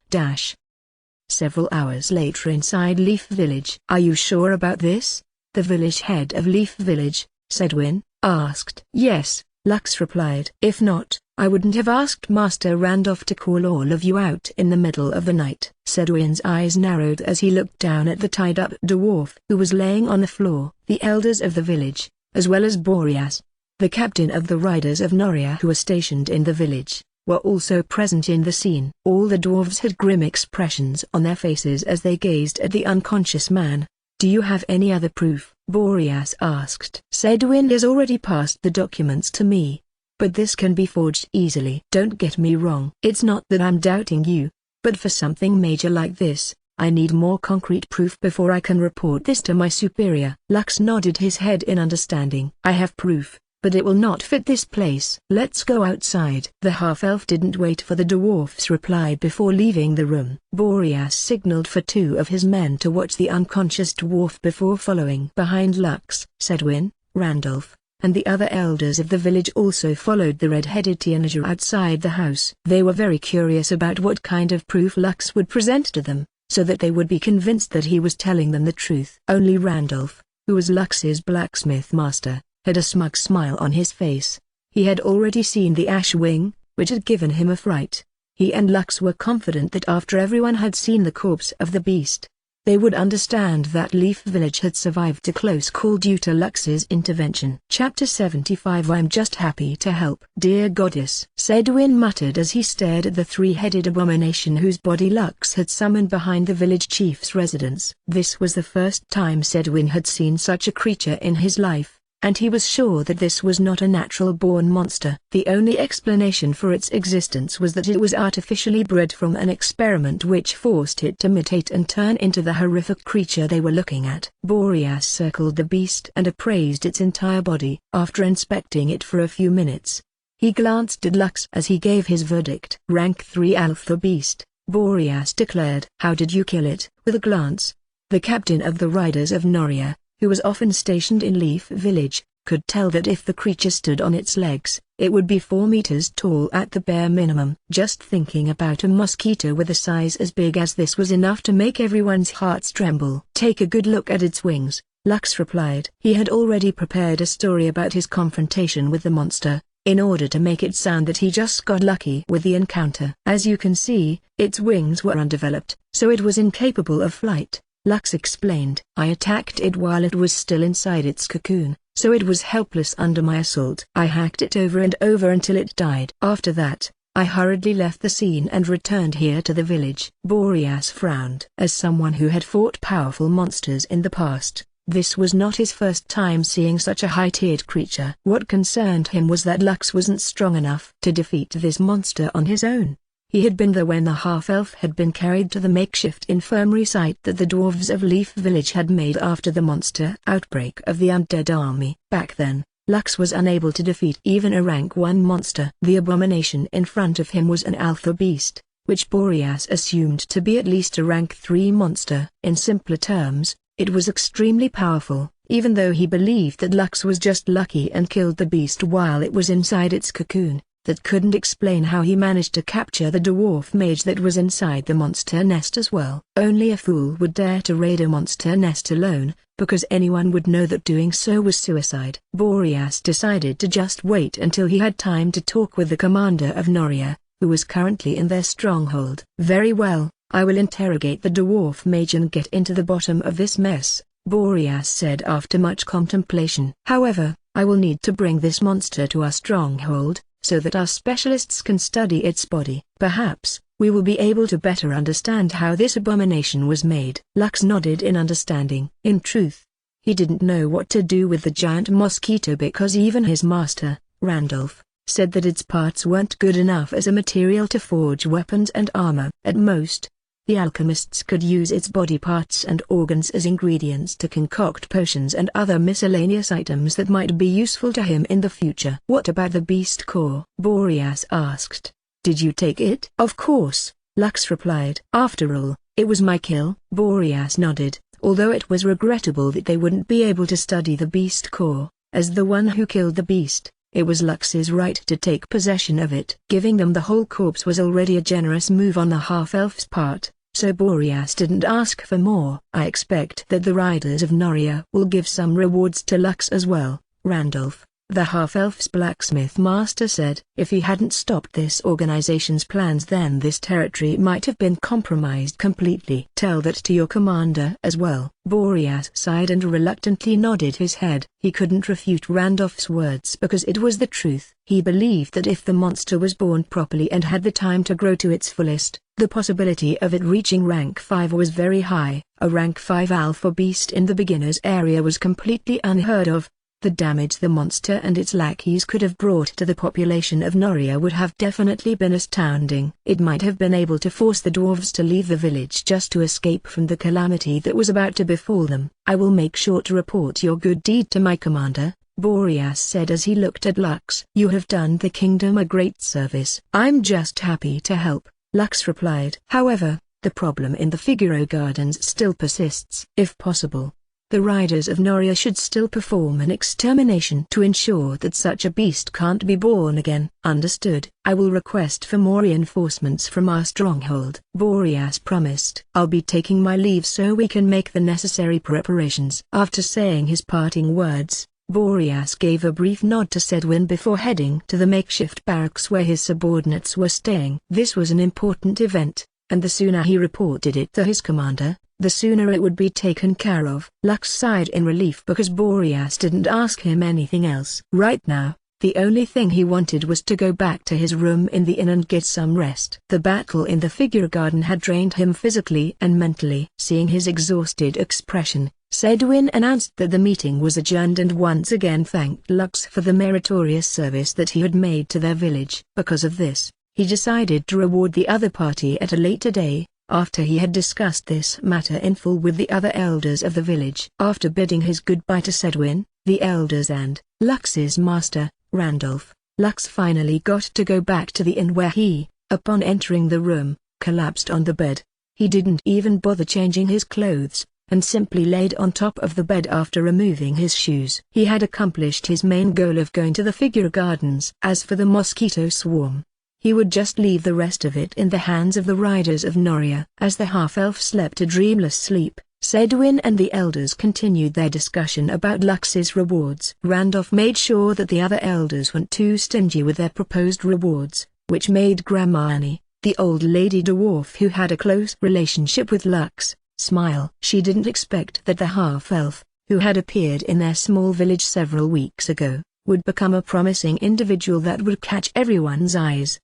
Several hours later inside Leaf Village. "Are you sure about this?" the village head of Leaf Village, Sedwin, asked. "Yes," Lux replied. "If not, I wouldn't have asked Master Randolph to call all of you out in the middle of the night." Sedwin's eyes narrowed as he looked down at the tied-up dwarf who was laying on the floor. The elders of the village, as well as Boreas, the captain of the riders of Noria who were stationed in the village, were also present in the scene. All the dwarves had grim expressions on their faces as they gazed at the unconscious man. "Do you have any other proof?" Boreas asked. "Sedwin has already passed the documents to me, but this can be forged easily." "Don't get me wrong. It's not that I'm doubting you, but for something major like this, I need more concrete proof before I can report this to my superior." Lux nodded his head in understanding. "I have proof, but it will not fit this place. Let's go outside." The half-elf didn't wait for the dwarf's reply before leaving the room. Boreas signaled for two of his men to watch the unconscious dwarf before following. Behind Lux, Sedwin, Randolph, and the other elders of the village also followed the red-headed teenager outside the house. They were very curious about what kind of proof Lux would present to them, so that they would be convinced that he was telling them the truth. Only Randolph, who was Lux's blacksmith master, had a smug smile on his face. He had already seen the ash wing, which had given him a fright. He and Lux were confident that after everyone had seen the corpse of the beast, they would understand that Leaf Village had survived a close call due to Lux's intervention. Chapter 75. "I'm just happy to help." "Dear goddess," Sedwin muttered as he stared at the three-headed abomination whose body Lux had summoned behind the village chief's residence. This was the first time Sedwin had seen such a creature in his life, and he was sure that this was not a natural-born monster. The only explanation for its existence was that it was artificially bred from an experiment which forced it to mutate and turn into the horrific creature they were looking at. Boreas circled the beast and appraised its entire body. After inspecting it for a few minutes, he glanced at Lux as he gave his verdict. "Rank 3 alpha beast," Boreas declared. "How did you kill it?" With a glance, the captain of the riders of Noria, who was often stationed in Leaf Village, could tell that if the creature stood on its legs, it would be 4 meters tall at the bare minimum. Just thinking about a mosquito with a size as big as this was enough to make everyone's hearts tremble. "Take a good look at its wings," Lux replied. He had already prepared a story about his confrontation with the monster, in order to make it sound that he just got lucky with the encounter. "As you can see, its wings were undeveloped, so it was incapable of flight," Lux explained. "I attacked it while it was still inside its cocoon, so it was helpless under my assault. I hacked it over and over until it died. After that, I hurriedly left the scene and returned here to the village." Boreas frowned. As someone who had fought powerful monsters in the past, this was not his first time seeing such a high-tiered creature. What concerned him was that Lux wasn't strong enough to defeat this monster on his own. He had been there when the half-elf had been carried to the makeshift infirmary site that the dwarves of Leaf Village had made after the monster outbreak of the undead army. Back then, Lux was unable to defeat even a rank 1 monster. The abomination in front of him was an alpha beast, which Boreas assumed to be at least a rank 3 monster. In simpler terms, it was extremely powerful, even though he believed that Lux was just lucky and killed the beast while it was inside its cocoon. That couldn't explain how he managed to capture the dwarf mage that was inside the monster nest as well. Only a fool would dare to raid a monster nest alone, because anyone would know that doing so was suicide. Boreas decided to just wait until he had time to talk with the commander of Noria, who was currently in their stronghold. "Very well, I will interrogate the dwarf mage and get into the bottom of this mess," Boreas said after much contemplation. "However, I will need to bring this monster to our stronghold, so that our specialists can study its body. Perhaps, we will be able to better understand how this abomination was made." Lux nodded in understanding. In truth, he didn't know what to do with the giant mosquito because even his master, Randolph, said that its parts weren't good enough as a material to forge weapons and armor. At most, the alchemists could use its body parts and organs as ingredients to concoct potions and other miscellaneous items that might be useful to him in the future. "What about the beast core?" Boreas asked. "Did you take it?" "Of course," Lux replied. "After all, it was my kill." Boreas nodded, Although it was regrettable that they wouldn't be able to study the beast core, as the one who killed the beast, it was Lux's right to take possession of it. Giving them the whole corpse was already a generous move on the half-elf's part, so Boreas didn't ask for more. I expect that the riders of Noria will give some rewards to Lux as well, Randolph, the half-elf's blacksmith master said. If he hadn't stopped this organization's plans, then this territory might have been compromised completely. Tell that to your commander as well. Boreas sighed and reluctantly nodded his head. He couldn't refute Randolph's words because it was the truth. He believed that if the monster was born properly and had the time to grow to its fullest, the possibility of it reaching rank 5 was very high. A rank 5 alpha beast in the beginner's area was completely unheard of. The damage the monster and its lackeys could have brought to the population of Noria would have definitely been astounding. It might have been able to force the dwarves to leave the village just to escape from the calamity that was about to befall them. I will make sure to report your good deed to my commander, Boreas said as he looked at Lux. You have done the kingdom a great service. I'm just happy to help, Lux replied. However, the problem in the Figaro Gardens still persists. If possible, the riders of Noria should still perform an extermination to ensure that such a beast can't be born again. Understood. I will request for more reinforcements from our stronghold, Boreas promised. I'll be taking my leave so we can make the necessary preparations. After saying his parting words, Boreas gave a brief nod to Sedwin before heading to the makeshift barracks where his subordinates were staying. This was an important event, and the sooner he reported it to his commander, the sooner it would be taken care of. Lux sighed in relief because Boreas didn't ask him anything else. Right now, the only thing he wanted was to go back to his room in the inn and get some rest. The battle in the figure garden had drained him physically and mentally. Seeing his exhausted expression, Sedwin announced that the meeting was adjourned and once again thanked Lux for the meritorious service that he had made to their village. Because of this, he decided to reward the other party at a later day, after he had discussed this matter in full with the other elders of the village. After bidding his goodbye to Sedwin, the elders and Lux's master, Randolph, Lux finally got to go back to the inn where he, upon entering the room, collapsed on the bed. He didn't even bother changing his clothes, and simply laid on top of the bed after removing his shoes. He had accomplished his main goal of going to the figure gardens. As for the mosquito swarm, he would just leave the rest of it in the hands of the riders of Noria. As the half-elf slept a dreamless sleep, Sedwin and the elders continued their discussion about Lux's rewards. Randolph made sure that the other elders weren't too stingy with their proposed rewards, which made Grandma Annie, the old lady dwarf who had a close relationship with Lux, smile. She didn't expect that the half-elf, who had appeared in their small village several weeks ago, would become a promising individual that would catch everyone's eyes.